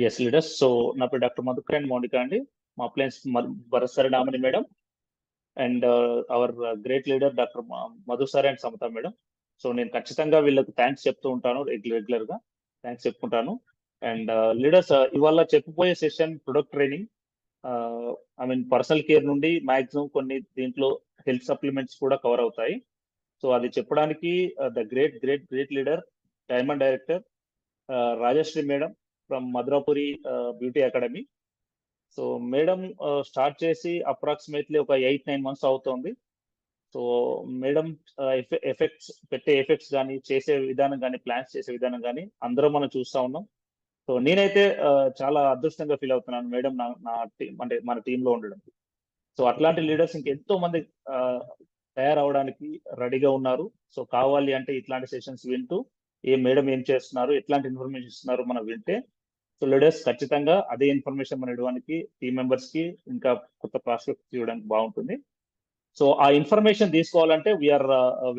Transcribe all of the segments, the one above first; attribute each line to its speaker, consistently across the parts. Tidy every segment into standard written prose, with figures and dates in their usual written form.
Speaker 1: Yes leaders. So నా పేరు doctor Madhukar and Mounika అండి. మా uplines Bharat sir Damini madam and our great leader doctor Madhu sir and Samata madam. So నేను ఖచ్చితంగా వీళ్ళకి థ్యాంక్స్ చెప్తూ ఉంటాను, రెగ్యులర్ గా థ్యాంక్స్ చెప్పుకుంటాను. అండ్ లీడర్స్, ఇవాళ చెప్పబోయే session product training. I mean personal care నుండి మాక్సిమం కొన్ని దీంట్లో హెల్త్ సప్లిమెంట్స్ కూడా కవర్ అవుతాయి. సో అది చెప్పడానికి the great leader, diamond director Rajashri madam from Madhurapuri beauty academy. So madam start చేసి అప్రాక్సిమేట్లీ ఒక 8-9 months అవుతోంది. సో మేడం పెట్టే ఎఫెక్ట్స్ కానీ, చేసే విధానం కానీ, ప్లాన్స్ చేసే విధానం కానీ అందరం మనం చూస్తూ ఉన్నాం. సో నేనైతే చాలా అదృష్టంగా ఫీల్ అవుతున్నాను మేడం నా టీం అంటే మన టీంలో ఉండడం. సో అట్లాంటి లీడర్స్ ఇంకెంతో మంది తయారవడానికి రెడీగా ఉన్నారు. సో కావాలి అంటే ఇట్లాంటి సెషన్స్ వింటూ మేడం ఏం చేస్తున్నారు, ఎట్లాంటి ఇన్ఫర్మేషన్ ఇస్తున్నారు మనం వింటే, సో లీడర్స్ ఖచ్చితంగా అదే ఇన్ఫర్మేషన్ మనం ఇవ్వడానికి టీం మెంబర్స్ కి ఇంకా కొత్త ప్రాస్పెక్ట్స్ ఇవ్వడానికి బాగుంటుంది. సో ఆ ఇన్ఫర్మేషన్ తీసుకోవాలంటే we are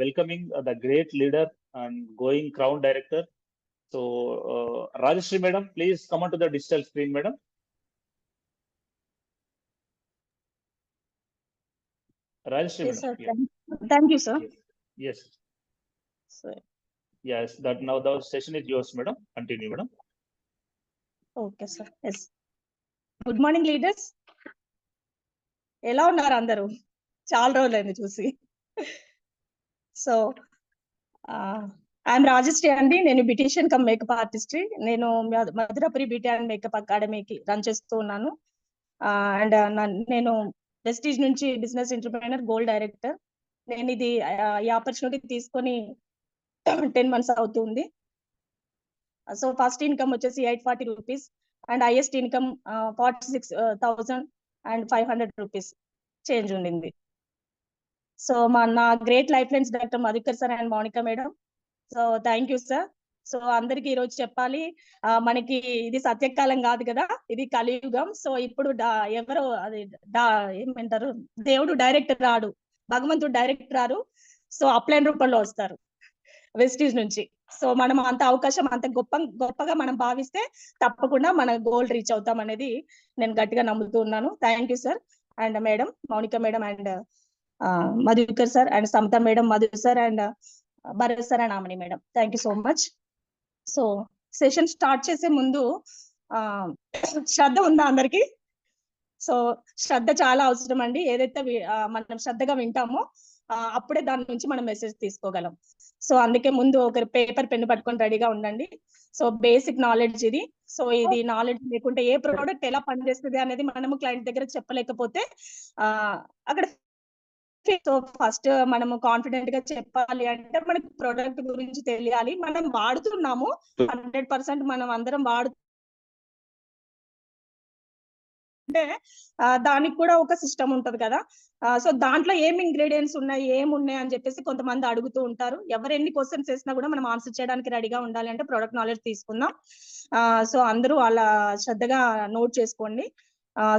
Speaker 1: welcoming the great leader and going crown director. So Rajshri madam, please come on to the digital screen madam. Rajashri
Speaker 2: Yes, sir.
Speaker 1: madam.
Speaker 2: Thank you, sir.
Speaker 1: Yes.
Speaker 2: Sir.
Speaker 1: Yes, that now the session is yours, madam. Continue, madam.
Speaker 2: Okay, sir. Yes. Good morning, leaders. ఎలా ఉన్నారు అందరూ? చాలా రోజులైంది చూసి. So I'm Rajshri అండి. నేను beautician come makeup artist. నేను Madhurapuri beauty and makeup అకాడమీకి రన్ చేస్తూ ఉన్నాను. అండ్ నేను ప్రెస్టీజ్ నుంచి బిజినెస్ ఎంటర్‌ప్రెన్యూర్, గోల్డ్ డైరెక్టర్. నేను ఈ ఆపర్చునిటీ తీసుకొని 10 months అవుతుంది. సో ఫస్ట్ ఇన్కమ్ వచ్చేసి 840 rupees and highest income 46,500 rupees change ఉండింది. సో నా great life lines doctor Madhukar sir and Mounika madam. So thank you sir. So అందరికి ఈరోజు చెప్పాలి, మనకి ఇది సత్యకాలం కాదు కదా, ఇది కలియుగం. సో ఇప్పుడు ఎవరు అది ఏమంటారు, దేవుడు డైరెక్టర్ రాడు, భగవంతుడు డైరెక్టర్ రాడు. సో అప్లైన్ రూపంలో వస్తారు వెస్టీజ్ నుంచి. సో మనం అంత అవకాశం అంత గొప్పగా మనం భావిస్తే తప్పకుండా మన గోల్ రీచ్ అవుతాం అనేది నేను గట్టిగా నమ్ముతూ ఉన్నాను. Thank you sir and madam, Mounika madam and Madhukar sir and Samata madam, Madhu sir and Bharat sir and Aamani madam. Thank you so much. So session start చేసే ముందు శ్రద్ధ ఉందా అందరికి? సో శ్రద్ధ చాలా అవసరం అండి. ఏదైతే మనం శ్రద్ధగా వింటామో అప్పుడే దాని నుంచి మనం మెసేజ్ తీసుకోగలం. సో అందుకే ముందు ఒక పేపర్ పెన్ను పట్టుకొని రెడీగా ఉండండి. సో బేసిక్ నాలెడ్జ్ ఇది. సో ఇది నాలెడ్జ్ లేకుంటే ఏ ప్రోడక్ట్ ఎలా పనిచేస్తుంది అనేది మనము క్లయింట్ దగ్గర చెప్పలేకపోతే అక్కడ. సో ఫస్ట్ మనము కాన్ఫిడెంట్ గా చెప్పాలి అంటే మనకి ప్రోడక్ట్ గురించి తెలియాలి. మనం వాడుతున్నాము 100%, మనం అందరం అంటే దానికి కూడా ఒక సిస్టమ్ ఉంటది కదా. సో దాంట్లో ఏం ఇంగ్రీడియంట్స్ ఉన్నాయి, ఏమున్నాయి అని చెప్పేసి కొంతమంది అడుగుతూ ఉంటారు. ఎవరు ఎన్ని క్వశ్చన్స్ వేసినా కూడా మనం ఆన్సర్ చేయడానికి రెడీగా ఉండాలి అంటే ప్రోడక్ట్ నాలెడ్జ్ తీసుకుందాం. సో అందరూ అలా శ్రద్ధగా నోట్ చేసుకోండి.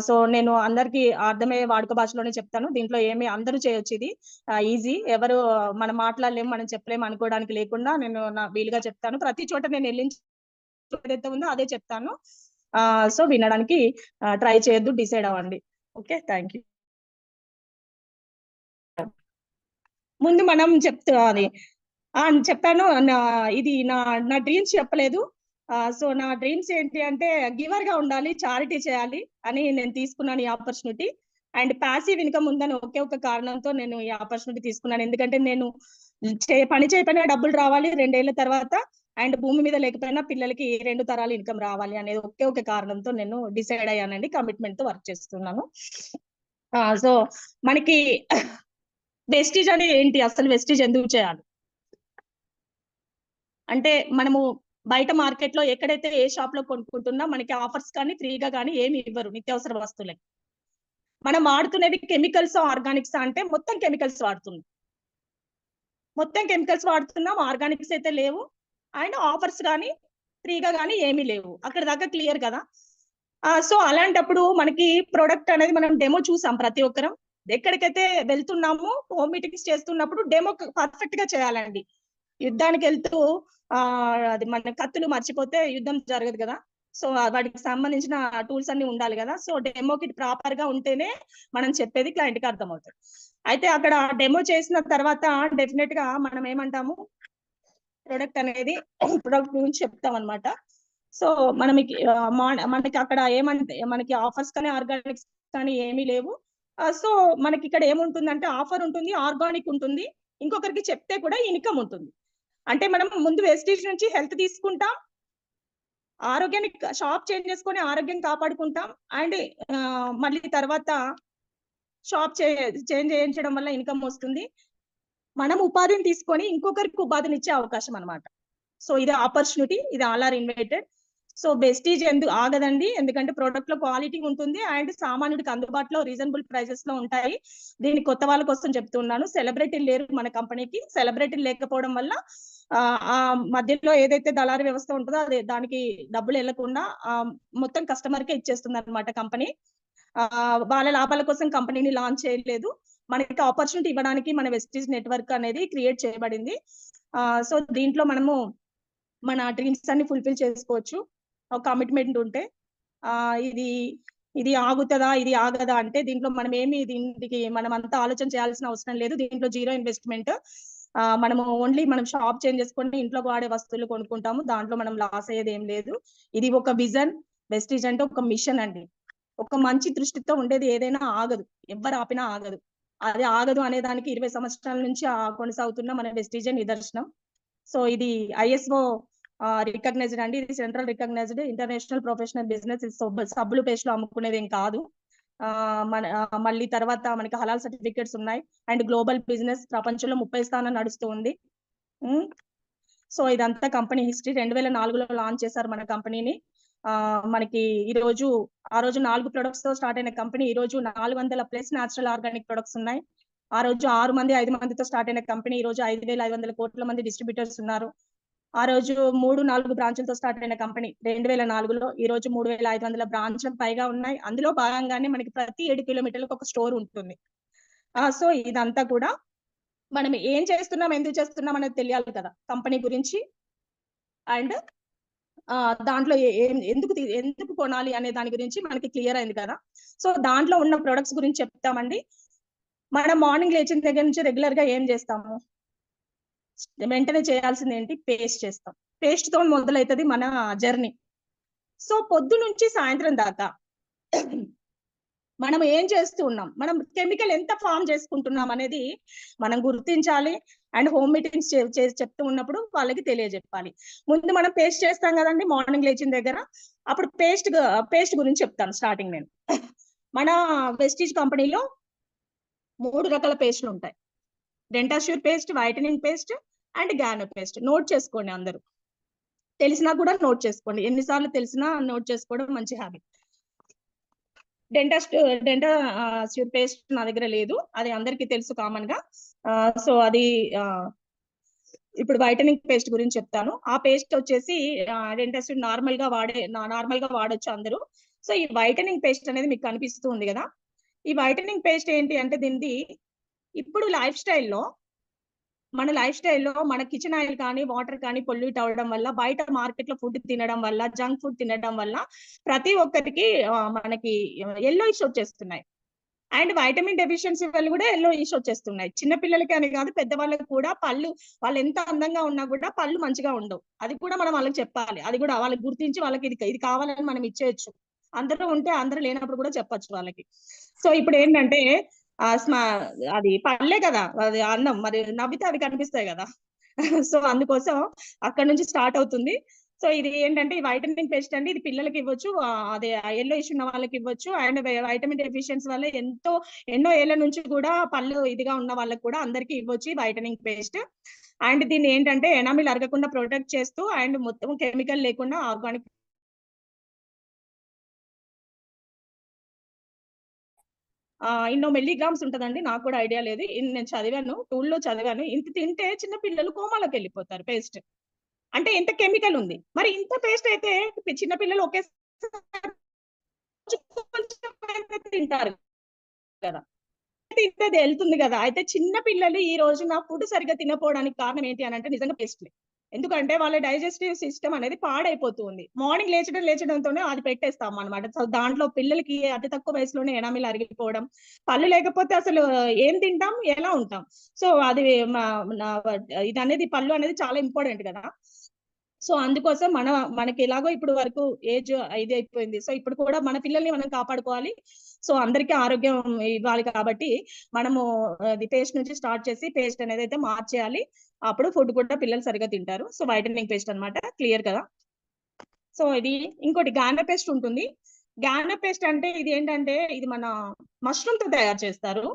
Speaker 2: సో నేను అందరికి అర్థమయ్యే వాడుక భాషలోనే చెప్తాను. దీంట్లో ఏమి అందరూ చేయొచ్చు, ఇది ఈజీ. ఎవరు మనం మాట్లాడలేము, మనం చెప్పలేము అనుకోవడానికి లేకుండా నేను నా వీలుగా చెప్తాను. ప్రతి చోట నేను ఏదైతే ఉందో అదే చెప్తాను. సో వినడానికి ట్రై చేయొద్దు, డిసైడ్ అవ్వండి. Okay, thank you. ముందు మనం చెప్పాను, ఇది నా డ్రీమ్స్ చెప్పలేదు. సో నా డ్రీమ్స్ ఏంటి అంటే గివర్ గా ఉండాలి, చారిటీ చేయాలి అని నేను తీసుకున్నాను ఈ ఆపర్చునిటీ. అండ్ ప్యాసివ్ ఇన్కమ్ ఉందని ఒకే ఒక కారణంతో నేను ఈ ఆపర్చునిటీ తీసుకున్నాను. ఎందుకంటే నేను పని చేయకపోయినా డబ్బులు రావాలి 2 ఏళ్ల తర్వాత, అండ్ భూమి మీద లేకపోయినా పిల్లలకి 2 తరాలు ఇన్కమ్ రావాలి అనేది ఒకే ఒక కారణంతో నేను డిసైడ్ అయ్యానండి. కమిట్మెంట్ తో వర్క్ చేస్తున్నాను. సో మనకి వెస్టీజ్ అనేది ఏంటి, అసలు వెస్టీజ్ ఎందుకు చేయాలి అంటే, మనము బయట మార్కెట్ లో ఎక్కడైతే ఏ షాప్ లో కొనుక్కుంటున్నా మనకి ఆఫర్స్ కానీ ఫ్రీగా కానీ ఏమి ఇవ్వరు నిత్యావసర వస్తువులకి. మనం వాడుతున్నవి కెమికల్స్, ఆర్గానిక్స్ అంటే మొత్తం కెమికల్స్ వాడుతున్నాం, ఆర్గానిక్స్ అయితే లేవు. అండ్ ఆఫర్స్ కానీ ఫ్రీగా కానీ ఏమీ లేవు. అక్కడ దాకా క్లియర్ కదా. సో అలాంటప్పుడు మనకి ప్రోడక్ట్ అనేది మనం డెమో చూసాం ప్రతి ఒక్కరం. ఎక్కడికైతే వెళ్తున్నామో హోమ్ మీటింగ్స్ చేస్తున్నప్పుడు డెమో పర్ఫెక్ట్ గా చేయాలండి. యుద్ధానికి వెళ్తూ అది మన కత్తులు మర్చిపోతే యుద్ధం జరగదు కదా. సో వాటికి సంబంధించిన టూల్స్ అన్ని ఉండాలి కదా. సో డెమో కిట్ ప్రాపర్ గా ఉంటేనే మనం చెప్పేది క్లయింట్ కి అర్థమవుతుంది. అయితే అక్కడ డెమో చేసిన తర్వాత డెఫినెట్ గా మనం ఏమంటాము, ప్రొడక్ట్ అనేది ప్రొడక్ట్ గురించి చెప్తాం అనమాట. సో మనకి మనకి అక్కడ ఏమంటే మనకి ఆఫర్స్ కానీ ఆర్గానిక్స్ కానీ ఏమీ లేవు. సో మనకి ఇక్కడ ఏముంటుందంటే ఆఫర్ ఉంటుంది, ఆర్గానిక్ ఉంటుంది, ఇంకొకరికి చెప్తే కూడా ఇన్కమ్ ఉంటుంది. అంటే మనం ముందు వెస్టీజ్ నుంచి హెల్త్ తీసుకుంటాం, ఆరోగ్యాన్ని షాప్ చేంజ్ చేసుకొని ఆరోగ్యం కాపాడుకుంటాం, అండ్ మళ్ళీ తర్వాత షాప్ చేంజ్ చేయించడం వల్ల ఇన్కమ్ వస్తుంది. మనం ఉపాధిని తీసుకొని ఇంకొకరికి ఉపాధిని ఇచ్చే అవకాశం అనమాట. సో ఇది ఆపర్చునిటీ, ఇది all are invited. So Vestige ఎందుకు ఆగదండి, ఎందుకంటే ప్రోడక్ట్ లో క్వాలిటీ ఉంటుంది అండ్ సామాన్యుడికి అందుబాటులో రీజనబుల్ ప్రైసెస్ లో ఉంటాయి. దీన్ని కొత్త వాళ్ళ కోసం చెప్తున్నాను. సెలబ్రిటీలు లేరు మన కంపెనీకి. సెలబ్రిటీలు లేకపోవడం వల్ల ఆ మధ్యలో ఏదైతే దళారీ వ్యవస్థ ఉంటుందో అదే దానికి డబ్బులు వెళ్లకుండా మొత్తం కస్టమర్ కే ఇచ్చేస్తుంది అనమాట కంపెనీ. వాళ్ళ లాభాల కోసం కంపెనీని లాంచ్ చేయలేదు. మనకి ఆపర్చునిటీ ఇవ్వడానికి మన వెస్టీజ్ నెట్వర్క్ అనేది క్రియేట్ చేయబడింది. సో దీంట్లో మనము మన డ్రీమ్స్ అన్ని ఫుల్ఫిల్ చేసుకోవచ్చు ఒక కమిట్మెంట్ ఉంటే. ఇది ఆగుతుందా, ఇది ఆగదా అంటే దీంట్లో మనం దీనికి మనం అంతా ఆలోచన చేయాల్సిన అవసరం లేదు. దీంట్లో జీరో ఇన్వెస్ట్మెంట్. మనము ఓన్లీ మనం షాప్ చేంజ్ చేసుకొని ఇంట్లో వాడే వస్తువులు కొనుక్కుంటాము, దాంట్లో మనం లాస్ అయ్యేది ఏం లేదు. ఇది ఒక విజన్. వెస్టీజ్ అంటే ఒక మిషన్ అండి. ఒక మంచి దృష్టితో ఉండేది ఏదైనా ఆగదు, ఎవరు ఆపినా ఆగదు. అది ఆగదు అనే దానికి 20 సంవత్సరాల నుంచి కొనసాగుతున్న మన వెస్టీజే నిదర్శనం. సో ఇది ISO రికగ్నైజ్డ్ అండి. ఇది central recognised international professional business. సబ్బులు పేస్ట్లు అమ్ముకునేది ఏం కాదు. మళ్ళీ తర్వాత మనకి హలాల్ సర్టిఫికేట్స్ ఉన్నాయి అండ్ గ్లోబల్ బిజినెస్ ప్రపంచంలో 30 స్థానం నడుస్తూ ఉంది. సో ఇదంతా కంపెనీ హిస్టరీ. 2004లో లాంచ్ చేశారు మన కంపెనీని. మనకి ఆ రోజు 4 ప్రొడక్ట్స్ తో స్టార్ట్ అయిన కంపెనీ ఈ రోజు 400+ న్యాచురల్ ఆర్గానిక్ ప్రొడక్ట్స్ ఉన్నాయి. ఆ రోజు 5 మందితో స్టార్ట్ అయిన కంపెనీ ఈ రోజు 5,500 కోట్ల మంది డిస్ట్రిబ్యూటర్స్ ఉన్నారు. ఆ రోజు 3-4 బ్రాంచ్లతో స్టార్ట్ అయిన కంపెనీ 2004లో ఈ రోజు 3,500 బ్రాంచ్లకు పైగా ఉన్నాయి. అందులో భాగంగానే మనకి ప్రతి 7 కిలోమీటర్లకు ఒక స్టోర్ ఉంటుంది. సో ఇదంతా కూడా మనం ఏం చేస్తున్నాం, ఎందుకు చేస్తున్నాం అనేది తెలియాలి కదా కంపెనీ గురించి. అండ్ దాంట్లో ఎందుకు కొనాలి అనే దాని గురించి మనకి క్లియర్ అయింది కదా. సో దాంట్లో ఉన్న ప్రొడక్ట్స్ గురించి చెప్తామండి. మనం మార్నింగ్ లేచిన దగ్గర నుంచి రెగ్యులర్ గా ఏం చేస్తాము, వెంటనే చేయాల్సింది ఏంటి, పేస్ట్ చేస్తాం. పేస్ట్ తో మొదలవుతుంది మన జర్నీ. సో పొద్దు నుంచి సాయంత్రం దాకా మనం ఏం చేస్తూ ఉన్నాం, మనం కెమికల్ ఎంత ఫామ్ చేసుకుంటున్నాం అనేది మనం గుర్తించాలి. అండ్ హోమ్ మీటింగ్స్ చెప్తూ ఉన్నప్పుడు వాళ్ళకి తెలియజెప్పాలి. ముందు మనం పేస్ట్ చేస్తాం కదండి మార్నింగ్ లేచిన దగ్గర. అప్పుడు పేస్ట్ గురించి చెప్తాను స్టార్టింగ్ నేను. మన వెస్టీజ్ కంపెనీలో 3 రకాల పేస్ట్లు ఉంటాయి. Dentassure paste, whitening paste and Gano paste. Note చేసుకోండి అందరూ. తెలిసినా కూడా నోట్ చేసుకోండి. ఎన్నిసార్లు తెలిసినా నోట్ చేసుకోవడం మంచి హ్యాబిట్. డెంటాష్యూర్ పేస్ట్ నా దగ్గర లేదు, అది అందరికీ తెలుసు కామన్ గా. సో అది ఇప్పుడు వైటనింగ్ పేస్ట్ గురించి చెప్తాను. ఆ పేస్ట్ వచ్చేసి డెంటాష్యూర్ నార్మల్ గా వాడొచ్చు అందరూ. సో ఈ వైటనింగ్ పేస్ట్ అనేది మీకు కనిపిస్తూ ఉంది కదా. ఈ వైటనింగ్ పేస్ట్ ఏంటి అంటే దీనిది ఇప్పుడు మన లైఫ్ స్టైల్లో మన కిచెన్ ఆయిల్ కానీ వాటర్ కానీ పొల్యూట్ అవ్వడం వల్ల, బయట మార్కెట్ లో ఫుడ్ తినడం వల్ల, జంక్ ఫుడ్ తినడం వల్ల ప్రతి ఒక్కరికి మనకి yellowish వచ్చేస్తున్నాయి. అండ్ వైటమిన్ డెఫిషియన్సీ వల్ల కూడా yellowish వచ్చేస్తున్నాయి. చిన్న పిల్లలకి అని కాదు, పెద్దవాళ్ళకి కూడా. వాళ్ళు ఎంత అందంగా ఉన్నా కూడా పళ్ళు మంచిగా ఉండవు. అది కూడా మనం వాళ్ళకి చెప్పాలి. అది కూడా వాళ్ళకి గుర్తించి వాళ్ళకి ఇది కావాలని మనం ఇచ్చేయచ్చు. అందరూ ఉంటే అందరూ లేనప్పుడు కూడా చెప్పొచ్చు వాళ్ళకి. సో ఇప్పుడు ఏంటంటే అది పళ్ళే కదా, అది అన్నం, మరి నవ్వితే అవి కనిపిస్తాయి కదా. సో అందుకోసం అక్కడ నుంచి స్టార్ట్ అవుతుంది. సో ఇది ఏంటంటే ఈ వైటమిన్ పేస్ట్ అండి. ఇది పిల్లలకి ఇవ్వచ్చు, అదే yellowish ఉన్న వాళ్ళకి ఇవ్వచ్చు. అండ్ వైటమిన్ డెఫిషియన్సీ వల్ల ఎన్నో ఏళ్ల నుంచి కూడా పళ్ళు ఇదిగా ఉన్న వాళ్ళకి కూడా అందరికి ఇవ్వచ్చు వైటనింగ్ పేస్ట్. అండ్ దీన్ని ఏంటంటే ఎనామిల్ అరగకుండా ప్రొటెక్ట్ చేస్తూ అండ్ మొత్తం కెమికల్ లేకుండా ఆర్గానిక్ ఇన్నో మిల్లీగ్రామ్స్ ఉంటదండి. నాకు కూడా ఐడియా లేదు. నేను చదివాను, టూల్లో చదివాను. ఇంత తింటే చిన్న పిల్లలు కోమాలోకి వెళ్ళిపోతారు. పేస్ట్ అంటే ఇంత కెమికల్ ఉంది. మరి ఇంత పేస్ట్ అయితే చిన్న పిల్లలు ఒకేసారి తింటారు కదా, వెళ్తుంది కదా. అయితే చిన్న పిల్లలు ఈ రోజున ఫుడ్ సరిగ్గా తినకపోవడానికి కారణం ఏంటి అని అంటే నిజంగా పేస్ట్లే. ఎందుకంటే వాళ్ళ డైజెస్టివ్ సిస్టమ్ అనేది పాడైపోతుంది. మార్నింగ్ లేచడంతోనే అది పెట్టేస్తాం అనమాట. సో దాంట్లో పిల్లలకి అతి తక్కువ వయసులోనే ఎనామిల్ అరిగిపోవడం, పళ్ళు లేకపోతే అసలు ఏం తింటాం, ఎలా ఉంటాం? సో అది ఇది అనేది పళ్ళు అనేది చాలా ఇంపార్టెంట్ కదా. సో అందుకోసం మనకి ఎలాగో ఇప్పుడు వరకు ఏజ్ 5 అయిపోయింది. సో ఇప్పుడు కూడా మన పిల్లల్ని మనం కాపాడుకోవాలి. సో అందరికీ ఆరోగ్యం ఇవ్వాలి కాబట్టి మనము అది పేస్ట్ నుంచి స్టార్ట్ చేసి పేస్ట్ అనేది అయితే మార్చేయాలి. అప్పుడు ఫుడ్ కూడా పిల్లలు సరిగా తింటారు. సో వైటనింగ్ పేస్ట్ అన్నమాట. క్లియర్ కదా. సో ఇది ఇంకోటి గానా పేస్ట్ ఉంటుంది. గానా పేస్ట్ అంటే ఇది ఏంటంటే ఇది మన మష్రూమ్ తో తయారు చేస్తారు.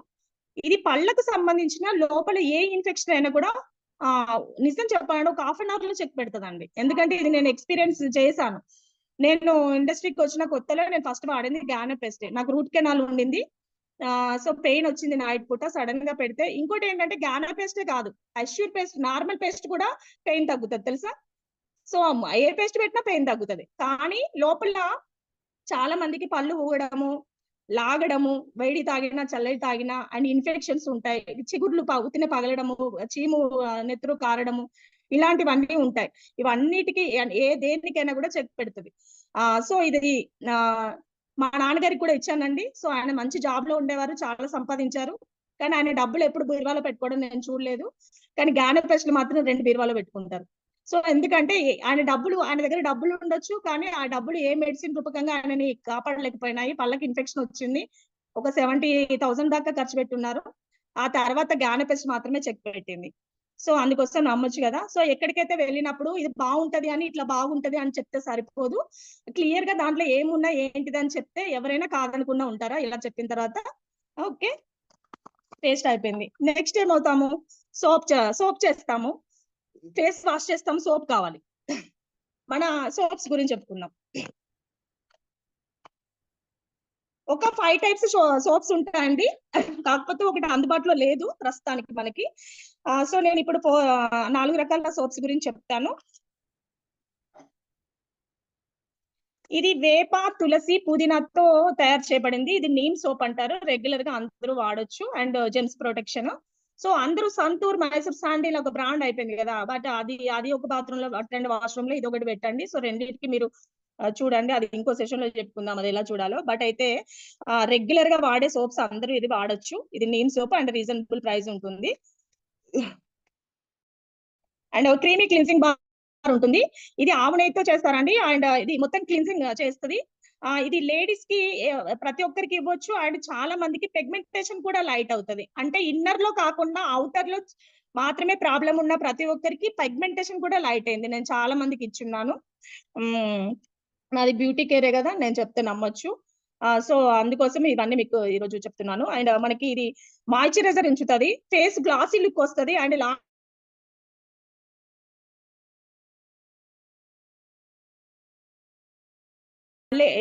Speaker 2: ఇది పళ్ళకు సంబంధించిన లోపల ఏ ఇన్ఫెక్షన్ అయినా కూడా నిజం చెప్పాలంటే ఒక హాఫ్ అన్ అవర్ లో చెక్ పెడతదండి. ఎందుకంటే ఇది నేను ఎక్స్పీరియన్స్ చేశాను. నేను ఇండస్ట్రీకి వచ్చిన కొత్తలో నేను ఫస్ట్ వాడింది గానా పేస్ట్. నాకు రూట్ కెనాల్ ఉండింది. సో పెయిన్ వచ్చింది నైట్ పూట సడన్ గా పెడితే. ఇంకోటి ఏంటంటే గానా పేస్టే కాదు, అష్యూర్ పేస్ట్, నార్మల్ పేస్ట్ కూడా పెయిన్ తగ్గుతుంది తెలుసా. సో ఏ పేస్ట్ పెట్టినా పెయిన్ తగ్గుతుంది. కానీ లోపల చాలా మందికి పళ్ళు ఊగడము, లాగడము, వేడి తాగినా చల్లటి తాగినా అండ్ ఇన్ఫెక్షన్స్ ఉంటాయి. చిగుర్లు ఉత్తిన పగలడము, చీము నెత్తురు కారడము, ఇలాంటివన్నీ ఉంటాయి. ఇవన్నిటికీ దేనికైనా కూడా చెక్ పెడుతుంది. సో ఇది మా నాన్నగారికి కూడా ఇచ్చానండి. సో ఆయన మంచి జాబ్ లో ఉండేవారు, చాలా సంపాదించారు. కానీ ఆయన డబ్బులు ఎప్పుడు బీరువాలో పెట్టుకోవడం నేను చూడలేదు. కానీ గానా పేస్ట్లు మాత్రం 2 బీరువాలో పెట్టుకుంటారు. సో ఎందుకంటే ఆయన దగ్గర డబ్బులు ఉండొచ్చు, కానీ ఆ డబ్బులు ఏ మెడిసిన్ రూపకంగా ఆయనని కాపాడలేకపోయినాయి. పళ్ళకి ఇన్ఫెక్షన్ వచ్చింది. ఒక 70,000 దాకా ఖర్చు పెట్టున్నారు. ఆ తర్వాత గానా పేస్ట్ మాత్రమే చెక్ పెట్టింది. సో అందుకోసం నమ్మొచ్చు కదా. సో ఎక్కడికైతే వెళ్ళినప్పుడు ఇది బాగుంటది అని ఇట్లా బాగుంటది అని చెప్తే సరిపోదు. క్లియర్ గా దాంట్లో ఏమున్నా ఏంటిది అని చెప్తే ఎవరైనా కాదనుకున్నా ఉంటారా ఇలా చెప్పిన తర్వాత. ఓకే, పేస్ట్ అయిపోయింది. నెక్స్ట్ ఏమవుతాము, సోప్ చేస్తాము, ఫేస్ వాష్ చేస్తాం, సోప్ కావాలి. మన సోప్స్ గురించి చెప్పుకుందాం. ఒక 5 టైప్స్ సోప్స్ ఉంటాయండి. కాకపోతే ఒకటి అందుబాటులో లేదు ప్రస్తుతానికి మనకి. సో నేను ఇప్పుడు 4 రకాల సోప్స్ గురించి చెప్తాను. ఇది వేప, తులసి, పుదీనాతో తయారు చేయబడింది. ఇది నీమ్ సోప్ అంటారు. రెగ్యులర్ గా అందరూ వాడొచ్చు అండ్ జెమ్స్ ప్రొటెక్షన్. సో అందరూ సంతూర్, మైసూర్ శాండిల్ ఒక బ్రాండ్ అయిపోయింది కదా. బట్ అది ఒక బాత్రూమ్ లో, అటెండ్ వాష్రూమ్ లో ఇది ఒకటి పెట్టండి. సో రెండింటికి మీరు చూడండి, అది ఇంకో సెషన్ లో చెప్పుకుందాం అది ఎలా చూడాలో. బట్ అయితే రెగ్యులర్ గా వాడే సోప్స్ అందరూ ఇది వాడొచ్చు. ఇది neem soap and reasonable price ఉంటుంది. అండ్ క్రీమీ క్లిన్సింగ్ బార్ ఉంటుంది. ఇది ఆవు నెయ్యితో చేస్తారండి. అండ్ ఇది మొత్తం క్లిన్సింగ్ చేస్తుంది. ఇది లేడీస్ కి ప్రతి ఒక్కరికి ఇవ్వచ్చు. అండ్ చాలా మందికి పిగ్మెంటేషన్ కూడా లైట్ అవుతుంది. అంటే ఇన్నర్ లో కాకుండా అవుటర్ లో మాత్రమే ప్రాబ్లం ఉన్న ప్రతి ఒక్కరికి పిగ్మెంటేషన్ కూడా లైట్ అయింది. నేను చాలా మందికి ఇచ్చున్నాను. నాది బ్యూటీ కేరే కదా, నేను చెప్తే నమ్మొచ్చు. సో అందుకోసం ఇవన్నీ మీకు ఈ రోజు చెప్తున్నాను. అండ్ మనకి ఇది మాయిశ్చరైజర్ ఉంచుతుంది, ఫేస్ గ్లాసీ లుక్ వస్తుంది. అండ్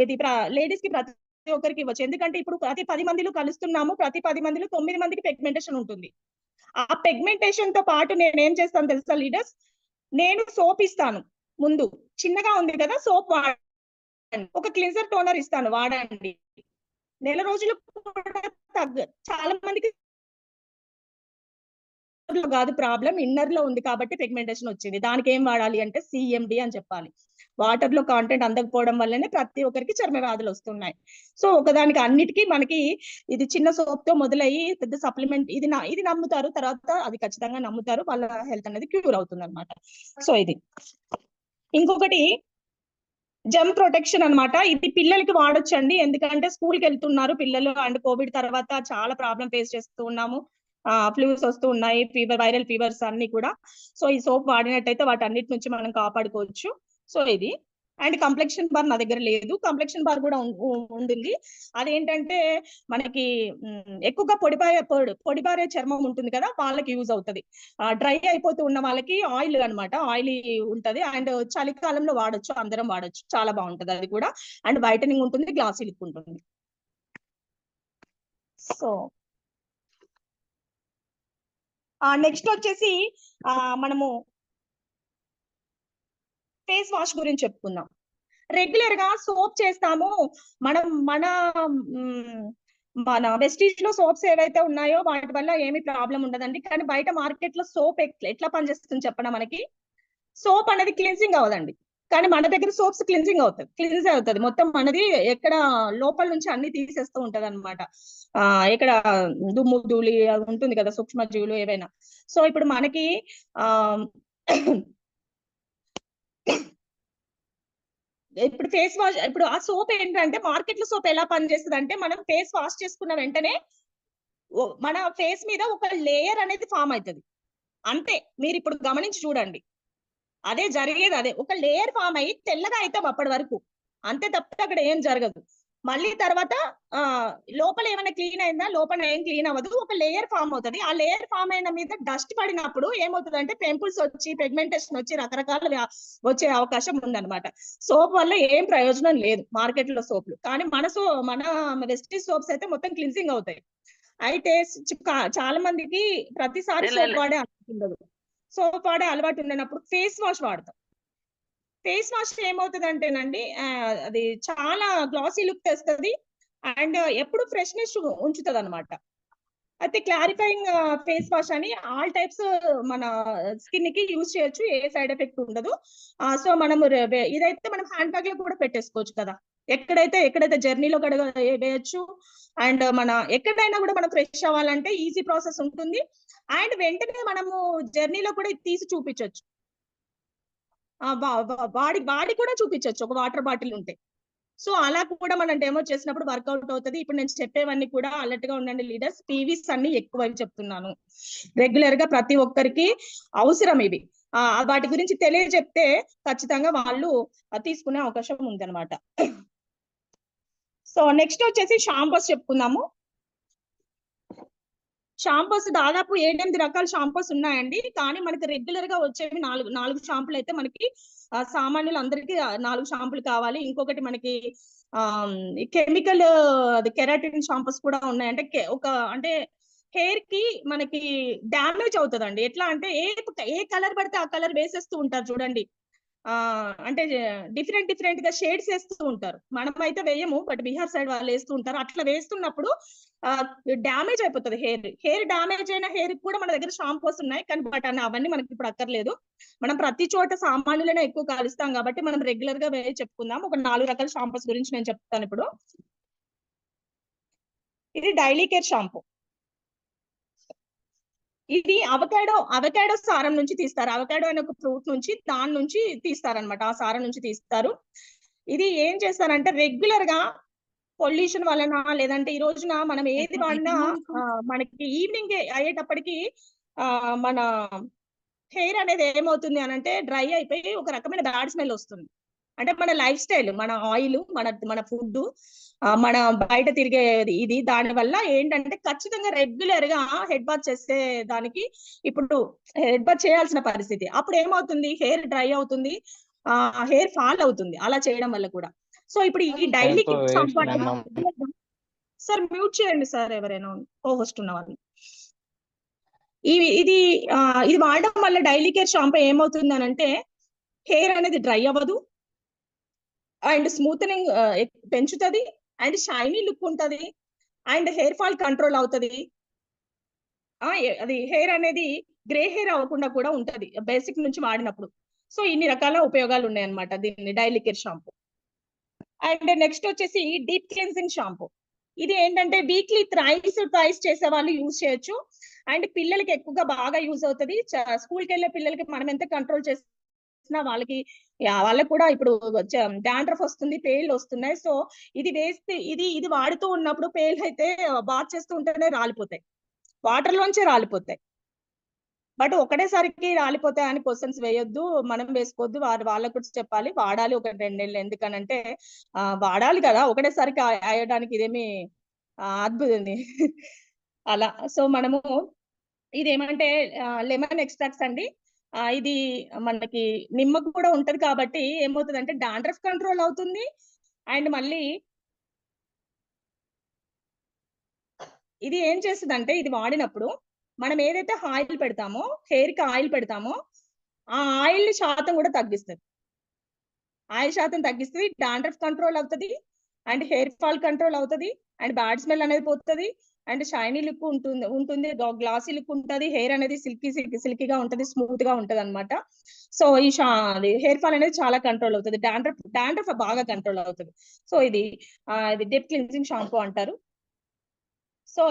Speaker 2: ఇది లేడీస్ కి ప్రతి ఒక్కరికి ఇవ్వచ్చు. ఎందుకంటే ఇప్పుడు ప్రతి 10 మందిలో కలుస్తున్నాము, ప్రతి 10 మందిలో 9 మందికి పిగ్మెంటేషన్ ఉంటుంది. ఆ పిగ్మెంటేషన్ తో పాటు నేను ఏం చేస్తాను తెలుసా లీడర్స్, నేను సోప్ ఇస్తాను. ముందు చిన్నగా ఉంది కదా, సోప్ వాడండి. ఒక క్లిన్జర్ టోనర్ ఇస్తాను, వాడండి. నెల రోజులు చాలా మందికి కాదు ప్రాబ్లం, ఇన్నర్ లో ఉంది కాబట్టి పిగ్మెంటేషన్ వచ్చింది. దానికి ఏం వాడాలి అంటే CMD అని చెప్పాలి. వాటర్ లో కాంటెంట్ అందకపోవడం వల్లనే ప్రతి ఒక్కరికి చర్మ వ్యాధులు వస్తున్నాయి. సో ఒకదానికి అన్నిటికీ మనకి ఇది చిన్న సోప్ తో మొదలయ్యి పెద్ద సప్లిమెంట్ ఇది నమ్ముతారు, తర్వాత అది ఖచ్చితంగా నమ్ముతారు, వాళ్ళ హెల్త్ అనేది క్యూర్ అవుతుంది అనమాట. సో ఇది ఇంకొకటి జెమ్ ప్రొటెక్షన్ అన్నమాట. ఇది పిల్లలకి వాడొచ్చండి. ఎందుకంటే స్కూల్ కి వెళ్తున్నారు పిల్లలు అండ్ కోవిడ్ తర్వాత చాలా ప్రాబ్లం ఫేస్ చేస్తూ ఉన్నాము. ఫ్లూస్ వస్తూ ఉన్నాయి, వైరల్ ఫీవర్స్ అన్ని కూడా. సో ఈ సోప్ వాడినట్టయితే వాటి అన్నిటి నుంచి మనం కాపాడుకోవచ్చు. సో ఇది అండ్ కంప్లెక్షన్ బార్ నా దగ్గర లేదు, కంప్లెక్షన్ బార్ కూడా ఉంటుంది. అదేంటంటే మనకి ఎక్కువగా పొడిబారే చర్మం ఉంటుంది కదా, వాళ్ళకి యూజ్ అవుతుంది. డ్రై అయిపోతూ ఉన్న వాళ్ళకి ఆయిల్ అన్నమాట, ఆయిల్ ఉంటది. అండ్ చలికాలంలో వాడొచ్చు, అందరం వాడొచ్చు, చాలా బాగుంటది అది కూడా. అండ్ వైటనింగ్ ఉంటుంది, గ్లాసీ లుక్ ఉంటుంది. సో నెక్స్ట్ వచ్చేసి మనము ఫేస్ వాష్ గురించి చెప్పుకుందాం. రెగ్యులర్ గా సోప్ చేస్తాము మనం. మన వెస్టీజ్ లో సోప్స్ ఏవైతే ఉన్నాయో వాటి వల్ల ఏమి ప్రాబ్లం ఉండదండి. కానీ బయట మార్కెట్ లో సోప్ ఎట్లా పనిచేస్తుంది చెప్పనా మనకి. సోప్ అనేది క్లిన్సింగ్ అవ్వదండి. కానీ మన దగ్గర సోప్స్ క్లిన్సింగ్ అవుతుంది, క్లిన్స్ అవుతుంది మొత్తం. మనది ఎక్కడ లోపల నుంచి అన్ని తీసేస్తూ ఉంటది అనమాట. ఇక్కడ దుమ్ము ధూళి అది ఉంటుంది కదా, సూక్ష్మజీవులు ఏవైనా. సో ఇప్పుడు మనకి ఆ ఇప్పుడు ఫేస్ వాష్, ఇప్పుడు ఆ సోప్ ఏంటంటే మార్కెట్ లో సోప్ ఎలా పనిచేస్తుంది అంటే, మనం ఫేస్ వాష్ చేసుకున్న వెంటనే మన ఫేస్ మీద ఒక లేయర్ అనేది ఫామ్ అవుతుంది అంతే. మీరు ఇప్పుడు గమనించి చూడండి, అదే జరిగేది. అదే ఒక లేయర్ ఫామ్ అయ్యి తెల్లగా అవుతాం అప్పటి వరకు, అంతే తప్పితే అక్కడ ఏం జరగదు. మళ్ళీ తర్వాత లోపల ఏమైనా క్లీన్ అయిందా, లోపల ఏం క్లీన్ అవ్వదు, ఒక లేయర్ ఫామ్ అవుతుంది. ఆ లేయర్ ఫామ్ అయిన మీద డస్ట్ పడినప్పుడు ఏమవుతుంది అంటే పింపుల్స్ వచ్చి, పిగ్మెంటేషన్ వచ్చి, రకరకాల వచ్చే అవకాశం ఉందన్నమాట. సోప్ వల్ల ఏం ప్రయోజనం లేదు మార్కెట్ లో సోప్లు. కానీ మన వెస్టీజ్ సోప్స్ అయితే మొత్తం క్లిన్సింగ్ అవుతాయి. అయితే చాలా మందికి ప్రతిసారి సోప్ వాడే అలవాటు ఉండదు. సోప్ వాడే అలవాటు ఉండనప్పుడు ఫేస్ వాష్ వాడతాం. ఫేస్ వాష్ ఏమవుతుంది అంటేనండి, అది చాలా గ్లాసీ లుక్ తెస్తుంది అండ్ ఎప్పుడు ఫ్రెష్నెస్ ఉంచుతుంది అనమాట. అయితే క్లారిఫైయింగ్ ఫేస్ వాష్ అని ఆల్ టైప్స్ మన స్కిన్ కి యూజ్ చేయొచ్చు, ఏ సైడ్ ఎఫెక్ట్ ఉండదు. సో మనము ఇదైతే మనం హ్యాండ్ బ్యాగ్ లో కూడా పెట్టేసుకోవచ్చు కదా, ఎక్కడైతే జర్నీలో వేయచ్చు. అండ్ మన ఎక్కడైనా కూడా మనం ఫ్రెష్ అవ్వాలంటే ఈజీ ప్రాసెస్ ఉంటుంది. అండ్ వెంటనే మనము జర్నీలో కూడా తీసి చూపించవచ్చు, బాడీ కూడా చూపించవచ్చు ఒక వాటర్ బాటిల్ ఉంటే. సో అలా కూడా మనం డెమో చేసినప్పుడు వర్కౌట్ అవుతుంది. ఇప్పుడు నేను చెప్పేవన్నీ కూడా అలర్ట్ గా ఉండండి లీడర్స్. పీవీస్ అన్ని ఎక్కువ చెప్తున్నాను, రెగ్యులర్ గా ప్రతి ఒక్కరికి అవసరం ఇవి. వాటి గురించి తెలియజెప్తే ఖచ్చితంగా వాళ్ళు తీసుకునే అవకాశం ఉందన్నమాట. సో నెక్స్ట్ వచ్చేసి షాంపూస్ చెప్పుకుందాము. షాంపూస్ దాదాపు 7-8 రకాల షాంపూస్ ఉన్నాయండి. కానీ మనకి రెగ్యులర్ గా వచ్చేవి 4 షాంపులు అయితే మనకి సామాన్యులు అందరికీ 4 షాంపులు కావాలి. ఇంకొకటి మనకి కెమికల్ అది కెరాటిన్ షాంపూస్ కూడా ఉన్నాయి. అంటే హెయిర్ కి మనకి డ్యామేజ్ అవుతుందండి. ఎట్లా అంటే ఏ కలర్ పడితే ఆ కలర్ వేసేస్తూ ఉంటారు చూడండి. అంటే డిఫరెంట్ గా షేడ్స్ వేస్తూ ఉంటారు. మనం అయితే వేయము, బట్ బీహార్ సైడ్ వాళ్ళు వేస్తూ ఉంటారు. అట్లా వేస్తున్నప్పుడు డ్యామేజ్ అయిపోతుంది హెయిర్ డ్యామేజ్ అయిన హెయిర్ కూడా మన దగ్గర షాంపూస్ ఉన్నాయి. కానీ బట్ అవన్నీ మనకి ఇప్పుడు అక్కర్లేదు. మనం ప్రతి చోట సామాన్యులనే ఎక్కువ కలుస్తాం కాబట్టి మనం రెగ్యులర్ గా చెప్పుకుందాం. ఒక 4 రకాల షాంపూస్ గురించి నేను చెప్తాను ఇప్పుడు. ఇది డైలీ కేర్ షాంపూ. ఇది అవకాడో సారం నుంచి తీస్తారు. అవకాడో అనే ఒక ఫ్రూట్ నుంచి, దాని నుంచి తీస్తారనమాట, ఆ సారం నుంచి తీస్తారు. ఇది ఏం చేస్తారంటే రెగ్యులర్ గా పొల్యూషన్ వలన, లేదంటే ఈ రోజున మనం ఏది వాడినా మనకి ఈవినింగ్ అయ్యేటప్పటికి మన హెయిర్ అనేది ఏమవుతుంది అని అంటే డ్రై అయిపోయి ఒక రకమైన బ్యాడ్ స్మెల్ వస్తుంది. అంటే మన లైఫ్ స్టైల్, మన ఆయిల్, మన ఫుడ్, మన బయట తిరిగేది, ఇది దాని వల్ల ఏంటంటే ఖచ్చితంగా రెగ్యులర్ గా హెడ్ బాత్ చేసే దానికి ఇప్పుడు హెడ్ బాత్ చేయాల్సిన పరిస్థితి. అప్పుడు ఏమవుతుంది, హెయిర్ డ్రై అవుతుంది, హెయిర్ ఫాల్ అవుతుంది అలా చేయడం వల్ల కూడా. సో ఇప్పుడు ఈ డైలీ సార్ మ్యూట్ చేయండి సార్, ఎవరైనా హోస్ట్ ఉన్న వాళ్ళు. ఇది వాడడం వల్ల డైలీ కేర్ షాంపూ ఏమవుతుంది అని అంటే హెయిర్ అనేది డ్రై అవ్వదు అండ్ స్మూత్నింగ్ పెంచుతుంది అండ్ షైనీ లుక్ ఉంటది అండ్ హెయిర్ ఫాల్ కంట్రోల్ అవుతుంది. అది హెయిర్ అనేది గ్రే హెయిర్ అవ్వకుండా కూడా ఉంటది బేసిక్ నుంచి వాడినప్పుడు. సో ఇన్ని రకాల ఉపయోగాలు ఉన్నాయి అన్నమాట దీన్ని daily care shampoo. And next వచ్చేసి డీప్ క్లెన్సింగ్ షాంపూ. ఇది ఏంటంటే వీక్లీ ట్రైస్ చేసే వాళ్ళు యూజ్ చేయొచ్చు. అండ్ పిల్లలకి ఎక్కువగా బాగా యూజ్ అవుతుంది. స్కూల్కి వెళ్ళే పిల్లలకి మనం ఎంత కంట్రోల్ చేసినా వాళ్ళకి కూడా ఇప్పుడు డాండ్రఫ్ వస్తుంది, పేర్లు వస్తున్నాయి. సో ఇది వేస్తే ఇది వాడుతూ ఉన్నప్పుడు పేర్లు అయితే బాత్ చేస్తూ ఉంటేనే రాలిపోతాయి, వాటర్ లోంచే రాలిపోతాయి. బట్ ఒకటేసారికి రాలిపోతాయి అని క్వశ్చన్స్ వేయొద్దు, మనం వేసుకోవద్దు, వాళ్ళకు కూడా చెప్పాలి, వాడాలి ఒక 2 నెలలు. ఎందుకనంటే వాడాలి కదా, ఒకటేసారికి అయ్యడానికి ఇదేమి అద్భుతం అలా. సో మనము ఇదేమంటే లెమన్ ఎక్స్ట్రాక్ట్స్ అండి. ఇది మనకి నిమ్మకు కూడా ఉంటది కాబట్టి ఏమవుతుంది అంటే డాండ్రఫ్ కంట్రోల్ అవుతుంది. అండ్ మళ్ళీ ఇది ఏం చేస్తుంది అంటే, ఇది వాడినప్పుడు మనం ఏదైతే ఆయిల్ పెడతామో, హెయిర్ కి ఆయిల్ పెడతామో, ఆ ఆయిల్ శాతం కూడా తగ్గిస్తుంది. ఆయిల్ శాతం తగ్గిస్తుంది, డాండ్రఫ్ కంట్రోల్ అవుతుంది అండ్ హెయిర్ ఫాల్ కంట్రోల్ అవుతుంది అండ్ బ్యాడ్ స్మెల్ అనేది పోతుంది అండ్ షైనీ లుక్ ఉంటుంది గ్లాసీ లుక్ ఉంటది. హెయిర్ అనేది సిల్కీగా ఉంటది, స్మూత్ గా ఉంటది అనమాట. సో ఈ హెయిర్ ఫాల్ అనేది చాలా కంట్రోల్ అవుతుంది. డాండ్రఫ్ బాగా కంట్రోల్ అవుతుంది. సో ఇది డెప్ క్లిన్జింగ్ షాంపూ అంటారు. సో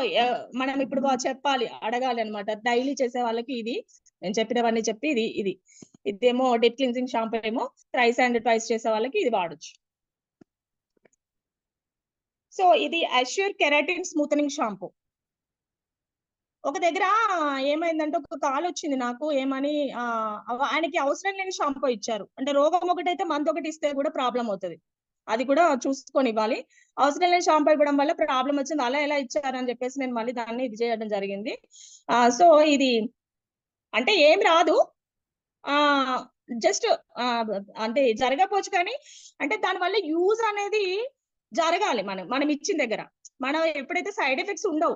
Speaker 2: మనం ఇప్పుడు చెప్పాలి, అడగాలి అనమాట. డైలీ చేసే వాళ్ళకి ఇది నేను చెప్పినవన్నీ చెప్పి ఇదేమో డెప్ క్లిన్జింగ్ షాంపూ ఏమో ట్వైస్ చేసే వాళ్ళకి ఇది వాడచ్చు. సో ఇది అష్యూర్ కెరాటిన్ స్మూతనింగ్ షాంపూ. ఒక దగ్గర ఏమైందంటే ఒక కాల్ వచ్చింది నాకు, ఏమని ఆయనకి అవసరం లేని షాంపూ ఇచ్చారు. అంటే రోగం ఒకటైతే మందు ఒకటి ఇస్తే కూడా ప్రాబ్లం అవుతుంది, అది కూడా చూసుకొని ఇవ్వాలి. అవసరం లేని షాంపూ ఇవ్వడం వల్ల ప్రాబ్లం వచ్చింది. అలా ఎలా ఇచ్చారని చెప్పేసి నేను మళ్ళీ దాన్ని ఇది చేయడం జరిగింది. సో ఇది అంటే ఏం రాదు, జస్ట్ అంటే జరగపోవచ్చు, కానీ అంటే దానివల్ల యూజ్ అనేది జరగాలి. మనం ఇచ్చిన దగ్గర మనం ఎప్పుడైతే సైడ్ ఎఫెక్ట్స్ ఉండవు,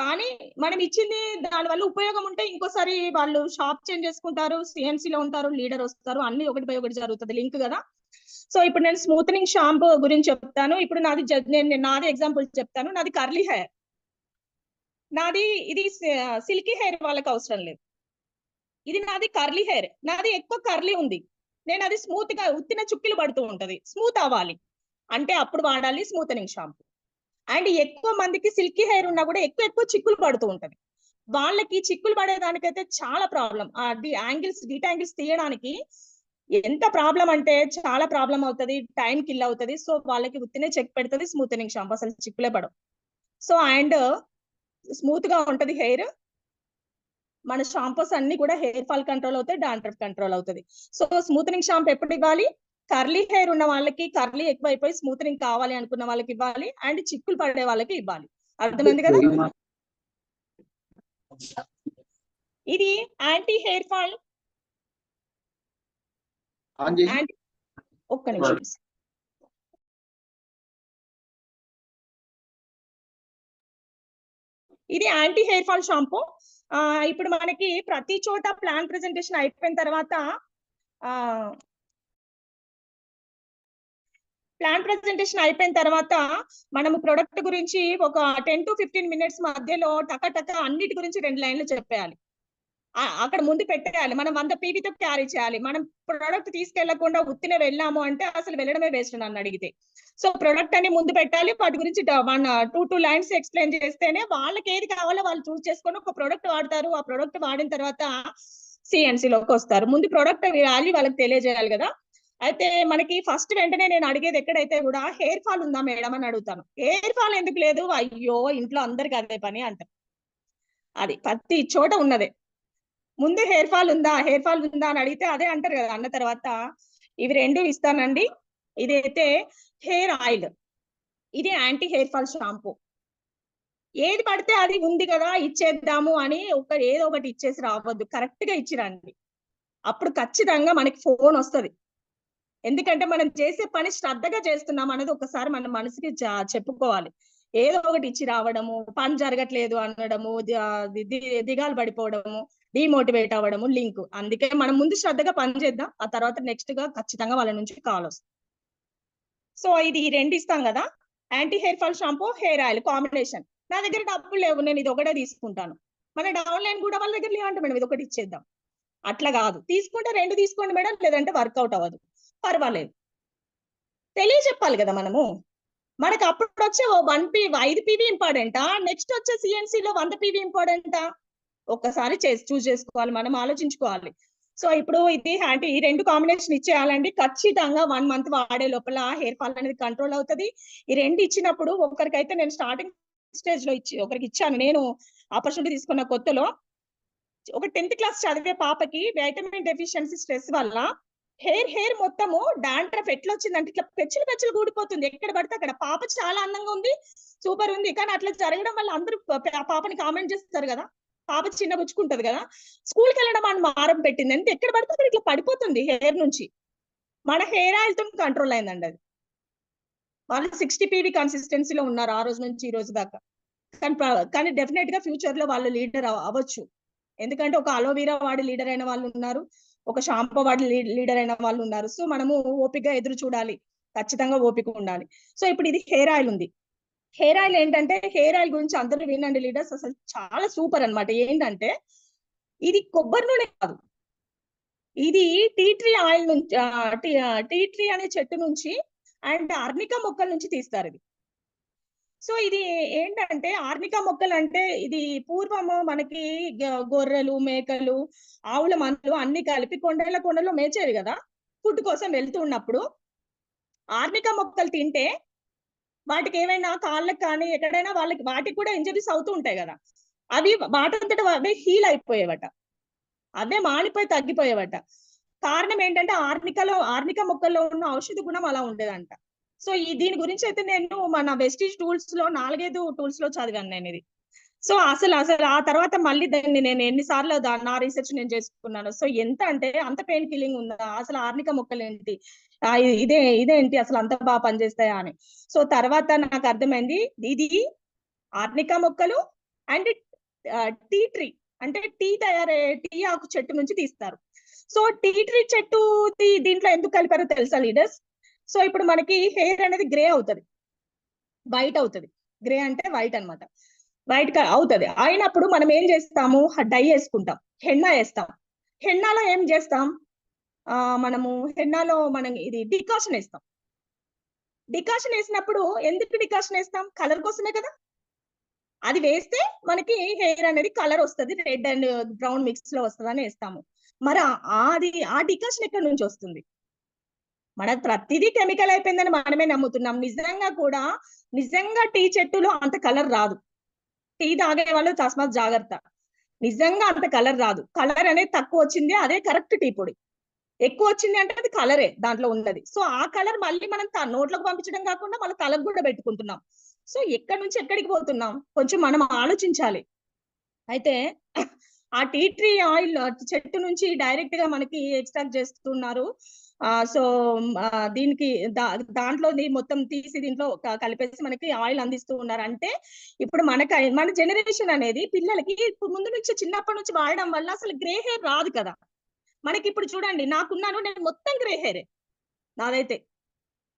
Speaker 2: కానీ మనం ఇచ్చింది దానివల్ల ఉపయోగం ఉంటే ఇంకోసారి వాళ్ళు షాప్ చేంజ్ చేసుకుంటారు, సిఎన్సి లో ఉంటారు, లీడర్ వస్తారు, అన్ని ఒకటి బై ఒకటి జరుగుతుంది, లింక్ కదా. సో ఇప్పుడు నేను స్మూతనింగ్ షాంపూ గురించి చెప్తాను. ఇప్పుడు నాది ఎగ్జాంపుల్ చెప్తాను. నాది కర్లీ హెయిర్, ఇది సిల్కీ హెయిర్ వాళ్ళకి అవసరం లేదు. ఇది నాది కర్లీ హెయిర్, నాది ఎక్కువ కర్లీ ఉంది. నేను అది స్మూత్ గా ఉత్తిన చుక్కిలు పడుతూ ఉంటది, స్మూత్ అవ్వాలి అంటే అప్పుడు వాడాలి స్మూతనింగ్ షాంపూ. అండ్ ఎక్కువ మందికి సిల్కీ హెయిర్ ఉన్నా కూడా ఎక్కువ చిక్కులు పడుతూ ఉంటది. వాళ్ళకి చిక్కులు పడేదానికైతే చాలా ప్రాబ్లం. డీట్ యాంగిల్స్ తీయడానికి ఎంత ప్రాబ్లం అంటే చాలా ప్రాబ్లం అవుతుంది, టైం కిల్ అవుతుంది. సో వాళ్ళకి ఉత్తినే చెక్ పెడుతుంది స్మూతనింగ్ షాంపూ, అసలు చిక్కులే పడవు. సో అండ్ స్మూత్ గా ఉంటది హెయిర్. మన షాంపూస్ అన్ని కూడా హెయిర్ ఫాల్ కంట్రోల్ అవుతాయి, డాండ్రఫ్ కంట్రోల్ అవుతుంది. సో స్మూతనింగ్ షాంపూ ఎప్పుడు ఇవ్వాలి? కర్లీ హెయిర్ ఉన్న వాళ్ళకి, కర్లీ ఎక్కువైపోయి స్మూతనింగ్ కావాలి అనుకున్న వాళ్ళకి ఇవ్వాలి, అండ్ చిక్కులు పడే వాళ్ళకి ఇవ్వాలి. అర్థమైంది కదా? ఇది యాంటీ హెయిర్ ఫాల్. ఒక్క నిమిషం. ఇది యాంటీ హెయిర్ ఫాల్ షాంపూ. ఇప్పుడు మనకి ప్రతి చోట ప్లాన్ ప్రెజెంటేషన్ అయిపోయిన తర్వాత మనము ప్రొడక్ట్ గురించి ఒక 10 to 15 minutes మధ్యలో టక అన్నిటి గురించి 2 లైన్లు చెప్పేయాలి. అక్కడ ముందు పెట్టేయాలి. మనం 100 PVతో క్యారీ చేయాలి. మనం ప్రొడక్ట్ తీసుకెళ్లకుండా ఉత్తినే వెళ్ళాము అంటే అసలు వెళ్ళడమే వేస్ట్ నన్ను అడిగితే. సో ప్రొడక్ట్ అని ముందు పెట్టాలి, వాటి గురించి 2 లైన్స్ ఎక్స్ప్లెయిన్ చేస్తేనే వాళ్ళకి ఏది కావాలో వాళ్ళు చూస్ చేసుకొని ఒక ప్రొడక్ట్ వాడతారు. ఆ ప్రొడక్ట్ వాడిన తర్వాత సిఎన్సి లోకి వస్తారు. ముందు ప్రొడక్ట్ వాల్యూ వాళ్ళకి తెలియజేయాలి కదా. అయితే మనకి ఫస్ట్ వెంటనే నేను అడిగేది ఎక్కడైతే కూడా హెయిర్ ఫాల్ ఉందా మేడం అని అడుగుతాను. హెయిర్ ఫాల్ ఎందుకు లేదు? అయ్యో ఇంట్లో అందరికి అదే పని అంటారు. అది ప్రతి చోట ఉన్నదే. ముందు హెయిర్ ఫాల్ ఉందా అని అడిగితే అదే అంటారు కదా. అన్న తర్వాత ఇవి 2 ఇస్తానండి. ఇదైతే హెయిర్ ఆయిల్, ఇది యాంటీ హెయిర్ ఫాల్ షాంపూ. ఏది పడితే అది ఉంది కదా ఇచ్చేద్దాము అని ఏదో ఒకటి ఇచ్చేసి రావద్దు, కరెక్ట్ గా ఇచ్చిరండి. అప్పుడు ఖచ్చితంగా మనకి ఫోన్ వస్తుంది. ఎందుకంటే మనం చేసే పని శ్రద్ధగా చేస్తున్నాం అనేది ఒకసారి మన మనసుకి చెప్పుకోవాలి. ఏదో ఒకటి ఇచ్చి రావడము, పని జరగట్లేదు అనడము, దిగాలు పడిపోవడము, డిమోటివేట్ అవ్వడము లింక్. అందుకే మనం ముందు శ్రద్ధగా పని చేద్దాం, ఆ తర్వాత నెక్స్ట్ గా ఖచ్చితంగా వాళ్ళ నుంచి కాల్ వస్తుంది. సో ఇది 2 ఇస్తాం కదా, anti hair fall shampoo, hair oil combination. నా దగ్గర డబ్బులు లేవు, నేను ఇది ఒకటే తీసుకుంటాను. మన డౌన్లైన్ కూడా వాళ్ళ దగ్గర లేవంటే మేడం ఇది ఒకటి ఇచ్చేద్దాం. అట్లా కాదు, తీసుకుంటే 2 తీసుకోండి మేడం, లేదంటే వర్కౌట్ అవ్వదు, పర్వాలేదు. తెలియచెప్పాలి కదా మనము. మనకు అప్పుడు వచ్చే 5 PV ఇంపార్టెంటా, నెక్స్ట్ వచ్చే సిఎన్సి లో 100 PV ఇంపార్టెంటా? ఒక్కసారి చూస్ చేసుకోవాలి, మనం ఆలోచించుకోవాలి. సో ఇప్పుడు ఇది ఈ 2 కాంబినేషన్ ఇచ్చేయాలండి. ఖచ్చితంగా 1 month వాడే లోపల హెయిర్ ఫాల్ అనేది కంట్రోల్ అవుతుంది. ఈ 2 ఇచ్చినప్పుడు ఒకరికైతే నేను స్టార్టింగ్ స్టేజ్ లో ఒకరికి ఇచ్చాను. నేను ఆపర్చునిటీ తీసుకున్న కొత్తలో ఒక 10th class చదివే పాపకి వైటమిన్ డెఫిషియన్సీ స్ట్రెస్ వల్ల హెయిర్ మొత్తము డాండ్రఫ్ ఎట్లా వచ్చిందంటే ఇట్లా పెచ్చులు కూడిపోతుంది ఎక్కడ పడితే అక్కడ. పాప చాలా అందంగా ఉంది, సూపర్ ఉంది, కానీ అట్లా జరగడం వల్ల అందరూ పాపని కామెంట్ చేస్తారు కదా, పాప చిన్న పుచ్చుకుంటది కదా. స్కూల్కి వెళ్ళడం అని మారం పెట్టింది, అంటే ఎక్కడ పడితే అక్కడ ఇట్లా పడిపోతుంది హెయిర్ నుంచి. మన హెయిర్ ఆయిల్ తో కంట్రోల్ అయిందండి అది. వాళ్ళు 60 PV కన్సిస్టెన్సీలో ఉన్నారు ఆ రోజు నుంచి ఈ రోజు దాకా. కానీ డెఫినెట్ గా ఫ్యూచర్ లో వాళ్ళు లీడర్ అవ్వచ్చు. ఎందుకంటే ఒక అలోవీరా వాడి లీడర్ అయిన వాళ్ళు ఉన్నారు, ఒక షాంపూ వాడి లీడర్ అయిన వాళ్ళు ఉన్నారు. సో మనము ఓపికగా ఎదురు చూడాలి, ఖచ్చితంగా ఓపిక ఉండాలి. సో ఇప్పుడు ఇది హెయిర్ ఆయిల్ ఉంది. హెయిర్ ఆయిల్ ఏంటంటే, హెయిర్ ఆయిల్ గురించి అందరూ వినండి లీడర్స్, అసలు చాలా సూపర్ అన్నమాట. ఏంటంటే ఇది కొబ్బరి నూనె కాదు, ఇది టీ ట్రీ ఆయిల్ నుంచి, టీ ట్రీ అనే చెట్టు నుంచి అండ్ అర్నికా మొక్కల నుంచి తీస్తారు ఇది. సో ఇది ఏంటంటే, ఆర్నికా మొక్కలు అంటే ఇది పూర్వము మనకి గొర్రెలు, మేకలు, ఆవుల మందలు అన్ని కలిపి కొండలో మేచేవి కదా, ఫుడ్ కోసం వెళ్తూ ఉన్నప్పుడు ఆర్నికా మొక్కలు తింటే వాటికి ఏమైనా కాళ్ళకి కానీ ఎక్కడైనా వాటికి కూడా ఇంజరీస్ అవుతూ ఉంటాయి కదా, అవి వాటంతట అవే హీల్ అయిపోయేవట, అవే మానిపోయి తగ్గిపోయేవట. కారణం ఏంటంటే ఆర్నికా మొక్కల్లో ఉన్న ఔషధ గుణం అలా ఉండేదంట. సో దీని గురించి అయితే నేను మన వెస్టీజ్ టూల్స్ లో 4-5 టూల్స్ లో చదివాను నేను ఇది. సో అసలు ఆ తర్వాత మళ్ళీ దాన్ని నేను ఎన్నిసార్లు నా రీసెర్చ్ నేను చేసుకున్నాను. సో ఎంత అంటే అంత పెయిన్ కిల్లింగ్ ఉందా, అసలు ఆర్నిక మొక్కలు ఏంటి, ఇదేంటి అసలు అంత బాగా పనిచేస్తాయా అని. సో తర్వాత నాకు అర్థమైంది, ఇది ఆర్నికా మొక్కలు అండ్ టీ ట్రీ, అంటే టీ ఆకు చెట్టు నుంచి తీస్తారు. సో టీ ట్రీ చెట్టు దీంట్లో ఎందుకు కలిపారో తెలుసా లీడర్స్? సో ఇప్పుడు మనకి హెయిర్ అనేది గ్రే అవుతుంది, వైట్ అవుతుంది. గ్రే అంటే వైట్ అన్నమాట, వైట్ అవుతుంది. అయినప్పుడు మనం ఏం చేస్తాము, డై వేసుకుంటాం, హెన్నా వేస్తాం. హెన్నాలో ఏం చేస్తాం, మనము హెన్నాలో మనం ఇది డికాషన్ వేస్తాం. డికాషన్ వేసినప్పుడు ఎందుకు డికాషన్ వేస్తాం, కలర్ కోసమే కదా. అది వేస్తే మనకి హెయిర్ అనేది కలర్ వస్తుంది, రెడ్ అండ్ బ్రౌన్ మిక్స్ లో వస్తుంది అని వేస్తాము. మరి ఆ డికాషన్ ఎక్కడి నుంచి వస్తుంది? మనకు ప్రతిదీ కెమికల్ అయిపోయిందని మనమే నమ్ముతున్నాం. నిజంగా టీ చెట్టులో అంత కలర్ రాదు. టీ తాగే వాళ్ళు తస్మాత్ జాగ్రత్త, నిజంగా అంత కలర్ రాదు. కలర్ అనేది తక్కువ వచ్చింది అదే కరెక్ట్ టీ పొడి, ఎక్కువ వచ్చింది అంటే అది కలరే దాంట్లో ఉన్నది. సో ఆ కలర్ మళ్ళీ మనం నోట్లోకి పంపించడం కాకుండా మళ్ళీ తలకు కూడా పెట్టుకుంటున్నాం. సో ఎక్కడి నుంచి ఎక్కడికి పోతున్నాం, కొంచెం మనం ఆలోచించాలి. అయితే ఆ టీ ట్రీ ఆయిల్ చెట్టు నుంచి డైరెక్ట్ గా మనకి ఎక్స్ట్రాక్ట్ చేస్తున్నారు. సో దీనికి దాంట్లో మొత్తం తీసి దీంట్లో కలిపేసి మనకి ఆయిల్ అందిస్తూ ఉన్నారు. అంటే ఇప్పుడు మన జనరేషన్ అనేది పిల్లలకి ముందు నుంచి చిన్నప్పటి నుంచి వాడడం వల్ల అసలు గ్రే హెయిర్ రాదు కదా. మనకి ఇప్పుడు చూడండి, నేను మొత్తం గ్రే హెయిరే నాదైతే.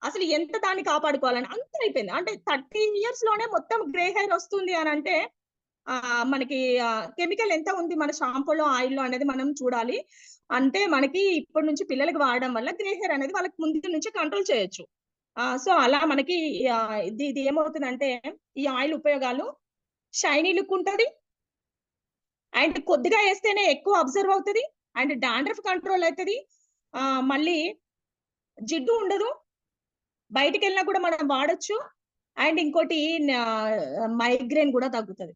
Speaker 2: అసలు ఎంత దాన్ని కాపాడుకోవాలని అంత అయిపోయింది. అంటే 30 years లోనే మొత్తం గ్రే హెయిర్ వస్తుంది అని అంటే మనకి కెమికల్ ఎంత ఉంది మన షాంపూలో, ఆయిల్లో అనేది మనం చూడాలి. అంటే మనకి ఇప్పటి నుంచి పిల్లలకి వాడడం వల్ల గ్రే హెయిర్ అనేది వాళ్ళకి ముందు నుంచి కంట్రోల్ చేయొచ్చు. సో అలా మనకి ఇది ఏమవుతుందంటే, ఈ ఆయిల్ ఉపయోగాలు షైనీ లుక్ ఉంటది, అండ్ కొద్దిగా వేస్తేనే ఎక్కువ అబ్జర్వ్ అవుతుంది, అండ్ డాండ్రఫ్ కంట్రోల్ అవుతుంది, మళ్ళీ జిడ్డు ఉండదు, బయటికి వెళ్ళినా కూడా మనం వాడచ్చు. అండ్ ఇంకోటి మైగ్రేన్ కూడా తగ్గుతుంది.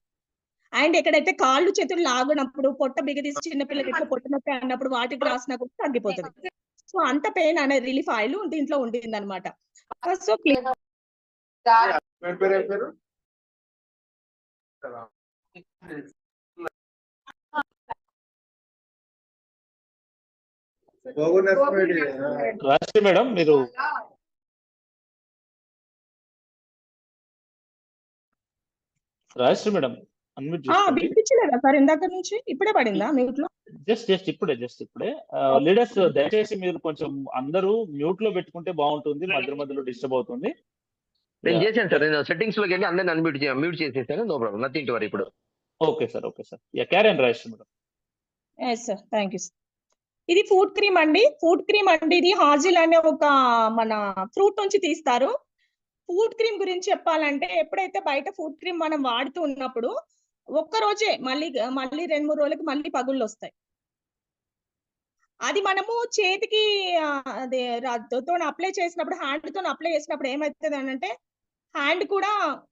Speaker 2: అండ్ ఎక్కడైతే కాళ్ళు చేతులు లాగినప్పుడు, పొట్ట బిగదీసి చిన్నపిల్లలకి ఎట్లా పొట్ట నొప్పి అన్నప్పుడు వాటికి రాసినా కూడా తగ్గిపోతుంది. సో అంత పెయిన్ అనే రిలీఫ్ ఆయిల్ దీంట్లో ఉంటుంది అనమాట. సో
Speaker 1: రాష్ట్రీ మేడం మీరు రాష్ట్రీ మేడం అన్మ్యూట్ చేసుకోండి.
Speaker 2: వినిపించలేదా సార్ ఇందాక నుంచి? ఇప్పుడే పడిందా మ్యూట్ లో?
Speaker 1: జస్ట్ ఇప్పుడే లీడర్స్ దయచేసి మీరు కొంచెం అందరూ మ్యూట్ లో పెట్టుకుంటే బాగుంటుంది, మధ్యలో డిస్టర్బ్ అవుతుంది.
Speaker 3: నేను చేశాను సార్, నేను సెట్టింగ్స్ లోకి వెళ్ళి అందరిని మ్యూట్ చేసేసాను. No problem, nothing to worry. ఇప్పుడు
Speaker 1: ఓకే సార్ క్యారీ అండ్ రాష్ట్రీ madam.
Speaker 2: Yes sir, thank you. ఇది ఫుడ్ క్రీమ్ అండి. ఇది హాజిల్ అనే ఒక మన ఫ్రూట్ నుంచి తీస్తారు. ఫుడ్ క్రీమ్ గురించి చెప్పాలంటే, ఎప్పుడైతే బయట ఫుడ్ క్రీమ్ మనం వాడుతూ ఉన్నప్పుడు ఒక్క రోజే మళ్ళీ 2-3 రోజులకి మళ్ళీ పగుళ్ళు వస్తాయి. అది మనము చేతికి అదే తో అప్లై చేసినప్పుడు, హ్యాండ్ తో అప్లై చేసినప్పుడు ఏమవుతుంది అంటే, హ్యాండ్ కూడా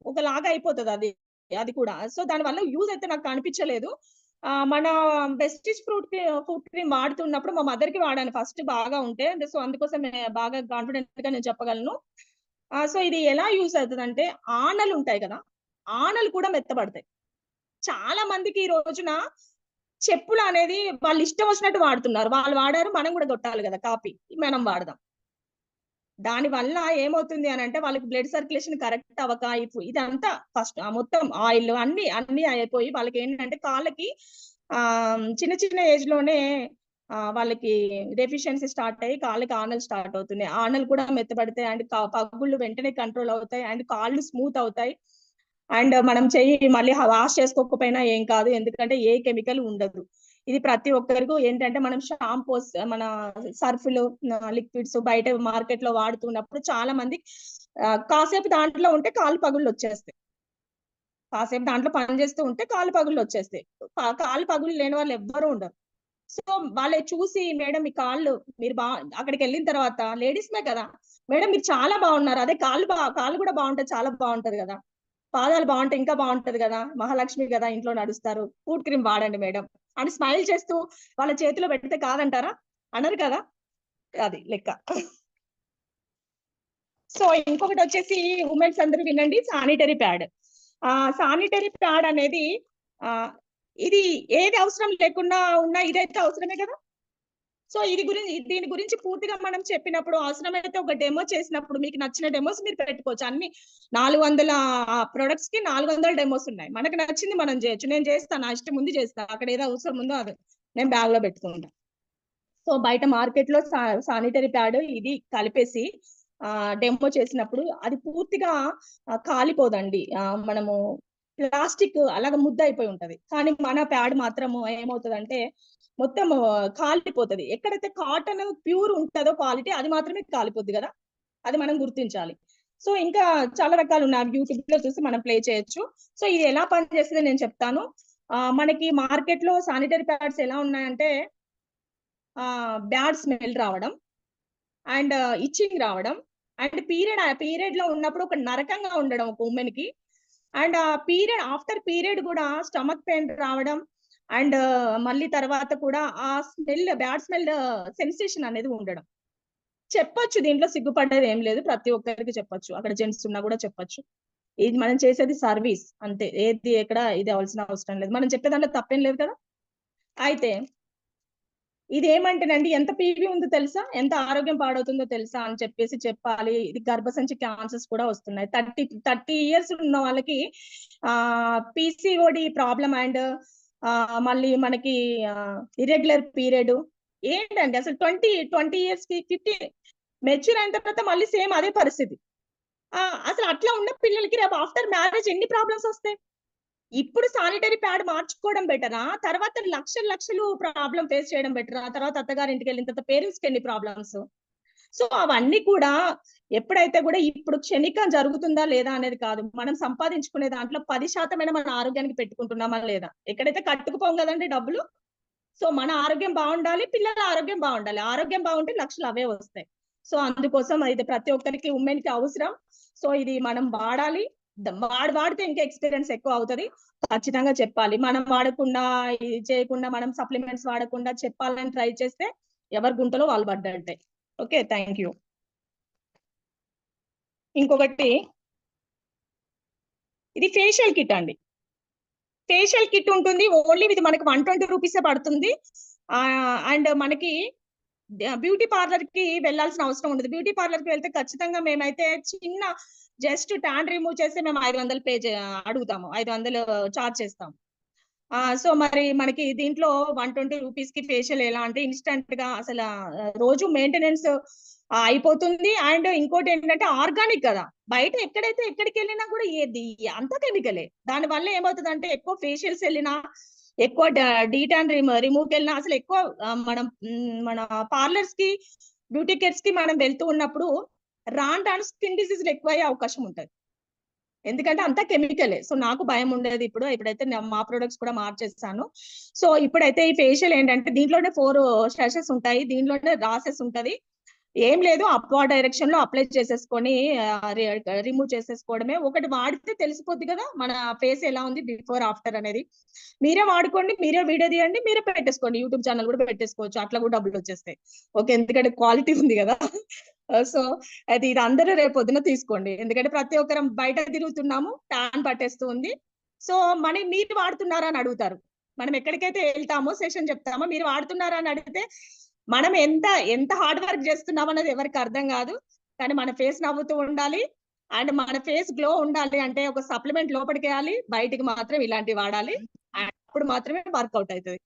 Speaker 2: ఒకలాగా అయిపోతుంది అది కూడా. సో దాని వల్ల యూజ్ అయితే నాకు కనిపించలేదు. మన వెస్టీజ్ ఫుడ్ క్రీమ్ వాడుతున్నప్పుడు మా మదర్ కి వాడాను ఫస్ట్, బాగా ఉంటే. సో అందుకోసం బాగా కాన్ఫిడెంట్ గా నేను చెప్పగలను. సో ఇది ఎలా యూజ్ అవుతుంది అంటే, ఆనలు ఉంటాయి కదా, ఆనలు కూడా మెత్తబడతాయి. చాలా మందికి ఈ రోజున చెప్పులు అనేది వాళ్ళు ఇష్టం వచ్చినట్టు వాడుతున్నారు. వాళ్ళు వాడారు, మనం కూడా కొట్టాలి కదా కాపీ, మనం వాడదాం. దాని వల్ల ఏమవుతుంది అని అంటే, వాళ్ళకి బ్లడ్ సర్క్యులేషన్ కరెక్ట్ అవ్వక ఇదంతా ఫస్ట్ మొత్తం ఆయిల్ అన్ని అయిపోయి వాళ్ళకి ఏంటంటే కాళ్ళకి చిన్న ఏజ్ లోనే వాళ్ళకి డెఫిషియన్సీ స్టార్ట్ అయ్యి కాళ్ళకి ఆనలు స్టార్ట్ అవుతున్నాయి. ఆనలు కూడా మెత్తబడతాయి, అండ్ పగుళ్ళు వెంటనే కంట్రోల్ అవుతాయి, అండ్ కాళ్ళు స్మూత్ అవుతాయి. అండ్ మనం చెయ్యి మళ్ళీ వాష్ చేసుకోకపోయినా ఏం కాదు, ఎందుకంటే ఏ కెమికల్ ఉండదు. ఇది ప్రతి ఒక్కరికి ఏంటంటే మనం షాంపూస్, మన సర్ఫ్లు, లిక్విడ్స్ బయట మార్కెట్ లో వాడుతున్నప్పుడు చాలా మంది కాసేపు దాంట్లో ఉంటే కాలు పగుళ్ళు వచ్చేస్తాయి. కాసేపు దాంట్లో పని చేస్తూ ఉంటే కాలు పగుళ్ళు వచ్చేస్తాయి. కాలు పగుళ్ళు లేని వాళ్ళు ఎవ్వరూ ఉండరు. సో వాళ్ళే చూసి, మేడం మీ కాళ్ళు, మీరు అక్కడికి వెళ్ళిన తర్వాత లేడీస్మే కదా, మేడం మీరు చాలా బాగున్నారు, అదే కాళ్ళు కూడా బాగుంటది, చాలా బాగుంటది కదా, పాదాలు బాగుంటాయి ఇంకా బాగుంటది కదా, మహాలక్ష్మి కదా ఇంట్లో నడుస్తారు, ఫుడ్ క్రీమ్ వాడండి మేడం అని స్మైల్ చేస్తూ వాళ్ళ చేతిలో పెడితే కాదంటారా? అనరు కదా. అది లెక్క. సో ఇంకొకటి వచ్చేసి ఉమెన్స్ అందరూ వినండి, శానిటరీ ప్యాడ్. శానిటరీ ప్యాడ్ అనేది ఇది ఏది అవసరం లేకుండా ఉన్నా ఇదైతే అవసరమే కదా. సో దీని గురించి పూర్తిగా మనం చెప్పినప్పుడు, అవసరమైతే ఒక డెమో చేసినప్పుడు మీకు నచ్చిన డెమోస్ మీరు పెట్టుకోవచ్చు. అన్ని 400 ప్రొడక్ట్స్ కి 400 డెమోస్ ఉన్నాయి. మనకు నచ్చింది మనం చేయొచ్చు. నేను చేస్తాను, నా ఇష్టం ముందు చేస్తాను, అక్కడ ఏదో అవసరం ఉందో అది నేను బ్యాగ్ లో పెట్టుకుంటా. సో బయట మార్కెట్ లో శానిటరీ ప్యాడ్ ఇది కలిపేసి డెమో చేసినప్పుడు అది పూర్తిగా కాలిపోదండి. మనము ప్లాస్టిక్ అలాగ ముద్ద అయిపోయి ఉంటది, కానీ మన ప్యాడ్ మాత్రము ఏమవుతుందంటే మొత్తం కాలిపోతుంది. ఎక్కడైతే కాటన్ ప్యూర్ ఉంటుందో క్వాలిటీ, అది మాత్రమే కాలిపోద్ది కదా, అది మనం గుర్తించాలి. సో ఇంకా చాలా రకాలు ఉన్నాయి, యూట్యూబ్ లో చూసి మనం ప్లే చేయొచ్చు. సో ఇది ఎలా పనిచేస్తుందో నేను చెప్తాను. మనకి మార్కెట్ లో శానిటరీ ప్యాడ్స్ ఎలా ఉన్నాయంటే బ్యాడ్ స్మెల్ రావడం, అండ్ ఇచ్చింగ్ రావడం, అండ్ పీరియడ్ లో ఉన్నప్పుడు ఒక నరకంగా ఉండడం ఒక ఉమెన్ కి, అండ్ ఆఫ్టర్ పీరియడ్ కూడా స్టమక్ పెయిన్ రావడం, అండ్ మళ్ళీ తర్వాత కూడా ఆ బ్యాడ్ స్మెల్ సెన్సేషన్ అనేది ఉండడం. చెప్పొచ్చు, దీంట్లో సిగ్గుపడ్డది ఏం లేదు, ప్రతి ఒక్కరికి చెప్పొచ్చు, అక్కడ జెంట్స్ ఉన్నా కూడా చెప్పొచ్చు. ఇది మనం చేసేది సర్వీస్ అంతే, ఏది ఎక్కడ ఇది అవ్వాల్సిన అవసరం లేదు, మనం చెప్పే దాంట్లో తప్పేం లేదు కదా. అయితే ఇది ఏమంటేనండి, ఎంత పీవీ ఉందో తెలుసా, ఎంత ఆరోగ్యం పాడవుతుందో తెలుసా అని చెప్పేసి చెప్పాలి. ఇది గర్భసంచి క్యాన్సర్స్ కూడా వస్తున్నాయి. 30 ఇయర్స్ ఉన్న వాళ్ళకి పీసీఓడి ప్రాబ్లం, అండ్ మళ్ళీ మనకి ఇర్రెగ్యులర్ పీరియడ్. ఏంటండి అసలు 20 ఇయర్స్ కి 50 మెచ్యూర్ అయిన తర్వాత మళ్ళీ సేమ్ అదే పరిస్థితి. అసలు అట్లా ఉన్న పిల్లలకి రేపు ఆఫ్టర్ మ్యారేజ్ ఎన్ని ప్రాబ్లమ్స్ వస్తాయి. ఇప్పుడు శానిటరీ ప్యాడ్ మార్చుకోవడం బెటరా, తర్వాత లక్షలు ప్రాబ్లం ఫేస్ చేయడం బెటరా, తర్వాత అత్తగారింటికి వెళ్ళిన తర్వాత పేరెంట్స్ కి ఎన్ని ప్రాబ్లమ్స్. సో అవన్నీ కూడా ఎప్పుడైతే కూడా ఇప్పుడు క్షణికం జరుగుతుందా లేదా అనేది కాదు, మనం సంపాదించుకునే దాంట్లో 10% మన ఆరోగ్యానికి పెట్టుకుంటున్నామా లేదా. ఎక్కడైతే కట్టుకుపోం కదండి డబ్బులు. సో మన ఆరోగ్యం బాగుండాలి, పిల్లల ఆరోగ్యం బాగుండాలి, ఆరోగ్యం బాగుంటే లక్షలు అవే వస్తాయి. సో అందుకోసం ఇది ప్రతి ఒక్కరికి ఉమెన్ కి అవసరం. సో ఇది మనం వాడాలి, వాడితే ఇంకా ఎక్స్పీరియన్స్ ఎక్కువ అవుతుంది. ఖచ్చితంగా చెప్పాలి, మనం వాడకుండా ఇది చేయకుండా, మనం సప్లిమెంట్స్ వాడకుండా చెప్పాలని ట్రై చేస్తే ఎవరి గుంటలో వాళ్ళు పడ్డంటే. Okay, thank you. ఇంకొకటి, ఇది ఫేషియల్ కిట్ అండి. ఫేషియల్ కిట్ ఉంటుంది, ఓన్లీ ఇది మనకి 120 రూపీసే పడుతుంది. అండ్ మనకి బ్యూటీ పార్లర్ కి వెళ్ళాల్సిన అవసరం ఉండదు. బ్యూటీ పార్లర్ కి వెళ్తే ఖచ్చితంగా మేమైతే చిన్న జస్ట్ ట్యాన్ రిమూవ్ చేస్తే మేము 500 పే అడుగుతాము, 500 చార్జ్ చేస్తాం. సో మరి మనకి దీంట్లో 120 రూపీస్ కి ఫేషియల్ ఎలా అంటే ఇన్స్టంట్ గా అసలు రోజు మెయింటెనెన్స్ అయిపోతుంది. అండ్ ఇంకోటి ఏంటంటే ఆర్గానిక్ కదా, బయట ఎక్కడికి వెళ్ళినా కూడా ఏది అంత కెమికలే. దాని వల్ల ఏమవుతుంది అంటే ఎక్కువ ఫేషియల్స్ వెళ్ళినా, ఎక్కువ డీటాన్ రిమూవ్ వెళ్ళినా, అసలు ఎక్కువ మన పార్లర్స్ కి, బ్యూటీ కేర్స్ కి మనం వెళ్తూ ఉన్నప్పుడు రాను స్కిన్ డిసీజులు ఎక్కువ అయ్యే అవకాశం ఉంటుంది, ఎందుకంటే అంతా కెమికలే. సో నాకు భయం ఉండేది, ఇప్పుడైతే మా ప్రొడక్ట్స్ కూడా మార్చేస్తాను. సో ఇప్పుడైతే ఈ ఫేషియల్ ఏంటంటే దీంట్లోనే 4 సెషన్స్ ఉంటాయి, దీంట్లోనే రాసెస్ ఉంటది. ఏం లేదు, అప్వార్డ్ డైరెక్షన్ లో అప్లై చేసేసుకొని రిమూవ్ చేసేసుకోవడమే. ఒకటి వాడితే తెలిసిపోద్ది కదా మన ఫేస్ ఎలా ఉంది బిఫోర్ ఆఫ్టర్ అనేది. మీరే వాడుకోండి, మీరే వీడియో తీయండి, మీరే పెట్టేసుకోండి, యూట్యూబ్ ఛానల్ కూడా పెట్టేసుకోవచ్చు, అట్లా కూడా డబ్బులు వచ్చేస్తాయి. ఓకే, ఎందుకంటే క్వాలిటీ ఉంది కదా. సో అది ఇది అందరూ రేపు పొద్దున తీసుకోండి, ఎందుకంటే ప్రతి ఒక్కరం బయట తిరుగుతున్నాము, ట్యాన్ పట్టేస్తూ ఉంది. సో మీరు వాడుతున్నారా అని అడుగుతారు, మనం ఎక్కడికైతే వెళ్తామో సెషన్ చెప్తామో మీరు వాడుతున్నారా అని అడిగితే మనం ఎంత హార్డ్ వర్క్ చేస్తున్నాం అనేది ఎవరికి అర్థం కాదు. కానీ మన ఫేస్ నవ్వుతూ ఉండాలి, అండ్ మన ఫేస్ గ్లో ఉండాలి అంటే ఒక సప్లిమెంట్ లోపలికి వేయాలి, బయటికి మాత్రం ఇలాంటివి వాడాలి, అప్పుడు మాత్రమే వర్కౌట్ అవుతుంది.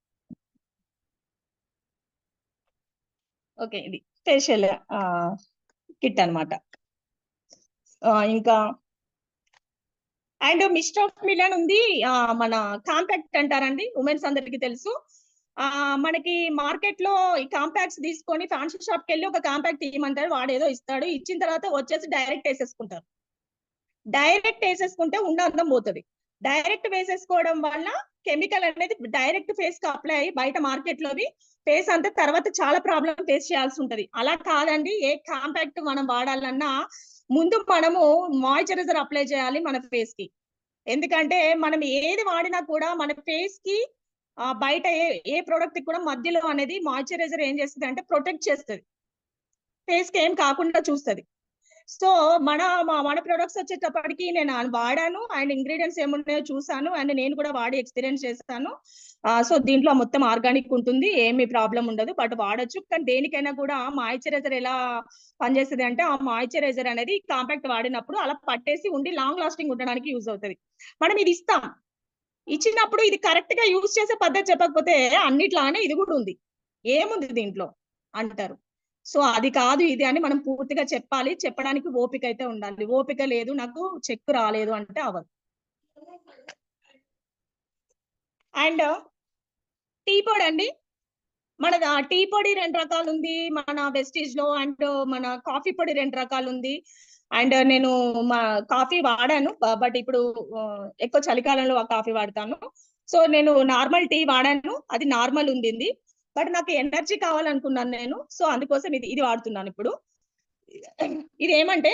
Speaker 2: ఓకే, ఇది ఫేషియల్ కిట్ అన్నమాట. ఇంకా అండ్ మిస్ట్ ఆఫ్ మిలియన్ ఉంది, మన కాంపాక్ట్ అంటారండి, ఉమెన్స్ అందరికి తెలుసు. మనకి మార్కెట్ లో ఈ కాంపాక్ట్స్ తీసుకొని ఫ్యాన్సీ షాప్ కి వెళ్ళి ఒక కాంపాక్ట్ ఇవ్వమంటారు, వాడు ఏదో ఇస్తాడు, ఇచ్చిన తర్వాత వచ్చేసి డైరెక్ట్ వేసేసుకుంటారు. డైరెక్ట్ వేసేసుకుంటే ఉన్న అందం పోతుంది. డైరెక్ట్ వేసేసుకోవడం వల్ల కెమికల్ అనేది డైరెక్ట్ ఫేస్ కి అప్లై అయ్యి బయట మార్కెట్ లోవి ఫేస్ అంతా తర్వాత చాలా ప్రాబ్లం ఫేస్ చేయాల్సి ఉంటది. అలా కాదండి, ఏ కాంపాక్ట్ మనం వాడాలన్నా ముందు మనము మాయిశ్చరైజర్ అప్లై చేయాలి మన ఫేస్ కి. ఎందుకంటే మనం ఏది వాడినా కూడా మన ఫేస్ కి బయట ఏ ప్రోడక్ట్ కూడా మధ్యలో అనేది మాయిశ్చరైజర్ ఏం చేస్తుంది అంటే ప్రొటెక్ట్ చేస్తుంది, ఫేస్ కి ఏం కాకుండా చూస్తుంది. సో మన ప్రొడక్ట్స్ వచ్చేటప్పటికి నేను వాడాను అండ్ ఇంగ్రీడియంట్స్ ఏమున్నాయో చూసాను అండ్ నేను కూడా వాడి ఎక్స్పీరియన్స్ చేస్తాను. సో దీంట్లో మొత్తం ఆర్గానిక్ ఉంటుంది, ఏమి ప్రాబ్లం ఉండదు, బట్ వాడచ్చు. కానీ దేనికైనా కూడా మాయిశ్చరైజర్ ఎలా పనిచేస్తుంది అంటే ఆ మాయిశ్చరైజర్ అనేది కాంపాక్ట్ వాడినప్పుడు అలా పట్టేసి ఉండి లాంగ్ లాస్టింగ్ ఉండడానికి యూజ్ అవుతుంది. మనం ఇది ఇస్తాం, ఇచ్చినప్పుడు ఇది కరెక్ట్ గా యూజ్ చేసే పద్ధతి చెప్పకపోతే అన్నిట్లానే ఇది కూడా ఉంది, ఏముంది దీంట్లో అంటారు. సో అది కాదు ఇది అని మనం పూర్తిగా చెప్పాలి. చెప్పడానికి ఓపిక అయితే ఉండాలి. ఓపిక లేదు, నాకు చెక్ రాలేదు అంటే అవ్వదు. అండ్ టీ పొడి అండి, మన టీ పొడి 2 రకాలు ఉంది మన వెస్టీజ్ లో, అండ్ మన కాఫీ పొడి 2 రకాలు ఉంది. అండ్ నేను మా కాఫీ వాడాను, బట్ ఇప్పుడు ఎక్కువ చలికాలంలో ఆ కాఫీ వాడతాను. సో నేను నార్మల్ టీ వాడాను, అది నార్మల్ ఉంది, బట్ నాకు ఎనర్జీ కావాలనుకున్నాను నేను, సో అందుకోసం ఇది వాడుతున్నాను ఇప్పుడు. ఇది ఏమంటే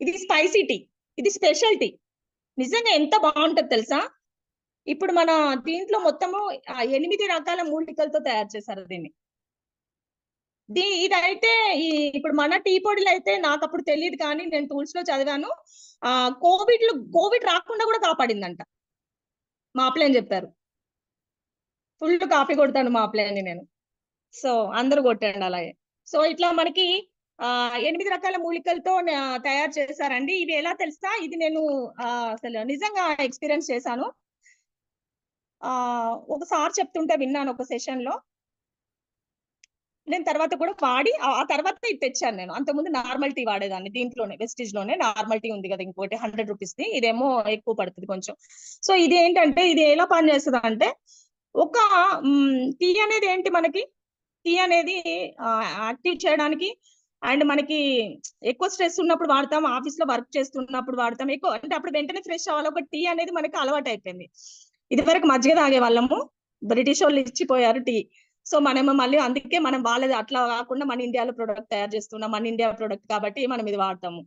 Speaker 2: ఇది స్పైసీ టీ, ఇది స్పెషల్ టీ, నిజంగా ఎంత బాగుంటది తెలుసా. ఇప్పుడు మన దీంట్లో మొత్తము 8 రకాల మూలికలతో తయారు చేశారు దీన్ని. ఇదైతే ఇప్పుడు మన టీ పొడిలు అయితే నాకు అప్పుడు తెలియదు, కానీ నేను టూల్స్ లో చదివాను, కోవిడ్ రాకుండా కూడా కాపాడిందంట. మా అప్లైన్ చెప్పారు, ఫుల్ కాఫీ కొడతాను మా అప్లైన్ నేను. సో అందరూ కొట్టండి అలాగే. సో ఇట్లా మనకి 8 రకాల మూలికలతో తయారు చేశారండి. ఇవి ఎలా తెలుసా, ఇది నేను అసలు నిజంగా ఎక్స్పీరియన్స్ చేశాను. ఒకసారి చెప్తుంటే విన్నాను ఒక సెషన్ లో, నేను తర్వాత కూడా వాడి ఆ తర్వాత ఇది తెచ్చాను నేను. అంతకుముందు నార్మల్ టీ వాడేదాన్ని, దీంట్లోనే వెస్టీజ్ లోనే నార్మల్ టీ ఉంది కదా ఇంకోటి 100 రూపీస్ ది, ఇదేమో ఎక్కువ పడుతుంది కొంచెం. సో ఇది ఏంటంటే ఇది ఎలా పనిచేస్తుంది అంటే, ఒక టీ అనేది ఏంటి, మనకి టీ అనేది యాక్టివ్ చేయడానికి అండ్ మనకి ఎక్కువ స్ట్రెస్ ఉన్నప్పుడు వాడతాం, ఆఫీస్ లో వర్క్ చేస్తున్నప్పుడు వాడతాం ఎక్కువ, అంటే అప్పుడు వెంటనే ఫ్రెష్ అవ్వాలి. ఒక టీ అనేది మనకి అలవాటు అయిపోయింది. ఇది వరకు మజ్జిగ తాగే వాళ్ళము, బ్రిటిష్ వాళ్ళు ఇచ్చిపోయారు టీ. సో మనము మళ్ళీ అందుకే మనం వాళ్ళది అట్లా కాకుండా మన ఇండియాలో ప్రొడక్ట్ తయారు చేస్తున్నాం, మన ఇండియా ప్రొడక్ట్ కాబట్టి మనం ఇది వాడతాము.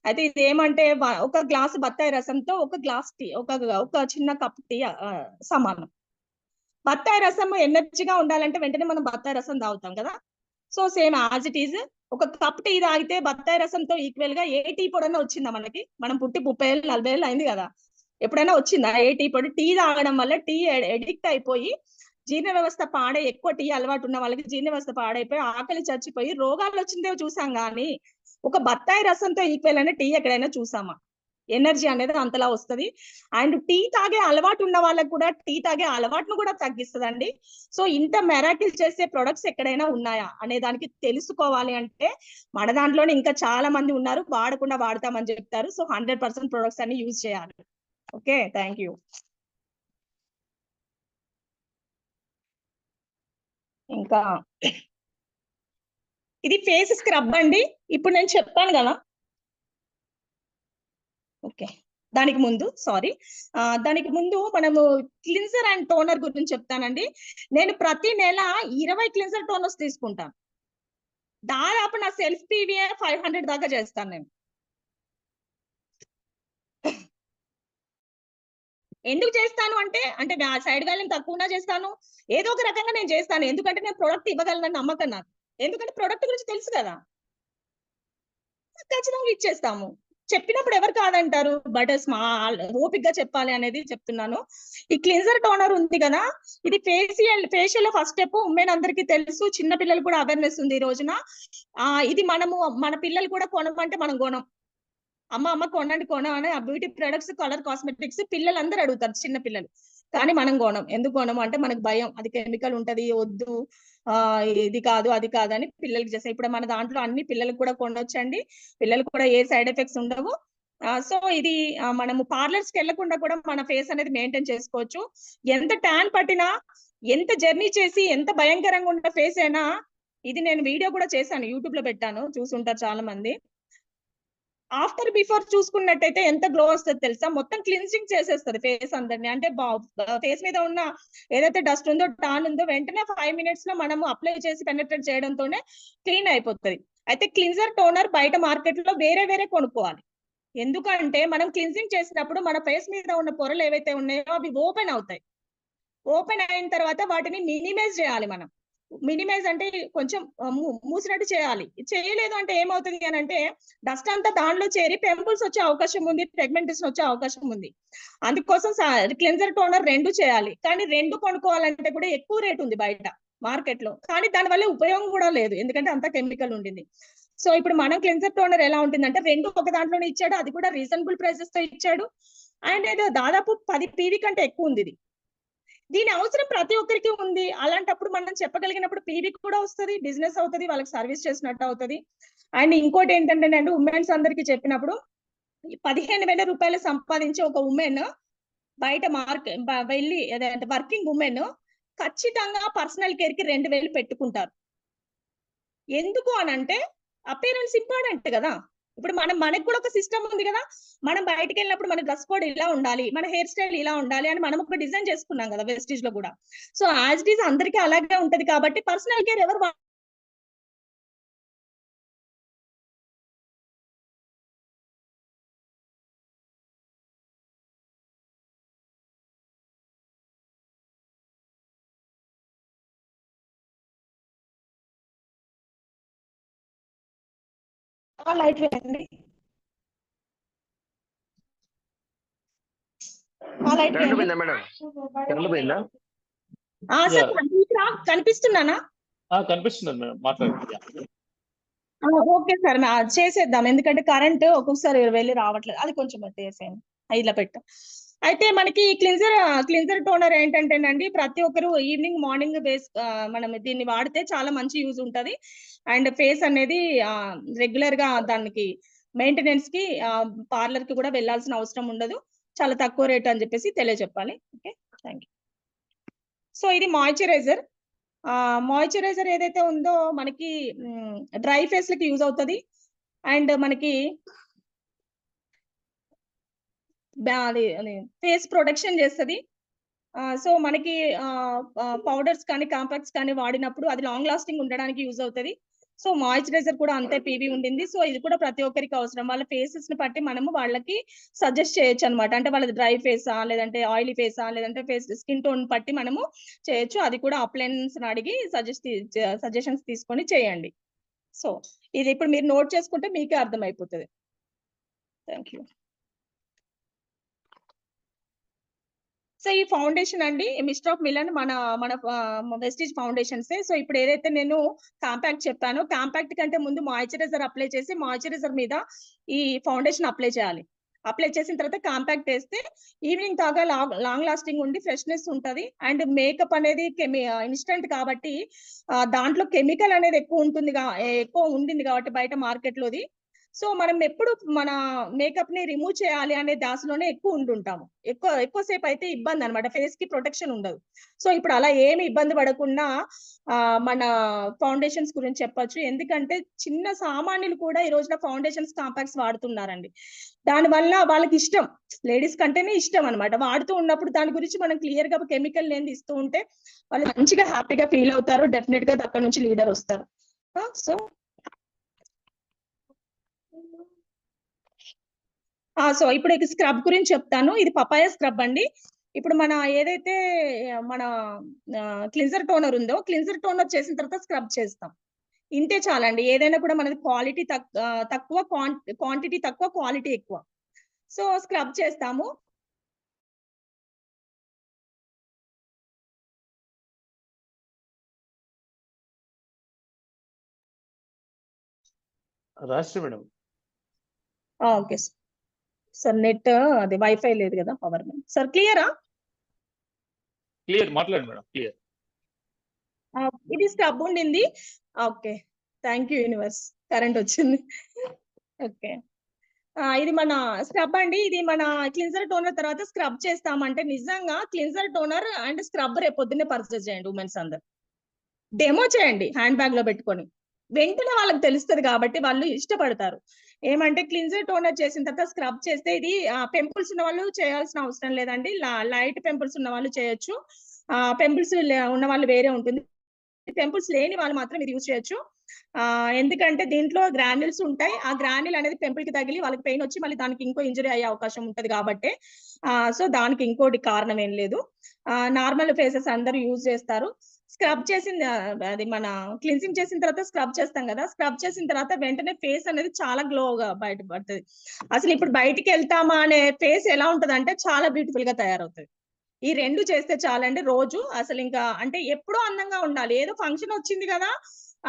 Speaker 2: అయితే ఇది ఏమంటే ఒక గ్లాసు బత్తాయి రసంతో ఒక గ్లాస్ టీ, ఒక చిన్న కప్ టీ సమానం. బత్తాయి రసం ఎనర్జీగా ఉండాలంటే వెంటనే మనం బత్తాయి రసం తాగుతాం కదా. So same as it is ఒక కప్ టీ తాగితే బత్తాయి రసంతో ఈక్వల్ గా ఏ టీ పొడన్నా వచ్చిందా మనకి? మనం పుట్టి 30 ఏళ్ళు 40 ఏళ్ళు అయింది కదా, ఎప్పుడైనా వచ్చిందా ఏ టీ పొడి? టీ తాగడం వల్ల టీ ఎడిక్ట్ అయిపోయి జీర్ణ వ్యవస్థ ఎక్కువ టీ అలవాటు ఉన్న వాళ్ళకి జీర్ణ వ్యవస్థ పాడైపోయి ఆకలి చచ్చిపోయి రోగాలు వచ్చిందే చూసాం, కానీ ఒక బత్తాయి రసంతో ఈక్వల్ అయిన టీ ఎక్కడైనా చూసామా? ఎనర్జీ అనేది అంతలా వస్తుంది. అండ్ టీ తాగే అలవాటు ఉన్న వాళ్ళకి కూడా టీ తాగే అలవాటును కూడా తగ్గిస్తుందండి. సో ఇంత మెరాకిల్ చేసే ప్రొడక్ట్స్ ఎక్కడైనా ఉన్నాయా అనే దానికి తెలుసుకోవాలి అంటే మన దాంట్లోనే ఇంకా చాలా మంది ఉన్నారు, వాడకుండా వాడతామని చెప్తారు. సో 100% ప్రొడక్ట్స్ అన్ని యూజ్ చేయాలి. Okay, thank you. ఇంకా ఇది ఫేస్ స్క్రబ్ అండి, ఇప్పుడు నేను చెప్పాను కదా. ఓకే, దానికి ముందు మనము క్లిన్జర్ అండ్ టోనర్ గురించి చెప్తానండి. నేను ప్రతి నెల 20 క్లిన్జర్ టోనర్స్ తీసుకుంటాను. దాదాపు నా సెల్ఫ్ పీవీఏ 500 దాకా చేస్తాను నేను. ఎందుకు చేస్తాను అంటే సైడ్ వాల్యూమ్ తక్కువనా చేస్తాను, ఏదో ఒక రకంగా నేను చేస్తాను. ఎందుకంటే నేను ప్రొడక్ట్ ఇవ్వగలను నమ్మకం నాకు, ఎందుకంటే ప్రొడక్ట్ గురించి తెలుసు కదా, ఖచ్చితంగా ఇచ్చేస్తాము. చెప్పినప్పుడు ఎవరు కాదంటారు, బట్ ఓపిక్ గా చెప్పాలి అనేది చెప్తున్నాను. ఈ క్లిన్జర్ టోనర్ ఉంది కదా, ఇది ఫేషియల్ ఫస్ట్ స్టెప్. ఉమెన్ అందరికీ తెలుసు, చిన్న పిల్లలు కూడా అవేర్నెస్ ఉంది ఈ రోజున. ఇది మన పిల్లలు కూడా కొనమంటే మనం కొనం. అమ్మ కొనని ఆ బ్యూటీ ప్రొడక్ట్స్, కలర్ కాస్మెటిక్స్ పిల్లలందరూ అడుగుతారు, చిన్న పిల్లలు, కానీ మనం కొనం. ఎందుకు కొనము అంటే మనకు భయం, అది కెమికల్ ఉంటది, వద్దు, ఇది కాదు అది కాదు అని పిల్లలకి చేస్తాం. ఇప్పుడు మన దాంట్లో అన్ని పిల్లలకు కూడా కొనొచ్చండి, పిల్లలకు కూడా ఏ సైడ్ ఎఫెక్ట్స్ ఉండవు. సో ఇది మనము పార్లర్స్ కి వెళ్లకుండా కూడా మన ఫేస్ అనేది మెయింటైన్ చేసుకోవచ్చు. ఎంత ట్యాన్ పట్టినా, ఎంత జర్నీ చేసి, ఎంత భయంకరంగా ఉన్న ఫేస్ అయినా, ఇది నేను వీడియో కూడా చేశాను, యూట్యూబ్ లో పెట్టాను, చూసుంటారు చాలా మంది. ఆఫ్టర్ బిఫోర్ చూసుకున్నట్టయితే ఎంత గ్లో వస్తుంది తెలుసా? మొత్తం క్లిన్సింగ్ చేసేస్తుంది ఫేస్ అందరిని. అంటే ఫేస్ మీద ఉన్న ఏదైతే డస్ట్ ఉందో, టాన్ ఉందో, వెంటనే 5 minutes లో మనము అప్లై చేసి పెనట్రేట్ చేయడంతోనే క్లీన్ అయిపోతుంది. అయితే క్లిన్జర్, టోనర్ బయట మార్కెట్ లో వేరే వేరే కొనుక్కోవాలి. ఎందుకంటే మనం క్లిన్సింగ్ చేసినప్పుడు మన ఫేస్ మీద ఉన్న పొరలు ఏవైతే ఉన్నాయో అవి ఓపెన్ అవుతాయి. ఓపెన్ అయిన తర్వాత వాటిని మినిమైజ్ చేయాలి మనం. మినిమైజ్ అంటే కొంచెం మూసినట్టు చేయాలి. చేయలేదు అంటే ఏమవుతుంది అని అంటే డస్ట్ అంతా దానిలో చేరి పింపుల్స్ వచ్చే అవకాశం ఉంది, పిగ్మెంటేషన్ వచ్చే అవకాశం ఉంది. అందుకోసం క్లెన్జర్, టోనర్ 2 చేయాలి. కానీ 2 కొనుక్కోవాలంటే కూడా ఎక్కువ రేట్ ఉంది బయట మార్కెట్ లో. కానీ దాని వల్ల ఉపయోగం కూడా లేదు, ఎందుకంటే అంత కెమికల్ ఉండింది. సో ఇప్పుడు మనం క్లెన్జర్, టోనర్ ఎలా ఉంటుందంటే 2 ఒక దాంట్లోనే ఇచ్చాడు, అది కూడా రీజనబుల్ ప్రైసెస్ తో ఇచ్చాడు. అండ్ ఏదో దాదాపు 10 PV కంటే ఎక్కువ ఉంది ఇది. దీని అవసరం ప్రతి ఒక్కరికి ఉంది. అలాంటప్పుడు మనం చెప్పగలిగినప్పుడు PV కూడా వస్తుంది, బిజినెస్ అవుతుంది, వాళ్ళకి సర్వీస్ చేసినట్టు అవుతుంది. అండ్ ఇంకోటి ఏంటంటే నేను ఉమెన్స్ అందరికి చెప్పినప్పుడు 15,000 రూపాయలు సంపాదించే ఒక ఉమెన్ బయట వెళ్ళి ఏదంటే వర్కింగ్ ఉమెన్ ఖచ్చితంగా పర్సనల్ కేర్ కి 2,000 పెట్టుకుంటారు. ఎందుకు అనంటే అపియరెన్స్ ఇంపార్టెంట్ కదా. ఇప్పుడు మనకు కూడా ఒక సిస్టమ్ ఉంది కదా. మనం బయటకు వెళ్ళినప్పుడు మన డ్రెస్ కోడ్ ఇలా ఉండాలి, మన హెయిర్ స్టైల్ ఇలా ఉండాలి అని మనం ఒక డిజైన్ చేసుకున్నాం కదా వెస్టీజ్ లో కూడా. సో యాజ్ ఇట్ ఈస్ అందరికీ అలాగే ఉంటది కాబట్టి పర్సనల్ కేర్ ఎవరు లైట్ వేయండి.
Speaker 3: కరెంట్ పోయిందా మేడం? కరెంట్ పోయిందా?
Speaker 2: సార్ కనిపిస్తున్నానా?
Speaker 1: కనిపిస్తున్నారు మేడం, మాట్లాడండి.
Speaker 2: ఓకే సార్, చేసేద్దాం. ఎందుకంటే కరెంట్ ఒక్కొక్కసారి వెళ్ళి రావట్లేదు, అది కొంచెం చేసేయండి, ఇలా పెట్టా. అయితే మనకి క్లిన్జర్ టోనర్ ఏంటంటేనండి, ప్రతి ఒక్కరు ఈవినింగ్, మార్నింగ్ మనం దీన్ని వాడితే చాలా మంచి యూజ్ ఉంటది. అండ్ ఫేస్ అనేది రెగ్యులర్ గా దానికి మెయింటెనెన్స్ కి పార్లర్ కి కూడా వెళ్ళాల్సిన అవసరం ఉండదు. చాలా తక్కువ రేట్ అని చెప్పేసి తెలియజెప్పాలి. Okay, thank you. సో ఇది మాయిశ్చరైజర్. మాయిశ్చరైజర్ ఏదైతే ఉందో మనకి డ్రై ఫేస్ లకి యూజ్ అవుతుంది. అండ్ మనకి ఫేస్ ప్రొటెక్షన్ చేస్తుంది. సో మనకి పౌడర్స్ కానీ కాంపాక్ట్స్ కానీ వాడినప్పుడు అది లాంగ్ లాస్టింగ్ ఉండడానికి యూజ్ అవుతుంది. సో మాయిశ్చరైజర్ కూడా అంతే PV ఉండింది. సో ఇది కూడా ప్రతి ఒక్కరికి అవసరం. వాళ్ళ ఫేసెస్ ని బట్టి మనము వాళ్ళకి సజెస్ట్ చేయొచ్చు అనమాట. అంటే వాళ్ళది డ్రై ఫేసా, లేదంటే ఆయిలీ ఫేసా, లేదంటే ఫేస్ స్కిన్ టోన్ బట్టి మనము చేయొచ్చు. అది కూడా అప్లయన్స్ అడిగి సజెషన్స్ తీసుకొని చేయండి. సో ఇది ఇప్పుడు మీరు నోట్ చేసుకుంటే మీకే అర్థమైపోతుంది. Thank you. సో ఈ ఫౌండేషన్ అండి మిస్టర్ ఆఫ్ మిలన్ మన వెస్టీజ్ ఫౌండేషన్స్. సో ఇప్పుడు ఏదైతే నేను కాంపాక్ట్ చెప్పానో, కాంపాక్ట్ కంటే ముందు మాయిశ్చరైజర్ అప్లై చేసి మాయిశ్చరైజర్ మీద ఈ ఫౌండేషన్ అప్లై చేయాలి. అప్లై చేసిన తర్వాత కాంపాక్ట్ వేస్తే ఈవినింగ్ దాకా లాంగ్ లాస్టింగ్ ఉండి ఫ్రెష్నెస్ ఉంటది. అండ్ మేకప్ అనేది ఇన్స్టెంట్ కాబట్టి దాంట్లో కెమికల్ అనేది ఎక్కువ ఉండింది కాబట్టి బయట మార్కెట్ లోది. సో మనం ఎప్పుడు మన మేకప్ ని రిమూవ్ చేయాలి అనే దాసులోనే ఎక్కువ ఉంటుంటాము. ఎక్కువసేపు అయితే ఇబ్బంది అనమాట, ఫేస్ కి ప్రొటెక్షన్ ఉండదు. సో ఇప్పుడు అలా ఏమి ఇబ్బంది పడకుండా మన ఫౌండేషన్స్ గురించి చెప్పొచ్చు. ఎందుకంటే చిన్న సామాన్యులు కూడా ఈ రోజున ఫౌండేషన్స్, కాంపాక్ట్స్ వాడుతున్నారండి. దాని వల్ల వాళ్ళకి ఇష్టం, లేడీస్ కంటేనే ఇష్టం అనమాట. వాడుతూ ఉన్నప్పుడు దాని గురించి మనం క్లియర్ గా కెమికల్ లేని ఇస్తూ ఉంటే వాళ్ళు మంచిగా హ్యాపీగా ఫీల్ అవుతారు. డెఫినెట్ గా అక్కడ నుంచి లీడర్ వస్తారు. సో ఇప్పుడు స్క్రబ్ గురించి చెప్తాను. ఇది పపాయ స్క్రబ్ అండి. ఇప్పుడు మన ఏదైతే మన క్లిన్జర్ టోనర్ ఉందో, క్లిన్జర్ టోనర్ చేసిన తర్వాత స్క్రబ్ చేస్తాం. ఇంతే చాలండి. ఏదైనా కూడా మనది క్వాలిటీ తక్కువ, క్వాంటిటీ తక్కువ, క్వాలిటీ ఎక్కువ. సో స్క్రబ్ చేస్తాము.
Speaker 1: రాష్ట్ర మేడం.
Speaker 2: ఓకే సార్, నెట్ అది వైఫై లేదు కదా, పవర్ సార్. క్లియరా?
Speaker 1: క్లియర్, మాట్లాడండి మేడం, క్లియర్.
Speaker 2: ఇది స్క్రబ్ ఉండింది. Okay, thank you universe, current వచ్చింది. ఓకే, ఇది మన స్క్రబ్ అండి. ఇది మన క్లిన్జర్ టోనర్ తర్వాత స్క్రబ్ చేస్తామంటే నిజంగా క్లిన్జర్ టోనర్ అండ్ స్క్రబ్ రేపు పొద్దున్నే పర్చేస్ చేయండి ఉమెన్స్ అందరు. డెమో చేయండి హ్యాండ్ బ్యాగ్ లో పెట్టుకొని. వెంటనే వాళ్ళకి తెలుస్తుంది కాబట్టి వాళ్ళు ఇష్టపడతారు. ఏమంటే క్లిన్జర్ టోనర్ చేసిన తర్వాత స్క్రబ్ చేస్తే ఇది పింపుల్స్ ఉన్న వాళ్ళు చేయాల్సిన అవసరం లేదండి. లైట్ పింపుల్స్ ఉన్న వాళ్ళు చేయొచ్చు. పింపుల్స్ ఉన్న వాళ్ళు వేరే ఉంటుంది. పింపుల్స్ లేని వాళ్ళు మాత్రం ఇది యూజ్ చేయొచ్చు. ఎందుకంటే దీంట్లో గ్రాన్యుల్స్ ఉంటాయి. ఆ గ్రాన్యుల్ అనేది పింపుల్ కి తగిలి వాళ్ళకి పెయిన్ వచ్చి మళ్ళీ దానికి ఇంకో ఇంజరీ అయ్యే అవకాశం ఉంటది కాబట్టి సో దానికి ఇంకోటి కారణం ఏం లేదు. నార్మల్ ఫేసెస్ అందరూ యూజ్ చేస్తారు. స్క్రబ్ చేసిన అది మన క్లిన్సింగ్ చేసిన తర్వాత స్క్రబ్ చేస్తాం కదా. స్క్రబ్ చేసిన తర్వాత వెంటనే ఫేస్ అనేది చాలా గ్లోగా బయటపడుతుంది. అసలు ఇప్పుడు బయటికి వెళ్తామా అనే ఫేస్ ఎలా ఉంటది అంటే చాలా బ్యూటిఫుల్ గా తయారవుతుంది. ఈ 2 చేస్తే చాలండి రోజు. అసలు ఇంకా అంటే ఎప్పుడూ అందంగా ఉండాలి. ఏదో ఫంక్షన్ వచ్చింది కదా,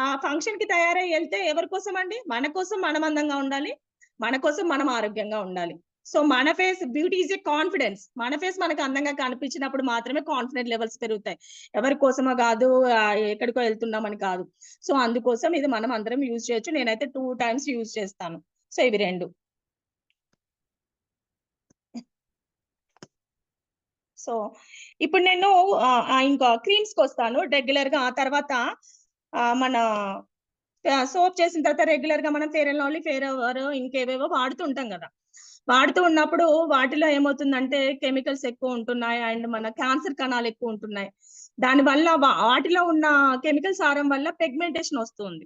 Speaker 2: ఆ ఫంక్షన్ కి తయారై వెళ్తే ఎవరి కోసం అండి? మన కోసం మనం అందంగా ఉండాలి. మన కోసం మనం ఆరోగ్యంగా ఉండాలి. సో మన face beauty is a confidence. మన ఫేస్ మనకు అందంగా కనిపించినప్పుడు మాత్రమే కాన్ఫిడెంట్ లెవెల్స్ పెరుగుతాయి. ఎవరి కోసమో కాదు, ఎక్కడికో వెళ్తున్నామని కాదు. సో అందుకోసం ఇది మనం అందరం యూజ్ చేయొచ్చు. నేనైతే 2 టైమ్స్ యూజ్ చేస్తాను. సో ఇవి 2. సో ఇప్పుడు నేను ఇంకా క్రీమ్స్ కి వస్తాను రెగ్యులర్ గా. ఆ తర్వాత మన సోప్ చేసిన తర్వాత రెగ్యులర్ గా మనం Fair and Lovely, Fair Ever ఇంకేవేవో వాడుతూ ఉంటాం కదా. వాడుతూ ఉన్నప్పుడు వాటిలో ఏమవుతుందంటే కెమికల్స్ ఎక్కువ ఉంటున్నాయి అండ్ మన క్యాన్సర్ కణాలు ఎక్కువ ఉంటున్నాయి. దానివల్ల వాటిలో ఉన్న కెమికల్ సారం వల్ల పిగ్మెంటేషన్ వస్తుంది.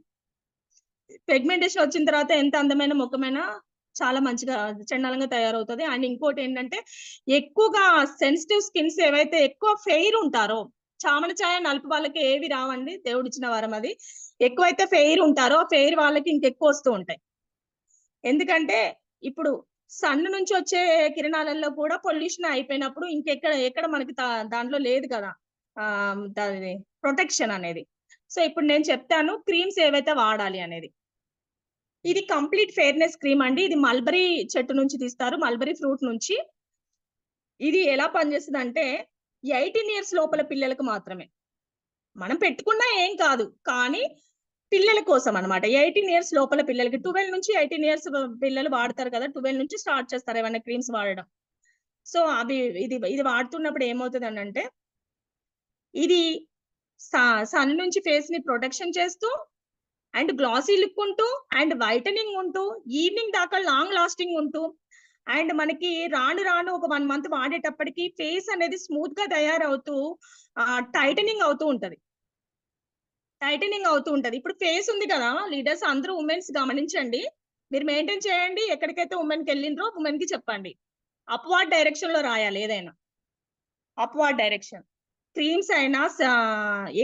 Speaker 2: పిగ్మెంటేషన్ వచ్చిన తర్వాత ఎంత అందమైన ముఖమైనా చాలా మంచిగా చండాలంగా తయారవుతుంది. అండ్ ఇంకోటి ఏంటంటే ఎక్కువగా సెన్సిటివ్ స్కిన్స్ ఏవైతే ఎక్కువ ఫెయిర్ ఉంటారో, చామన ఛాయ నలుపు వాళ్ళకి ఏవి రావండి, దేవుడిచ్చిన వరం అది. ఎక్కువైతే ఫెయిర్ ఉంటారో ఫెయిర్ వాళ్ళకి ఇంకెక్కువ వస్తూ ఉంటాయి. ఎందుకంటే ఇప్పుడు సన్ నుంచి వచ్చే కిరణాలలో కూడా పొల్యూషన్ అయిపోయినప్పుడు ఎక్కడ మనకి దాంట్లో లేదు కదా దాని ప్రొటెక్షన్ అనేది. సో ఇప్పుడు నేను చెప్తాను క్రీమ్స్ ఏవైతే వాడాలి అనేది. ఇది కంప్లీట్ ఫెయిర్నెస్ క్రీమ్ అండి. ఇది మల్బరీ చెట్టు నుంచి తీస్తారు, మల్బరీ ఫ్రూట్ నుంచి. ఇది ఎలా పనిచేస్తుంది అంటే 18 ఇయర్స్ లోపల పిల్లలకు మాత్రమే. మనం పెట్టుకున్నా ఏం కాదు, కానీ పిల్లల కోసం అన్నమాట. 18 ఇయర్స్ లోపల పిల్లలకి 12 నుంచి 18 ఇయర్స్ పిల్లలు వాడతారు కదా. 12 నుంచి స్టార్ట్ చేస్తారు ఏమైనా క్రీమ్స్ వాడడం. సో ఇది వాడుతున్నప్పుడు ఏమవుతుంది అంటే ఇది సన్ నుంచి ఫేస్ ని ప్రొటెక్షన్ చేస్తూ అండ్ గ్లాసీ లుక్ ఉంటూ అండ్ వైటనింగ్ ఉంటూ ఈవినింగ్ దాకా లాంగ్ లాస్టింగ్ ఉంటూ అండ్ మనకి రాను రాను ఒక 1 మంత్ వాడేటప్పటికి ఫేస్ అనేది స్మూత్ గా తయారవుతూ టైటనింగ్ అవుతూ ఉంటది. ఇప్పుడు ఫేస్ ఉంది కదా లీడర్స్ అందరూ ఉమెన్స్ గమనించండి. మీరు మెయింటైన్ చేయండి. ఎక్కడికైతే ఉమెన్ కి వెళ్ళిండ్రో ఉమెన్ కి చెప్పండి. అప్వార్డ్ డైరెక్షన్ లో రాయాలి. ఏదైనా అప్వార్డ్ డైరెక్షన్, క్రీమ్స్ అయినా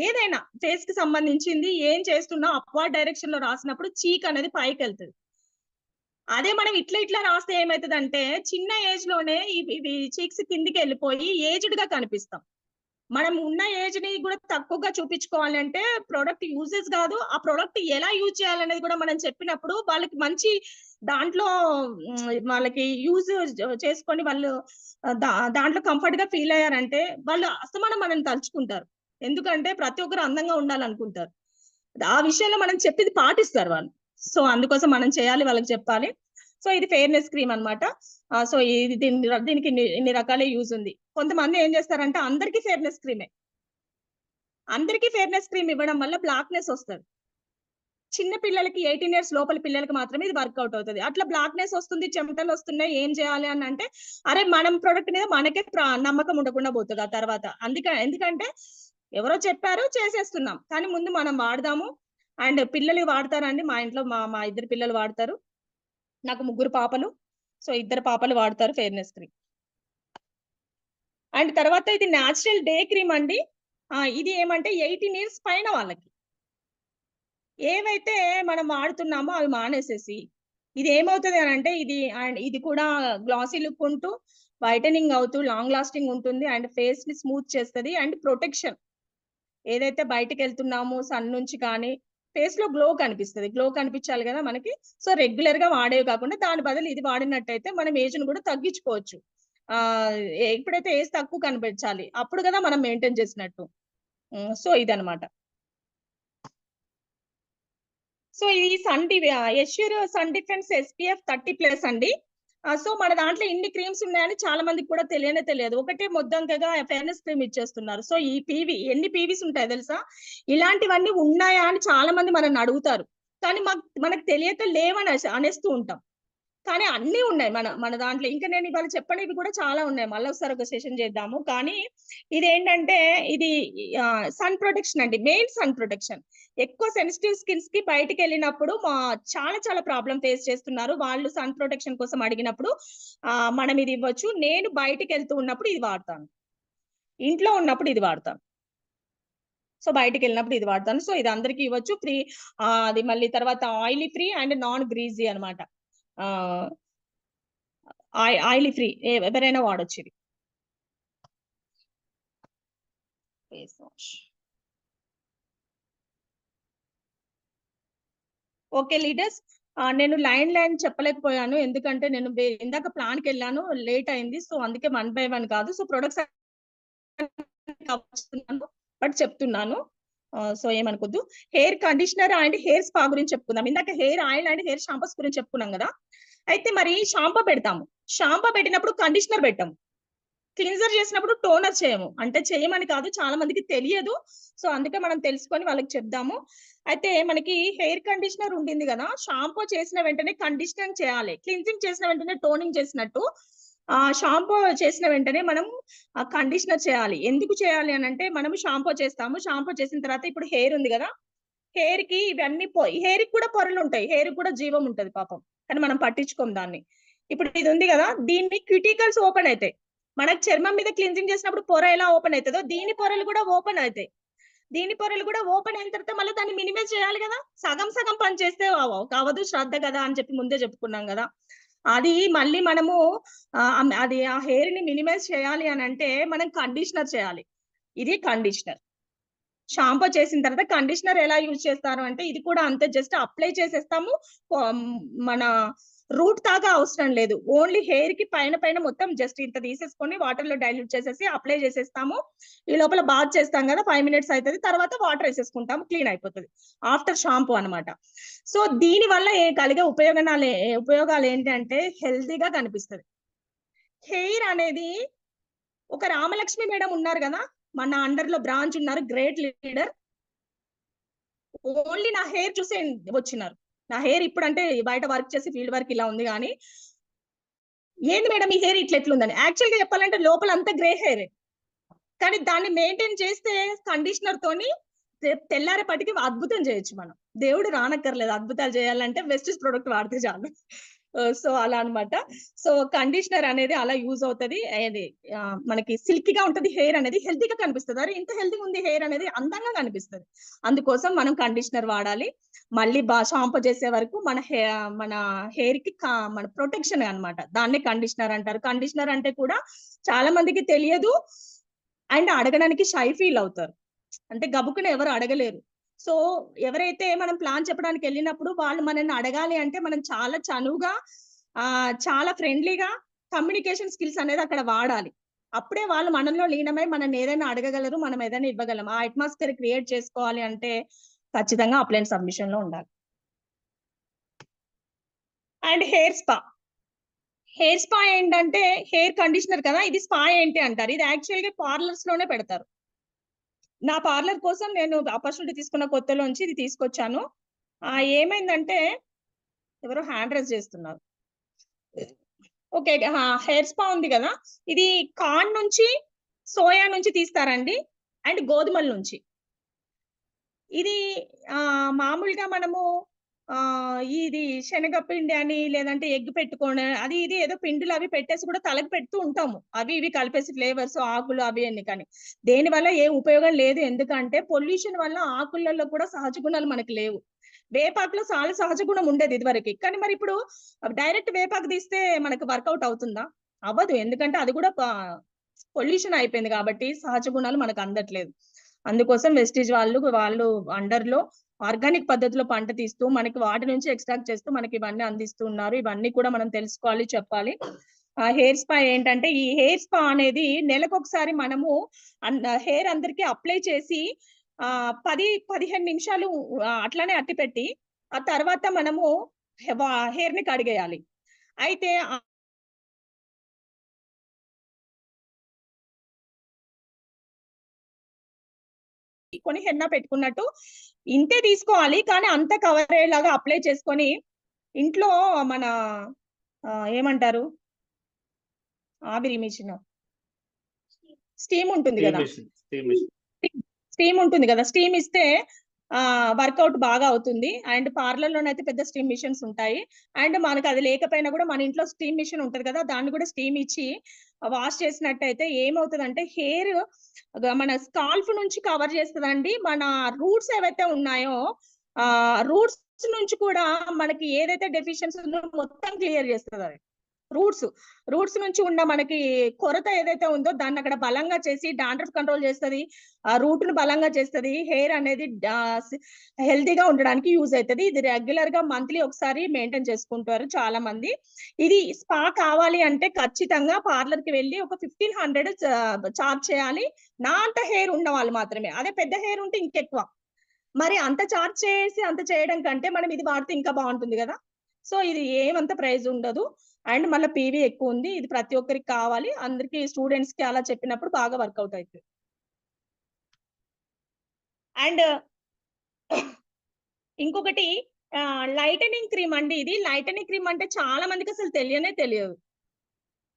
Speaker 2: ఏదైనా ఫేస్ కి సంబంధించింది ఏం చేస్తున్నా అప్వార్డ్ డైరెక్షన్ లో రాసినప్పుడు చీక్ అనేది పైకి వెళ్తుంది. అదే మనం ఇట్లా రాస్తే ఏమైతుంది అంటే చిన్న ఏజ్ లోనే ఇవి చీక్స్ కిందికి వెళ్ళిపోయి ఏజ్డ్ గా కనిపిస్తాం. మనం ఉన్న ఏజ్ ని కూడా తక్కువగా చూపించుకోవాలి అంటే ప్రోడక్ట్ యూజెస్ కాదు, ఆ ప్రోడక్ట్ ఎలా యూజ్ చేయాలనేది కూడా మనం చెప్పినప్పుడు వాళ్ళకి మంచి దాంట్లో వాళ్ళకి యూజ్ చేసుకొని వాళ్ళు దాంట్లో కంఫర్ట్ గా ఫీల్ అయ్యారంటే వాళ్ళు అస్తమానం మనం తలుచుకుంటారు. ఎందుకంటే ప్రతి ఒక్కరు అందంగా ఉండాలనుకుంటారు. ఆ విషయంలో మనం చెప్పింది పాటిస్తారు వాళ్ళు. సో అందుకోసం మనం చేయాలి, వాళ్ళకి చెప్పాలి. సో ఇది ఫెయిర్నెస్ క్రీమ్ అన్నమాట. సో ఇది దీనికి ఇన్ని రకాల యూజ్ ఉంది. కొంతమంది ఏం చేస్తారంటే అందరికీ ఫెయిర్నెస్ క్రీమ్ ఇవ్వడం వల్ల బ్లాక్నెస్ వస్తుంది. చిన్న పిల్లలకి 18 ఇయర్స్ లోపల పిల్లలకి మాత్రమే ఇది వర్కౌట్ అవుతుంది. అట్లా బ్లాక్నెస్ వస్తుంది, చెమటలు వస్తున్నాయి, ఏం చేయాలి అని అంటే అరే మనం ప్రొడక్ట్ మీద మనకే నమ్మకం ఉండకుండా పోతుంది ఆ తర్వాత. ఎందుకంటే ఎవరో చెప్పారు చేసేస్తున్నాం, కానీ ముందు మనం వాడదాము. అండ్ పిల్లలు వాడతారండి. మా ఇంట్లో మా 2 పిల్లలు వాడతారు. నాకు 3 పాపలు. సో 2 పాపలు వాడతారు ఫెయిర్నెస్ క్రీమ్. అండ్ తర్వాత ఇది న్యాచురల్ డే క్రీమ్ అండి. ఇది ఏమంటే 18 ఇయర్స్ పైన వాళ్ళకి ఏవైతే మనం వాడుతున్నామో అవి మానేసేసి ఇది ఏమవుతుంది అని అంటే ఇది కూడా గ్లాసీ లుక్ ఉంటూ వైటనింగ్ అవుతూ లాంగ్ లాస్టింగ్ ఉంటుంది అండ్ ఫేస్ ని స్మూత్ చేస్తుంది అండ్ ప్రొటెక్షన్. ఏదైతే బయటకు వెళ్తున్నామో సన్ నుంచి కానీ ఫేస్ లో గ్లో కనిపిస్తుంది. గ్లో కనిపించాలి కదా మనకి. సో రెగ్యులర్ గా వాడేవి కాకుండా దాని బదులు ఇది వాడినట్టయితే మనం ఏజ్ ను కూడా తగ్గించుకోవచ్చు. ఎప్పుడైతే ఏజ్ తక్కువ కనిపించాలి అప్పుడు కదా మనం మెయింటైన్ చేసినట్టు. సో ఇదనమాట. సో ఇది ఎష్యూర్ సన్ డిఫెన్స్ SPF 30+ అండి. సో మన దాంట్లో ఇన్ని క్రీమ్స్ ఉన్నాయని చాలా మందికి కూడా తెలియదు. ఒకటే మొద్దంకగా ఫెయిర్నెస్ క్రీమ్ ఇచ్చేస్తున్నారు. సో ఈ ఎన్ని పీవీస్ ఉంటాయి తెలుసా? ఇలాంటివన్నీ ఉన్నాయా అని చాలా మంది మనల్ని అడుగుతారు. కానీ మనకు తెలియక లేవని అనేస్తూ ఉంటాం. కానీ అన్ని ఉన్నాయి మన దాంట్లో. ఇంకా నేను ఇవాళ చెప్పనివి కూడా చాలా ఉన్నాయి. మళ్ళీ ఒకసారి ఒక సెషన్ చేద్దాము. కానీ ఇదేంటంటే ఇది సన్ ప్రొటెక్షన్ అండి, మెయిన్ సన్ ప్రొటెక్షన్. ఎక్కువ సెన్సిటివ్ స్కిన్స్ కి బయటికి వెళ్ళినప్పుడు చాలా ప్రాబ్లం ఫేస్ చేస్తున్నారు. వాళ్ళు సన్ ప్రొటెక్షన్ కోసం అడిగినప్పుడు మనం ఇది ఇవ్వచ్చు. నేను బయటికి వెళ్తూ ఉన్నప్పుడు ఇది వాడతాను, ఇంట్లో ఉన్నప్పుడు ఇది వాడతాను. సో బయటికి వెళ్ళినప్పుడు ఇది వాడతాను. సో ఇది అందరికి ఇవ్వచ్చు ఫ్రీ. అది మళ్ళీ తర్వాత oily free and non greasy అనమాట. ఆయిలీ ఫ్రీ, ఎవరైనా వాడొచ్చు ఇది. Face wash. ఓకే లీడర్స్, నేను లైన్ చెప్పలేకపోయాను. ఎందుకంటే నేను ఇందాక ప్లాన్ కి వెళ్ళాను, లేట్ అయింది. సో అందుకే 1 by 1 కాదు. సో ప్రొడక్ట్స్ బట్ చెప్తున్నాను. సో ఏమనుకోద్దు. Hair conditioner and hair spa గురించి చెప్పుకుందాం. ఇందాక hair oil and hair shampoos గురించి చెప్పుకున్నాం కదా. అయితే మరి షాంపూ పెడతాము. షాంపూ పెట్టినప్పుడు కండిషనర్ పెట్టాము. క్లీన్జర్ చేసినప్పుడు టోనర్ చేయము. అంటే చేయమని కాదు, చాలా మందికి తెలియదు. సో అందుకే మనం తెలుసుకొని వాళ్ళకి చెప్దాము. అయితే మనకి హెయిర్ కండిషనర్ ఉండింది కదా, షాంపూ చేసిన వెంటనే కండిషనింగ్ చేయాలి. క్లీన్జింగ్ చేసిన వెంటనే టోనింగ్ చేసినట్టు షాంపూ చేసిన వెంటనే మనం కండిషనర్ చేయాలి. ఎందుకు చేయాలి అని అంటే, మనం షాంపూ చేస్తాము. షాంపూ చేసిన తర్వాత ఇప్పుడు హెయిర్ ఉంది కదా, హెయిర్ కి ఇవన్నీ హెయిర్ కి కూడా పొరలు ఉంటాయి, హెయిర్ కూడా జీవం ఉంటది పాపం, కానీ మనం పట్టించుకోం దాన్ని. ఇప్పుడు ఇది ఉంది కదా, దీన్ని క్యూటికల్స్ ఓపెన్ అవుతాయి. మనకు చర్మం మీద క్లీన్జింగ్ చేసినప్పుడు పొర ఎలా ఓపెన్ అవుతుందో దీని పొరలు కూడా ఓపెన్ అవుతాయి. దీని పొరలు కూడా ఓపెన్ అయిన తర్వాత మళ్ళీ దాన్ని మినిమైజ్ చేయాలి కదా. సగం పని చేస్తే కావదు, శ్రద్ధ కదా అని చెప్పి ముందే చెప్పుకున్నాం కదా. అది మళ్ళీ మనము అది ఆ హెయిర్ ని మినిమైజ్ చేయాలి అని అంటే మనం కండిషనర్ చేయాలి. ఇది కండిషనర్. షాంపూ చేసిన తర్వాత కండిషనర్ ఎలా యూజ్ చేస్తారు అంటే, ఇది కూడా అంతే, జస్ట్ అప్లై చేసేస్తాము. మన రూట్ దాకా అవసరం లేదు. ఓన్లీ హెయిర్ కి పైన మొత్తం జస్ట్ ఇంత తీసేసుకొని వాటర్ లో డైల్యూట్ చేసేసి అప్లై చేసేస్తాము. ఈ లోపల బాత్ చేస్తాం కదా, 5 minutes అవుతుంది. తర్వాత వాటర్ వేసేసుకుంటాము, క్లీన్ అయిపోతుంది. ఆఫ్టర్ షాంపూ అన్నమాట. సో దీని వల్ల కలిగే ఉపయోగాలు ఏంటి అంటే, హెల్తీగా కనిపిస్తుంది. హెయిర్ అనేది ఒక రామలక్ష్మి మేడం ఉన్నారు కదా, మన అండర్ లో బ్రాంచ్ ఉన్నారు, గ్రేట్ లీడర్. ఓన్లీ నా హెయిర్ చూసే వచ్చినారు. నా హెయిర్ ఇప్పుడు అంటే బయట వర్క్ చేసి ఫీల్డ్ వర్క్ ఇలా ఉంది, కానీ ఏంది మేడం ఈ హెయిర్ ఎట్లుందని. యాక్చువల్ గా చెప్పాలంటే లోపల అంతా గ్రే హెయిర్, కానీ దాన్ని మెయింటైన్ చేస్తే కండిషనర్ తోని తెల్లారేపటికి అద్భుతం చేయొచ్చు. మనం దేవుడు రానక్కర్లేదు, అద్భుతాలు చేయాలంటే వెస్టిజ్ ప్రొడక్ట్ వాడితే చాలు. సో అలా అన్నమాట. సో కండిషనర్ అనేది అలా యూజ్ అవుతుంది. మనకి సిల్కీగా ఉంటది, హెయిర్ అనేది హెల్తీగా కనిపిస్తుంది. అరే ఇంత హెల్తీగా ఉంది హెయిర్ అనేది అందంగా కనిపిస్తుంది. అందుకోసం మనం కండిషనర్ వాడాలి. మళ్ళీ షాంపూ చేసే వరకు మన హెయిర్ కి మన ప్రొటెక్షన్ అన్నమాట. దాన్నే కండిషనర్ అంటారు. కండిషనర్ అంటే కూడా చాలా మందికి తెలియదు అండ్ అడగడానికి షై ఫీల్ అవుతారు. అంటే గబుక్కున ఎవరు అడగలేరు. సో ఎవరైతే మనం ప్లాన్ చెప్పడానికి వెళ్ళినప్పుడు వాళ్ళు మనల్ని అడగాలి అంటే మనం చాలా చనువుగా, చాలా ఫ్రెండ్లీగా కమ్యూనికేషన్ స్కిల్స్ అనేది అక్కడ వాడాలి. అప్పుడే వాళ్ళు మనలో లీనమై మనం ఏదైనా అడగగలరు, మనం ఏదైనా ఇవ్వగలం. ఆ అట్మాస్ఫియర్ క్రియేట్ చేసుకోవాలి అంటే ఖచ్చితంగా అప్లైన్ సబ్మిషన్ లో ఉండాలి. And hair spa. Hair spa ఏంటంటే, హెయిర్ కండిషనర్ కదా, ఇది స్పా ఏంటి అంటారు. ఇది యాక్చువల్ గా పార్లర్స్ లోనే పెడతారు. నా పార్లర్ కోసం నేను ఆపర్చునిటీ తీసుకున్న కొత్తలోంచి ఇది తీసుకొచ్చాను. ఏమైందంటే ఎవరో హ్యాండ్ రైజ్ చేస్తున్నారు. ఓకే, హెయిర్ స్పా ఉంది కదా, ఇది కార్న్ నుంచి, సోయా నుంచి తీస్తారండి, అండ్ గోధుమల నుంచి. ఇది మామూలుగా మనము ఇది శనగపిండి అని లేదంటే ఎగ్ పెట్టుకోండి, అది ఇది ఏదో పిండిలు అవి పెట్టేసి కూడా తలకు పెడుతూ ఉంటాము. అవి ఇవి కలిపేసి ఫ్లేవర్స్, ఆకులు అవి అన్ని. కానీ దేని వల్ల ఏ ఉపయోగం లేదు. ఎందుకంటే పొల్యూషన్ వల్ల ఆకులలో కూడా సహజ గుణాలు మనకి లేవు. వేపాకులో చాలా సహజ గుణం ఉండేది ఇదివరకు, కానీ మరి ఇప్పుడు డైరెక్ట్ వేపాకు తీస్తే మనకు వర్కౌట్ అవుతుందా? అవ్వదు. ఎందుకంటే అది కూడా పొల్యూషన్ అయిపోయింది కాబట్టి సహజ గుణాలు మనకు అందట్లేదు. అందుకోసం వెస్టిజ్ వాళ్ళు అండర్ లో ఆర్గానిక్ పద్ధతిలో పంట తీస్తూ మనకి వాటి నుంచి ఎక్స్ట్రాక్ట్ చేస్తూ మనకి ఇవన్నీ అందిస్తూ ఉన్నారు. ఇవన్నీ కూడా మనం తెలుసుకోవాలి, చెప్పాలి. హెయిర్ స్పా ఏంటంటే, ఈ హెయిర్ స్పా అనేది నెలకొకసారి మనము హెయిర్ అందరికి అప్లై చేసి 10-15 నిమిషాలు అట్లానే అట్టి పెట్టి ఆ తర్వాత మనము హెయిర్ ని కడిగేయాలి. అయితే కొని హెన్నా పెట్టుకున్నట్టు ఇంతే తీసుకోవాలి, కానీ అంత కవర్ అయ్యేలాగా అప్లై చేసుకొని ఇంట్లో మన ఏమంటారు ఆవిరి మిషన్ స్టీమ్ ఉంటుంది కదా, స్టీమ్ ఉంటుంది కదా, స్టీమ్ ఇస్తే వర్కౌట్ బాగా అవుతుంది. అండ్ పార్లర్ లోనైతే పెద్ద స్టీమ్ మిషన్స్ ఉంటాయి. అండ్ మనకు అది లేకపోయినా కూడా మన ఇంట్లో స్టీమ్ మిషన్ ఉంటది కదా, దాన్ని కూడా స్టీమ్ ఇచ్చి వాష్ చేసినట్టయితే ఏమవుతుందంటే హెయిర్ మన స్కాల్ఫ్ నుంచి కవర్ చేస్తుందండి. మన రూట్స్ ఏవైతే ఉన్నాయో రూట్స్ నుంచి కూడా మనకి ఏదైతే డెఫిషియన్సీ ఉందో మొత్తం క్లియర్ చేస్తుంది. అది రూట్స్ నుంచి ఉన్న మనకి కొరత ఏదైతే ఉందో దాన్ని అక్కడ బలంగా చేసి డాండ్రఫ్ కంట్రోల్ చేస్తుంది, రూట్ ను బలంగా చేస్తుంది, హెయిర్ అనేది హెల్తీగా ఉండడానికి యూజ్ అవుతుంది. ఇది రెగ్యులర్ గా మంత్లీ ఒకసారి మెయింటైన్ చేసుకుంటారు చాలా మంది. ఇది స్పా కావాలి అంటే ఖచ్చితంగా పార్లర్ కి వెళ్ళి ఒక 1500 చార్జ్ చేయాలి. నా అంత హెయిర్ ఉన్న వాళ్ళు మాత్రమే. అదే పెద్ద హెయిర్ ఉంటే ఇంకెక్కువ. మరి అంత చార్జ్ చేసి అంత చేయడం కంటే మనం ఇది వాడితే ఇంకా బాగుంటుంది కదా. సో ఇది ఏమంత ప్రైస్ ఉండదు. అండ్ మళ్ళీ పీవీ ఎక్కువ ఉంది. ఇది ప్రతి ఒక్కరికి కావాలి, అందరికి స్టూడెంట్స్ కి అలా చెప్పినప్పుడు బాగా వర్కౌట్ అవుతుంది. అండ్ ఇంకొకటి లైటనింగ్ క్రీమ్ అండి. ఇది లైటనింగ్ క్రీమ్ అంటే చాలా మందికి అసలు తెలియదు.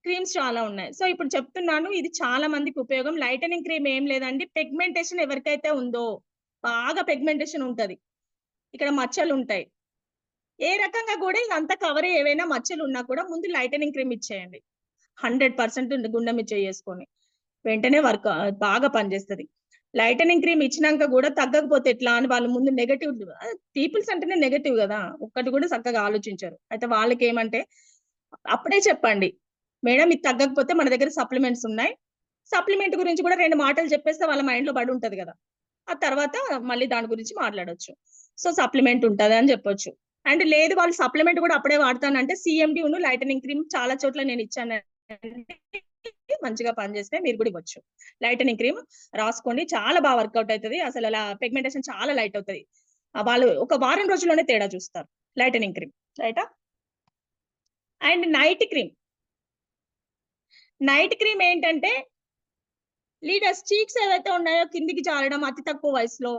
Speaker 2: క్రీమ్స్ చాలా ఉన్నాయి. సో ఇప్పుడు చెప్తున్నాను, ఇది చాలా మందికి ఉపయోగం. లైటనింగ్ క్రీమ్ ఏం లేదండి, పిగ్మెంటేషన్ ఎవరికైతే ఉందో, బాగా పిగ్మెంటేషన్ ఉంటది, ఇక్కడ మచ్చలు ఉంటాయి, ఏ రకంగా కూడా ఇదంతా కవర్ ఏవైనా మచ్చలు ఉన్నా కూడా ముందు లైటనింగ్ క్రీమ్ ఇచ్చేయండి. 100% గుండె మీద చేసుకొని వెంటనే వర్క్ బాగా పనిచేస్తుంది. లైటనింగ్ క్రీమ్ ఇచ్చినాక కూడా తగ్గకపోతే ఎట్లా అని వాళ్ళు ముందు నెగటివ్, పీపుల్స్ అంటేనే నెగటివ్ కదా, ఒక్కటి కూడా చక్కగా ఆలోచించారు. అయితే వాళ్ళకి ఏమంటే అప్పుడే చెప్పండి, మేడం ఇది తగ్గకపోతే మన దగ్గర సప్లిమెంట్స్ ఉన్నాయి, సప్లిమెంట్ గురించి కూడా 2 మాటలు చెప్పేస్తే వాళ్ళ మైండ్ లో పడి ఉంటది కదా, ఆ తర్వాత మళ్ళీ దాని గురించి మాట్లాడొచ్చు. సో సప్లిమెంట్ ఉంటది అని చెప్పొచ్చు. అండ్ లేదు వాళ్ళు సప్లిమెంట్ కూడా అప్పుడే వాడతానంటే సిఎండి ఉన్న లైటనింగ్ క్రీమ్ చాలా చోట్ల నేను ఇచ్చాను, మంచిగా పనిచేస్తే మీరు కూడా ఇవ్వచ్చు. లైటనింగ్ క్రీమ్ రాసుకోండి, చాలా బాగా వర్కౌట్ అవుతుంది. అసలు అలా పిగ్మెంటేషన్ చాలా లైట్ అవుతుంది. వాళ్ళు ఒక వారం రోజుల్లోనే తేడా చూస్తారు లైటనింగ్ క్రీమ్, రైటా. అండ్ నైట్ క్రీమ్ ఏంటంటే లీడర్స్ చీక్స్ ఏవైతే ఉన్నాయో కిందికి జారడం అతి తక్కువ వయసులో,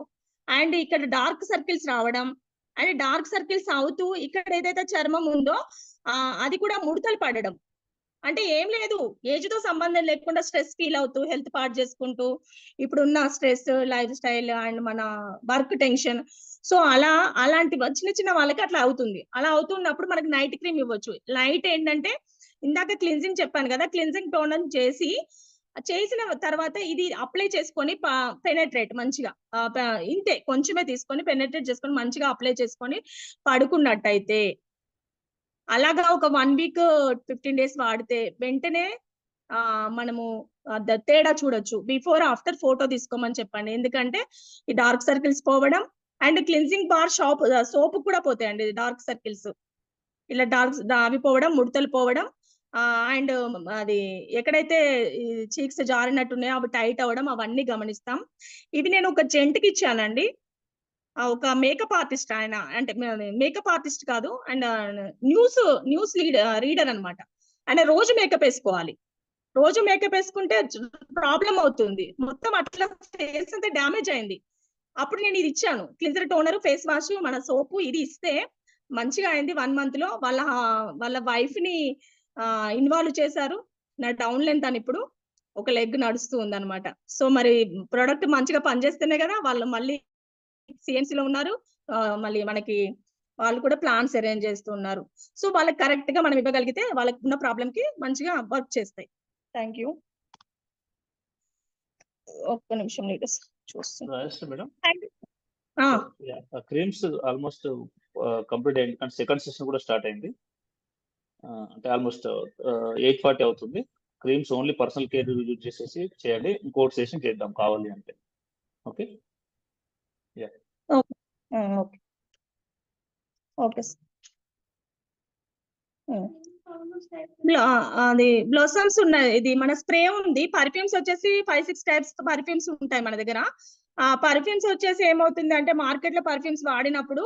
Speaker 2: అండ్ ఇక్కడ డార్క్ సర్కిల్స్ రావడం, అండ్ డార్క్ సర్కిల్స్ అవుతూ ఇక్కడ ఏదైతే చర్మం ఉందో అది కూడా ముడతలు పడడం. అంటే ఏం లేదు, ఏజ్ తో సంబంధం లేకుండా స్ట్రెస్ ఫీల్ అవుతూ హెల్త్ పాడు చేసుకుంటూ ఇప్పుడున్న స్ట్రెస్ లైఫ్ స్టైల్ అండ్ మన వర్క్ టెన్షన్, సో అలాంటి చిన్న వాళ్ళకి అట్లా అవుతుంది. అలా అవుతున్నప్పుడు మనకి నైట్ క్రీమ్ ఇవ్వచ్చు. నైట్ ఏంటంటే ఇందాక క్లిన్జింగ్ చెప్పాను కదా, క్లిన్జింగ్ టోనర్ చేసిన తర్వాత ఇది అప్లై చేసుకొని పెనెట్రేట్ మంచిగా ఇంతే కొంచెమే తీసుకొని పెనెట్రేట్ చేసుకొని మంచిగా అప్లై చేసుకొని పడుకున్నట్టయితే అలాగా ఒక 1 వీక్ 15 డేస్ వాడితే వెంటనే మనము తేడా చూడొచ్చు. బిఫోర్ ఆఫ్టర్ ఫోటో తీసుకోమని చెప్పండి, ఎందుకంటే ఈ డార్క్ సర్కిల్స్ పోవడం అండ్ క్లిన్జింగ్ బార్ సోప్ కూడా పోతాయండి డార్క్ సర్కిల్స్, ఇలా అవి పోవడం, ముడతలు పోవడం, అండ్ అది ఎక్కడైతే చీక్స్ జారినట్టున్నాయో అవి టైట్ అవ్వడం, అవన్నీ గమనిస్తాం. ఇవి నేను ఒక జెంట్కి ఇచ్చానండి, ఒక మేకప్ ఆర్టిస్ట్. ఆయన అంటే మేకప్ ఆర్టిస్ట్ కాదు, అండ్ న్యూస్ రీడర్ అనమాట. ఆయన రోజు మేకప్ వేసుకోవాలి, రోజు మేకప్ వేసుకుంటే ప్రాబ్లం అవుతుంది, మొత్తం అట్లా ఫేస్ అంతా డ్యామేజ్ అయింది. అప్పుడు నేను ఇది ఇచ్చాను, క్లిన్జర్ టోనర్ ఫేస్ వాష్ మన సోపు, ఇది ఇస్తే మంచిగా అయింది. 1 month లో వాళ్ళ వైఫ్ ని ఇన్వాల్వ్ చేశారు. నా డౌన్ లెంత్ అని ఇప్పుడు ఒక లెగ్ నడుస్తూ ఉంది అనమాట. సో మరి ప్రొడక్ట్ మంచిగా పనిచేస్తేనే కదా వాళ్ళు మళ్ళీ సిఎన్సి లో ఉన్నారు, మళ్ళీ మనకి వాళ్ళు కూడా ప్లాన్స్ అరేంజ్ చేస్తున్నారు. సో వాళ్ళకి కరెక్ట్ గా మనం ఇవ్వగలిగితే వాళ్ళకి ఉన్న ప్రాబ్లం కి మంచిగా వర్క్ చేస్తాయి. Thank you. ఒక్క నిమిషం లీడర్స్ చూస్తున్నాను.
Speaker 1: క్రీమ్స్ ఆల్మోస్ట్ కంప్లీట్ అయింది, కానీ సెకండ్ సెషన్ కూడా స్టార్ట్ అయింది. అంటే ఆల్మోస్ట్ 8:40 అవుతుంది. Creams only personal care use చేసేసి చేయండి, ఇంకోటి సెషన్ చేద్దాం కావాలి అంటే. ఓకే
Speaker 2: ఓకే అది బ్లోసమ్స్ ఉన్నాయి, ఇది మన స్ప్రే ఉంది. పర్ఫ్యూమ్స్ వచ్చేసి 5-6 టైప్స్ పర్ఫ్యూమ్స్ ఉంటాయి మన దగ్గర. ఆ పర్ఫ్యూమ్స్ వచ్చేసి ఏమవుతుంది అంటే మార్కెట్ లో పర్ఫ్యూమ్స్ వాడినప్పుడు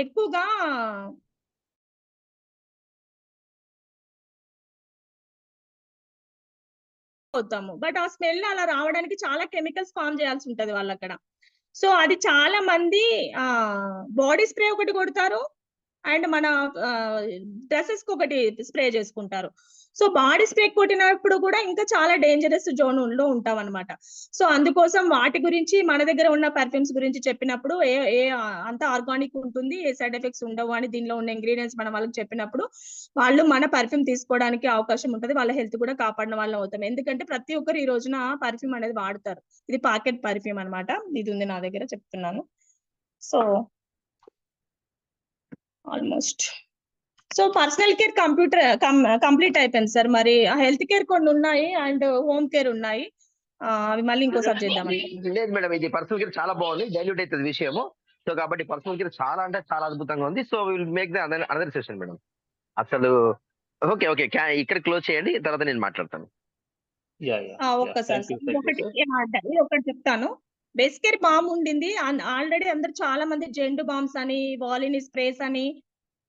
Speaker 2: ఎక్కువగా అవుతాము. బట్ ఆ స్మెల్ అలా రావడానికి చాలా కెమికల్స్ ఫార్మ్ చేయాల్సి ఉంటది వాళ్ళక్కడ. సో అది చాలా మంది బాడీ స్ప్రే ఒకటి కొడతారు అండ్ మన డ్రెస్సెస్ కి ఒకటి స్ప్రే చేసుకుంటారు. సో బాడీ స్ప్రే కొట్టినప్పుడు కూడా ఇంకా చాలా డేంజరస్ జోన్ లో ఉంటాం అనమాట. సో అందుకోసం వాటి గురించి మన దగ్గర ఉన్న పర్ఫ్యూమ్స్ గురించి చెప్పినప్పుడు ఏ ఏ అంత ఆర్గానిక్ ఉంటుంది, ఏ సైడ్ ఎఫెక్ట్స్ ఉండవు అని దీనిలో ఉన్న ఇంగ్రీడియంట్స్ మనం వాళ్ళకి చెప్పినప్పుడు వాళ్ళు మన పర్ఫ్యూమ్ తీసుకోవడానికి అవకాశం ఉంటది. వాళ్ళ హెల్త్ కూడా కాపాడిన వాళ్ళం అవుతాం. ఎందుకంటే ప్రతి ఒక్కరు ఈ రోజున పర్ఫ్యూమ్ అనేది వాడతారు. ఇది పాకెట్ పర్ఫ్యూమ్ అన్నమాట. ఇది ఉంది నా దగ్గర, చెప్తున్నాను. So almost personal care complete అయిపోయింది సార్. మరి హెల్త్ కేర్ కొన్ని ఉన్నాయి అండ్ హోమ్ కేర్ ఉన్నాయి. అవి మళ్ళీ ఇంకోసారి చేద్దామండి.
Speaker 3: లేదు మేడం, ఇది పర్సనల్ కేర్ చాలా బాగుంది, డైల్యూట్ అవుతుంది విషయము. సో కాబట్టి పర్సనల్ కేర్ చాలా అంటే చాలా అద్భుతంగా ఉంది. So will make the another session madam. అసలు ఓకే ఓకే, ఇక్కడ క్లోజ్ చేయండి, తర్వాత నేను మాట్లాడతాను.
Speaker 2: ఒక్కసారి ఒకటి చెప్తాను. బేస్ కేర్ బామ్ ఉండింది. ఆల్రెడీ అందరు చాలా మంది జెండు బాంబ్స్ అని, వాలిని స్ప్రేస్ అని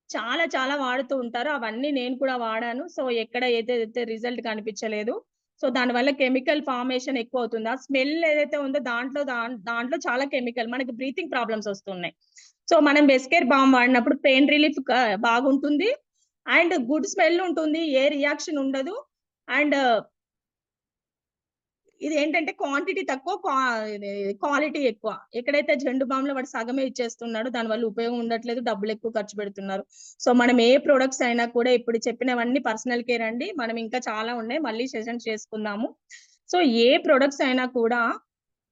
Speaker 2: చాలా చాలా వాడుతూ ఉంటారు. అవన్నీ నేను కూడా వాడాను. సో ఎక్కడ ఏదైతే రిజల్ట్ కనిపించలేదు. సో దానివల్ల కెమికల్ ఫార్మేషన్ ఎక్కువ అవుతుంది. ఆ స్మెల్ ఏదైతే ఉందో దాంట్లో చాలా కెమికల్, మనకి బ్రీతింగ్ ప్రాబ్లమ్స్ వస్తున్నాయి. సో మనం బెస్కేర్ బామ్ వాడినప్పుడు పెయిన్ రిలీఫ్ బాగుంటుంది అండ్ గుడ్ స్మెల్ ఉంటుంది, ఏ రియాక్షన్ ఉండదు. అండ్ ఇది ఏంటంటే క్వాంటిటీ తక్కువ, క్వాలిటీ ఎక్కువ. ఎక్కడైతే జెండు బాంబులో వాడు సగమే ఇచ్చేస్తున్నాడు, దానివల్ల ఉపయోగం ఉండట్లేదు, డబ్బులు ఎక్కువ ఖర్చు పెడుతున్నారు. సో మనం ఏ ప్రొడక్ట్స్ అయినా కూడా ఇప్పుడు చెప్పినవన్నీ పర్సనల్ కేర్ అండి. మనం ఇంకా చాలా ఉన్నాయి, మళ్ళీ సెషన్ చేసుకుందాము. సో ఏ ప్రొడక్ట్స్ అయినా కూడా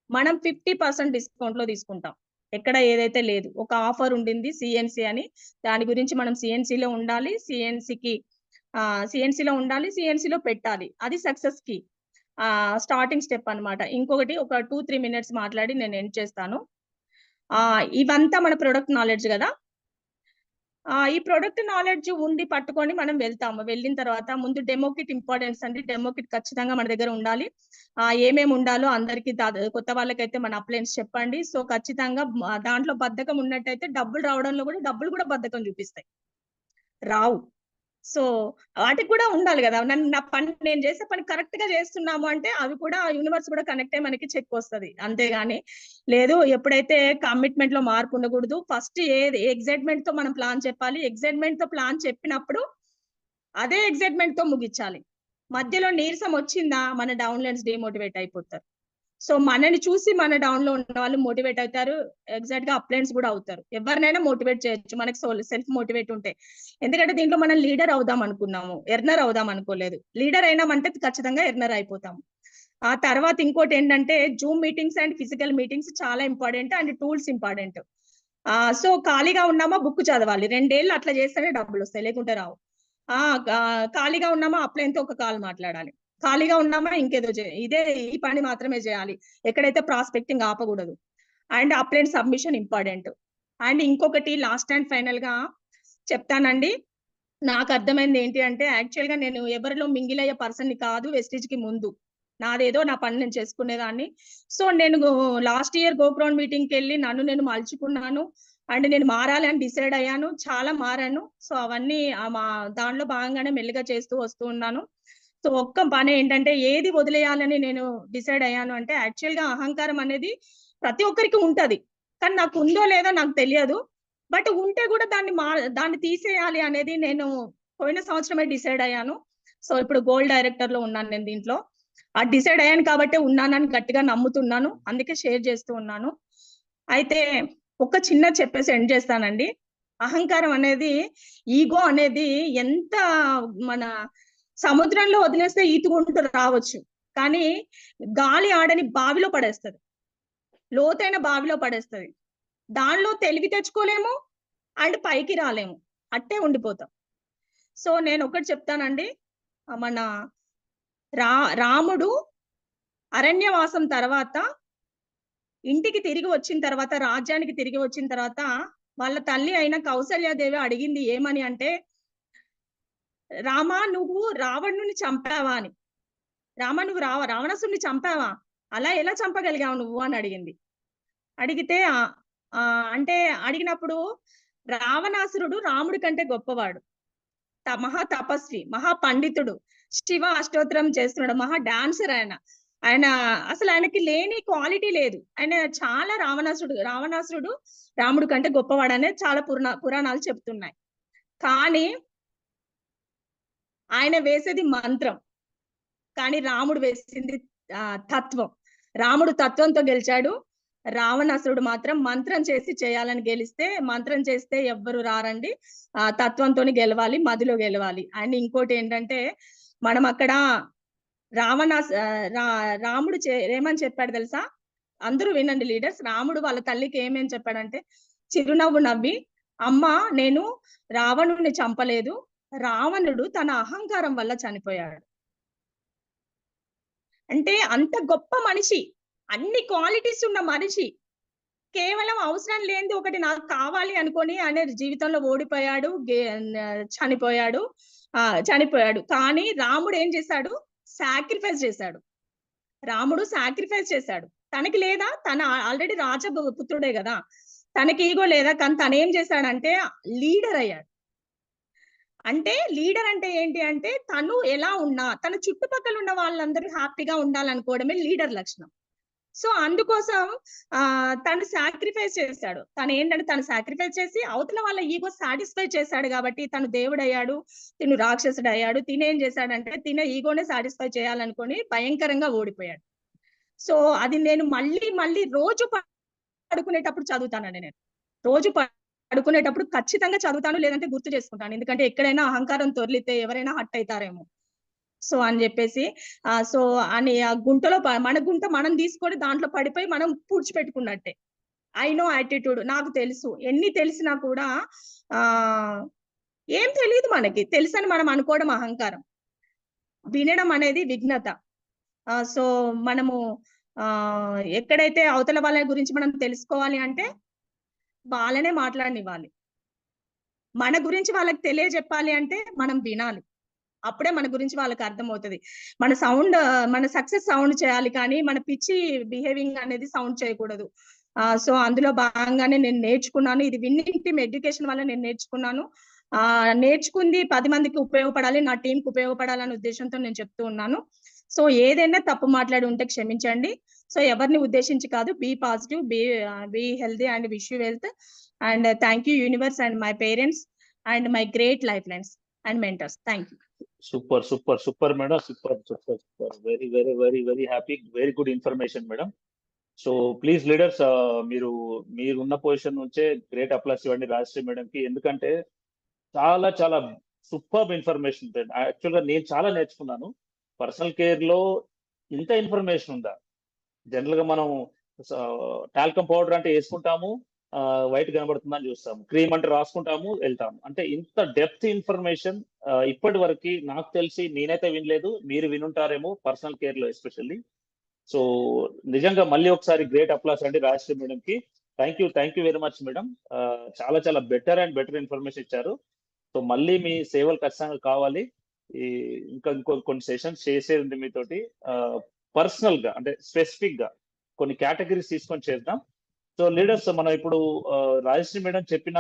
Speaker 2: మనం 50% డిస్కౌంట్ లో తీసుకుంటాం. ఎక్కడ ఏదైతే లేదు. ఒక ఆఫర్ ఉండింది సిఎన్సి అని, దాని గురించి మనం సిఎన్సిలో ఉండాలి, సిఎన్సిలో ఉండాలి, సిఎన్సిలో పెట్టాలి. అది సక్సెస్ కి స్టార్టింగ్ స్టెప్ అన్నమాట. ఇంకొకటి ఒక 2-3 మినిట్స్ మాట్లాడి నేను ఎండ్ చేస్తాను. ఇవంతా మన ప్రొడక్ట్ నాలెడ్జ్ కదా. ఈ ప్రొడక్ట్ నాలెడ్జ్ ఉండి పట్టుకొని మనం వెళ్తాము. వెళ్ళిన తర్వాత ముందు డెమో కిట్ ఇంపార్టెన్స్ అండి. డెమో కిట్ ఖచ్చితంగా మన దగ్గర ఉండాలి. ఏమేమి ఉండాలో అందరికి, కొత్త వాళ్ళకైతే మన అప్లయన్స్ చెప్పండి. సో ఖచ్చితంగా దాంట్లో బద్ధకం ఉన్నట్టయితే డబ్బులు రావడంలో కూడా డబ్బులు కూడా బద్ధకం చూపిస్తాయి, రావు. సో వాటికి కూడా ఉండాలి కదా. నా పని, నేను చేసే పని కరెక్ట్ గా చేస్తున్నాము అంటే అవి కూడా యూనివర్స్ కూడా కనెక్ట్ అయ్యి మనకి చెక్ వస్తుంది. అంతేగాని లేదు, ఎప్పుడైతే కమిట్మెంట్ లో మార్పు ఉండకూడదు. ఫస్ట్ ఎగ్జైట్మెంట్ తో మనం ప్లాన్ చెప్పాలి. ఎగ్జైట్మెంట్ తో ప్లాన్ చెప్పినప్పుడు అదే ఎగ్జైట్మెంట్ తో ముగించాలి. మధ్యలో నీరసం వచ్చిందా మన డౌన్లైన్స్ డిమోటివేట్ అయిపోతారు. సో మనని చూసి మన డౌన్ లో ఉన్న వాళ్ళు మోటివేట్ అవుతారు, ఎగ్జాక్ట్ గా అప్లయన్స్ కూడా అవుతారు. ఎవరినైనా మోటివేట్ చేయొచ్చు మనకి సెల్ఫ్ మోటివేట్ ఉంటే. ఎందుకంటే దీంట్లో మనం లీడర్ అవుదాం అనుకున్నాము, ఎర్నర్ అవుదాం అనుకోలేదు. లీడర్ అయినామంటే ఖచ్చితంగా ఎర్నర్ అయిపోతాము. ఆ తర్వాత ఇంకోటి ఏంటంటే Zoom meetings and physical meetings చాలా important and tools important. So ఖాళీగా ఉన్నామా బుక్ చదవాలి. 2 ఏళ్ళు అట్లా చేస్తేనే డబ్బులు వస్తాయి, లేకుంటే రావు. ఖాళీగా ఉన్నామా అప్లయన్తో ఒక కాల్ మాట్లాడాలి. ఖాళీగా ఉన్నామా ఇంకేదో ఈ పని మాత్రమే చేయాలి. ఎక్కడైతే ప్రాస్పెక్టింగ్ ఆపకూడదు. And upline submission important. And ఇంకొకటి లాస్ట్ అండ్ ఫైనల్ గా చెప్తానండి. నాకు అర్థమైంది ఏంటి అంటే, యాక్చువల్ గా నేను ఎవరిలో మింగిల్ అయ్యే పర్సన్ ని కాదు. వెస్టేజ్ కి ముందు నాదేదో నా పని నేను చేసుకునేదాన్ని. సో నేను లాస్ట్ ఇయర్ గోక్రౌండ్ మీటింగ్ కి వెళ్ళి నన్ను నేను మలుచుకున్నాను అండ్ నేను మారాలి అని డిసైడ్ అయ్యాను. చాలా మారాను. సో అవన్నీ మా దాంట్లో భాగంగానే మెల్లిగా చేస్తూ వస్తూ ఉన్నాను. సో ఒక్క పని ఏంటంటే, ఏది వదిలేయాలని నేను డిసైడ్ అయ్యాను అంటే, యాక్చువల్ గా అహంకారం అనేది ప్రతి ఒక్కరికి ఉంటది, కానీ నాకు ఉందో లేదో నాకు తెలియదు. బట్ ఉంటే కూడా దాన్ని తీసేయాలి అనేది నేను పోయిన సంవత్సరమే డిసైడ్ అయ్యాను. సో ఇప్పుడు గోల్డ్ డైరెక్టర్ లో ఉన్నాను నేను దీంట్లో. డిసైడ్ అయ్యాను కాబట్టి ఉన్నానని గట్టిగా నమ్ముతున్నాను, అందుకే షేర్ చేస్తూ ఉన్నాను. అయితే ఒక చిన్న చెప్పేసి ఎండ్ చేస్తానండి. అహంకారం అనేది, ఈగో అనేది ఎంత మన సముద్రంలో వదిలేస్తే ఈతుకుంటూ రావచ్చు, కానీ గాలి ఆడని బావిలో పడేస్తుంది, లోతైన బావిలో పడేస్తుంది. దానిలో తెలివి తెచ్చుకోలేము అండ్ పైకి రాలేము, అట్టే ఉండిపోతాం. సో నేను ఒకటి చెప్తానండి. మన రాముడు అరణ్యవాసం తర్వాత ఇంటికి తిరిగి వచ్చిన తర్వాత, రాజ్యానికి తిరిగి వచ్చిన తర్వాత వాళ్ళ తల్లి అయిన కౌసల్యాదేవి అడిగింది ఏమని అంటే, రామా నువ్వు రావణుని చంపావా అని. రామ నువ్వు రావణాసుని చంపావా, అలా ఎలా చంపగలిగావు నువ్వు అని అడిగింది. అడిగితే అంటే అడిగినప్పుడు రావణాసురుడు రాముడి కంటే గొప్పవాడు, మహా తపస్వి, మహా పండితుడు, శివ అష్టోత్తరం చేస్తున్నాడు, మహా డాన్సర్ ఆయన. ఆయన అసలు ఆయనకి లేని క్వాలిటీ లేదు. ఆయన చాలా రావణాసురుడు రాముడి కంటే గొప్పవాడనే చాలా పురాణాలు చెప్తున్నాయి. కానీ ఆయన వేసేది మంత్రం, కానీ రాముడు వేసింది తత్వం. రాముడు తత్వంతో గెలిచాడు, రావణాసురుడు మాత్రం మంత్రం చేసి చేయాలని గెలిస్తే, మంత్రం చేస్తే ఎవ్వరు రారండి, తత్వంతో గెలవాలి, మదిలో గెలవాలి. అండ్ ఇంకోటి ఏంటంటే మనం అక్కడ రాముడు ఏమని చెప్పాడు తెలుసా? అందరూ వినండి లీడర్స్. రాముడు వాళ్ళ తల్లికి ఏమేం చెప్పాడంటే, చిరునవ్వు నవ్వి, అమ్మ నేను రావణుడిని చంపలేదు, రావణుడు తన అహంకారం వల్ల చనిపోయాడు. అంటే అంత గొప్ప మనిషి, అన్ని క్వాలిటీస్ ఉన్న మనిషి, కేవలం అవసరం లేనిది ఒకటి నాకు కావాలి అనుకొని ఆయన జీవితంలో ఓడిపోయాడు, చనిపోయాడు. కానీ రాముడు ఏం చేశాడు? సాక్రిఫైస్ చేశాడు. రాముడు సాక్రిఫైస్ చేశాడు. తనకి లేదా? తన ఆల్రెడీ రాజపుత్రుడే కదా, తనకి ఈగో లేదా, కానీ తను ఏం చేశాడంటే లీడర్ అయ్యాడు. అంటే లీడర్ అంటే ఏంటి అంటే తను ఎలా ఉన్నా తన చుట్టుపక్కల ఉన్న వాళ్ళందరూ హ్యాపీగా ఉండాలనుకోవడమే లీడర్ లక్షణం. సో అందుకోసం తను సాక్రిఫైస్ చేశాడు. తను ఏంటంటే తను సాక్రిఫైస్ చేసి అవతల వాళ్ళ ఈగో సాటిస్ఫై చేశాడు కాబట్టి తను దేవుడయ్యాడు, తిను రాక్షసుడు అయ్యాడు. తినేం చేశాడంటే తిన ఈగోనే సాటిస్ఫై చేయాలనుకొని భయంకరంగా ఓడిపోయాడు. సో అది నేను మళ్ళీ రోజు పడుకునేటప్పుడు చదువుతానండి. నేను రోజు పడుకునేటప్పుడు ఖచ్చితంగా చదువుతాను, లేదంటే గుర్తు చేసుకుంటాను. ఎందుకంటే ఎక్కడైనా అహంకారం తొర్లితే ఎవరైనా హట్ అవుతారేమో సో అని చెప్పేసి సో అని ఆ గుంటలో మన గుంట మనం తీసుకొని దాంట్లో పడిపోయి మనం పూడ్చిపెట్టుకున్నట్టే. ఐ నో యాటిట్యూడ్, నాకు తెలుసు. ఎన్ని తెలిసినా కూడా ఏం తెలియదు మనకి. తెలుసని మనం అనుకోవడం అహంకారం, వినడం అనేది విఘ్నత. సో మనము ఎక్కడైతే అవతల వాళ్ళ గురించి మనం తెలుసుకోవాలి అంటే వాళ్ళనే మాట్లాడనివ్వాలి. మన గురించి వాళ్ళకి తెలియజెప్పాలి అంటే మనం వినాలి. అప్పుడే మన గురించి వాళ్ళకి అర్థమవుతుంది. మన సక్సెస్ సౌండ్ చేయాలి, కానీ మన పిచ్చి బిహేవింగ్ అనేది సౌండ్ చేయకూడదు. సో అందులో భాగంగానే నేను నేర్చుకున్నాను. ఇది విన్నింగ్ టీమ్ ఎడ్యుకేషన్ వల్ల నేను నేర్చుకున్నాను. నేర్చుకుంది 10 మందికి ఉపయోగపడాలి, నా టీంకి ఉపయోగపడాలనే ఉద్దేశంతో నేను చెప్తూ ఉన్నాను. సో ఏదైనా తప్పు మాట్లాడి ఉంటే క్షమించండి. సో ఎవరిని ఉద్దేశించి కాదు. Be positive, be healthy and wish you wealth. And thank you universe and my parents and my great lifelines and mentors. Thank you.
Speaker 1: Super madam, super. Very happy, very good information madam. So please leaders, మీరున్న position నుంచే great applause ఇవ్వండి Rajashri madam కి. ఎందుకంటే చాలా చాలా super information. Actual గా నేను చాలా నేర్చుకున్నాను. పర్సనల్ కేర్ లో ఇంత ఇన్ఫర్మేషన్ ఉందా? జనరల్ గా మనం టాల్కమ్ పౌడర్ అంటే వేసుకుంటాము, వైట్ కనబడుతుందని చూస్తాము, క్రీమ్ అంటే రాసుకుంటాము, వెళ్తాము. అంటే ఇంత డెప్త్ ఇన్ఫర్మేషన్ ఇప్పటి వరకు నాకు తెలిసి నేనైతే వినలేదు. మీరు వినుంటారేమో పర్సనల్ కేర్ లో ఎస్పెషల్లీ. సో నిజంగా మళ్ళీ ఒకసారి గ్రేట్ అప్లాస్ అండి రాజశ్రీ మేడం కి. Thank you very much madam. చాలా చాలా బెటర్ ఇన్ఫర్మేషన్ ఇచ్చారు. సో మళ్ళీ మీ సేవలు ఖచ్చితంగా కావాలి. ఇంకా కొన్ని సెషన్స్ చేసేది ఉంది మీతోటి. పర్సనల్ గా అంటే స్పెసిఫిక్ గా కొన్ని కేటగిరీస్ తీసుకొని చేద్దాం. సో లీడర్స్, మనం ఇప్పుడు రాజశ్రీ మేడం చెప్పిన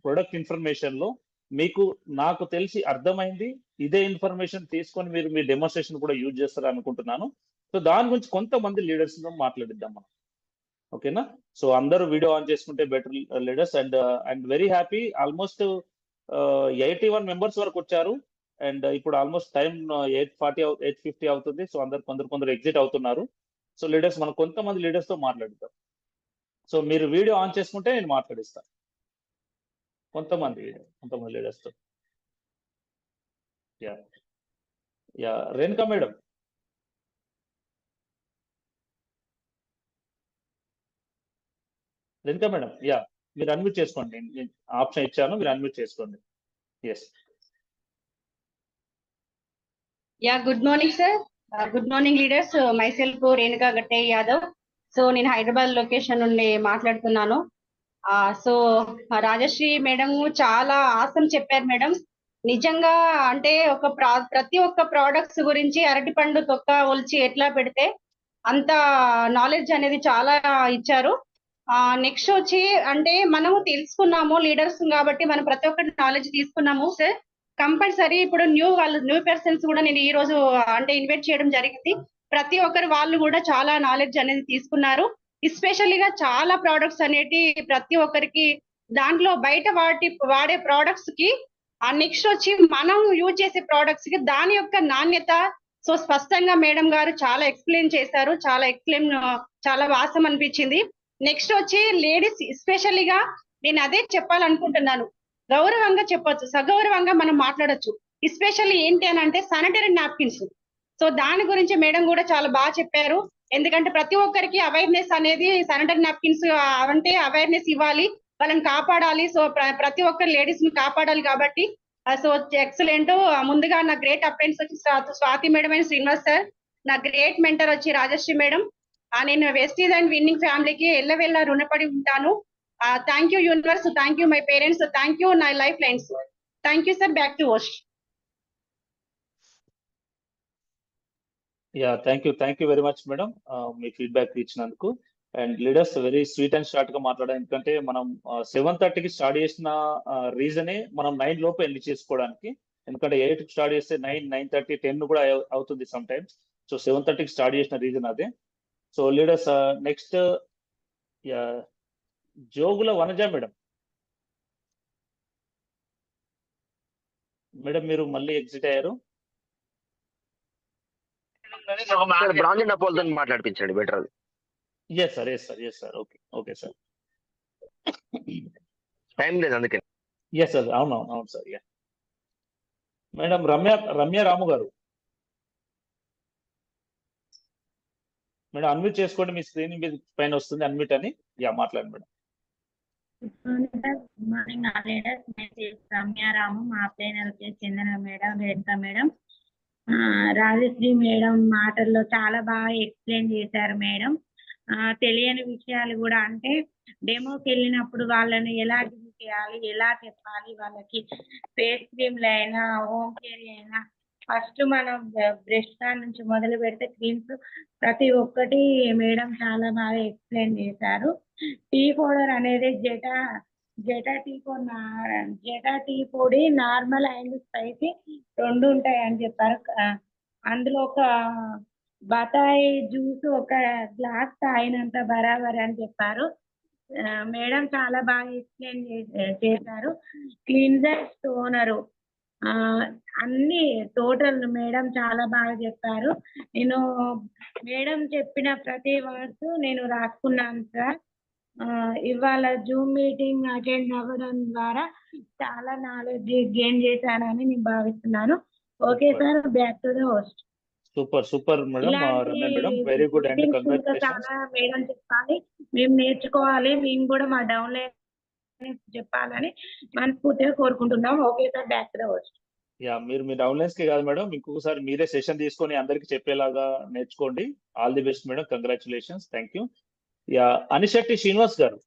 Speaker 1: ప్రొడక్ట్ ఇన్ఫర్మేషన్ లో మీకు నాకు తెలిసి అర్థమైంది. ఇదే ఇన్ఫర్మేషన్ తీసుకొని మీరు మీ డెమోన్స్ట్రేషన్ కూడా యూజ్ చేస్తారు అనుకుంటున్నాను. సో దాని గురించి కొంతమంది లీడర్స్ తో మాట్లాడిద్దాం మనం, ఓకేనా? సో అందరూ వీడియో ఆన్ చేసుకుంటే better leaders. And very happy, almost 81 members వరకు వచ్చారు. అండ్ ఇప్పుడు ఆల్మోస్ట్ టైం 8:50 అవుతుంది. సో కొందరు ఎగ్జిట్ అవుతున్నారు. సో లీడర్స్, మనం కొంతమంది లీడర్స్ తో మాట్లాడుతాం. సో మీరు వీడియో ఆన్ చేసుకుంటే నేను మాట్లాడిస్తాను కొంతమంది లీడర్స్ తో. Yeah Renuka madam. యా మీరు అన్మ్యూట్ చేసుకోండి. నేను ఆప్షన్ ఇచ్చాను, మీరు అన్మ్యూట్ చేసుకోండి. Yes.
Speaker 4: Yeah good morning sir. Good morning leaders. Myself Renuka Gatte Yadav. So నేను హైదరాబాద్ లొకేషన్ నుండి మాట్లాడుతున్నాను. సో రాజశ్రీ మేడం చాలా ఆసం చెప్పారు మేడం. నిజంగా అంటే ప్రతి ఒక్క ప్రోడక్ట్స్ గురించి అరటిపండు తొక్క ఒలిచి ఎట్లా పెడితే అంత నాలెడ్జ్ అనేది చాలా ఇచ్చారు. నెక్స్ట్ వచ్చి అంటే మనము తెలుసుకున్నాము లీడర్స్ కాబట్టి మనం ప్రతి ఒక్కటి నాలెడ్జ్ తీసుకున్నాము సార్. కంపల్సరీ ఇప్పుడు న్యూ పర్సన్స్ కూడా నేను ఈ రోజు అంటే ఇన్వైట్ చేయడం జరిగింది. ప్రతి ఒక్కరు వాళ్ళు కూడా చాలా నాలెడ్జ్ అనేది తీసుకున్నారు. ఎస్పెషల్లీగా చాలా ప్రోడక్ట్స్ అనేటి ప్రతి ఒక్కరికి దాంట్లో బయట వాడే ప్రోడక్ట్స్ కి నెక్స్ట్ వచ్చి మనం యూజ్ చేసే ప్రోడక్ట్స్ కి దాని యొక్క నాణ్యత సో స్పష్టంగా మేడం గారు చాలా ఎక్స్ప్లెయిన్ చేశారు. చాలా వాసం అనిపించింది. నెక్స్ట్ వచ్చి లేడీస్ ఎస్పెషల్లీగా నేను అదే చెప్పాలనుకుంటున్నాను. గౌరవంగా చెప్పొచ్చు, సగౌరవంగా మనం మాట్లాడొచ్చు. ఎస్పెషల్లీ ఏంటి అని అంటే శానిటరీ నాప్కిన్స్. సో దాని గురించి మేడం కూడా చాలా బాగా చెప్పారు. ఎందుకంటే ప్రతి ఒక్కరికి అవేర్నెస్ అనేది శానిటరీ నాప్కిన్స్ అంటే అవేర్నెస్ ఇవ్వాలి, వాళ్ళని కాపాడాలి. సో ప్రతి ఒక్కరు లేడీస్ ని కాపాడాలి కాబట్టి సో ఎక్సలెంట్. ముందుగా నా గ్రేట్ అప్రెంట్స్ వచ్చి Swathi madam and Srinivas sir, నా గ్రేట్ మెంటర్ వచ్చి రాజశ్రీ మేడం. నేను వెస్టీజ్ అండ్ విన్నింగ్ ఫ్యామిలీకి ఎల్లవెల్ల రుణపడి ఉంటాను. Thank you universe, thank you my parents, thank you నా lifelines. Thank you sir. Back to host.
Speaker 1: Yeah thank you very much madam మీ feedback ఇచ్చినందుకు. And leaders very sweet and short గా మాట్లాడారు. ఎందుకంటే మనం 7:30కి స్టార్ట్ చేసిన రీజనే మనం 9 లోపు ఎండ్ చేసుకోవడానికి. ఎందుకంటే 8కి స్టార్ట్ చేస్తే 9, 9:30, 10 కూడా అవుతుంది సమ్ టైమ్స్. సో 7:30కి స్టార్ట్ చేసిన రీజన్ అదే. So leaders next Jogula Vanaja madam. Madam మీరు మళ్ళీ ఎగ్జిట్ అయ్యారు.
Speaker 3: బ్రాంజ్ నపోల్తో మాట్లాడిపించండి బెటర్ అది.
Speaker 1: Yes sir. Okay sir.
Speaker 3: Time లేదు అందుకే.
Speaker 1: ఎస్ సార్, అవును sir. Yeah madam Ramya Ramu గారు, మేడం అన్మ్యూట్ చేసుకోండి. మీ స్క్రీన్ మీద పైన వస్తుంది అన్మ్యూట్ అని. యా మాట్లాడండి మేడం.
Speaker 5: Good morning రమ్యారాము. మా ప్లేనర్కి చెందిన madam Renuka madam. Rajshri madam మాటల్లో చాలా బాగా ఎక్స్ప్లెయిన్ చేశారు మేడం. తెలియని విషయాలు కూడా అంటే డెమోకి వెళ్ళినప్పుడు వాళ్ళని ఎలా డీల్ చేయాలి, ఎలా చెప్పాలి, వాళ్ళకి ఫేస్ క్రీమ్లు అయినా హోమ్ కేర్ అయినా ఫస్ట్ మనం బ్రష్ కార్ నుంచి మొదలు పెడితే క్రీమ్స్ ప్రతి ఒక్కటి మేడం చాలా బాగా ఎక్స్ప్లెయిన్ చేశారు. టీ పౌడర్ అనేది జెటా టీ పొడి నార్మల్ అండ్ స్పైసీ 2 ఉంటాయి అని చెప్పారు. అందులో ఒక బతాయి జ్యూస్ ఒక గ్లాస్ తాగినంత బరాబర్ అని చెప్పారు మేడం. చాలా బాగా ఎక్స్ప్లెయిన్ చేశారు. క్లీన్జర్ టోనరు అన్ని టోటల్ మేడం చాలా బాగా చెప్పారు. నేను మేడం చెప్పిన ప్రతి వర్డ్స్ నేను రాసుకున్నాను సార్. ఇవాళ జూమ్ మీటింగ్ అటెండ్ అవ్వడం ద్వారా చాలా నాలెడ్జ్ గెయిన్ చేశానని నేను భావిస్తున్నాను. Okay sir, back to the host.
Speaker 1: Super madam. Ramya madam very good and congratulations.
Speaker 5: చాలా మేడం చెప్పాలి, మేము నేర్చుకోవాలి, మేము కూడా మా డౌన్లైన్ చెప్పాలని మనస్ఫూర్తిగా కోరుకుంటున్నాం. Okay sir, back to the host.
Speaker 1: Yeah మీరు మీ డౌన్లైన్స్ కి కాదు మేడం, ఇంకొకసారి మీరే సెషన్ తీసుకొని అందరికి చెప్పేలాగా నేర్చుకోండి. All the best madam, congratulations. Thank you. Yeah Anisetti Srinivas గారు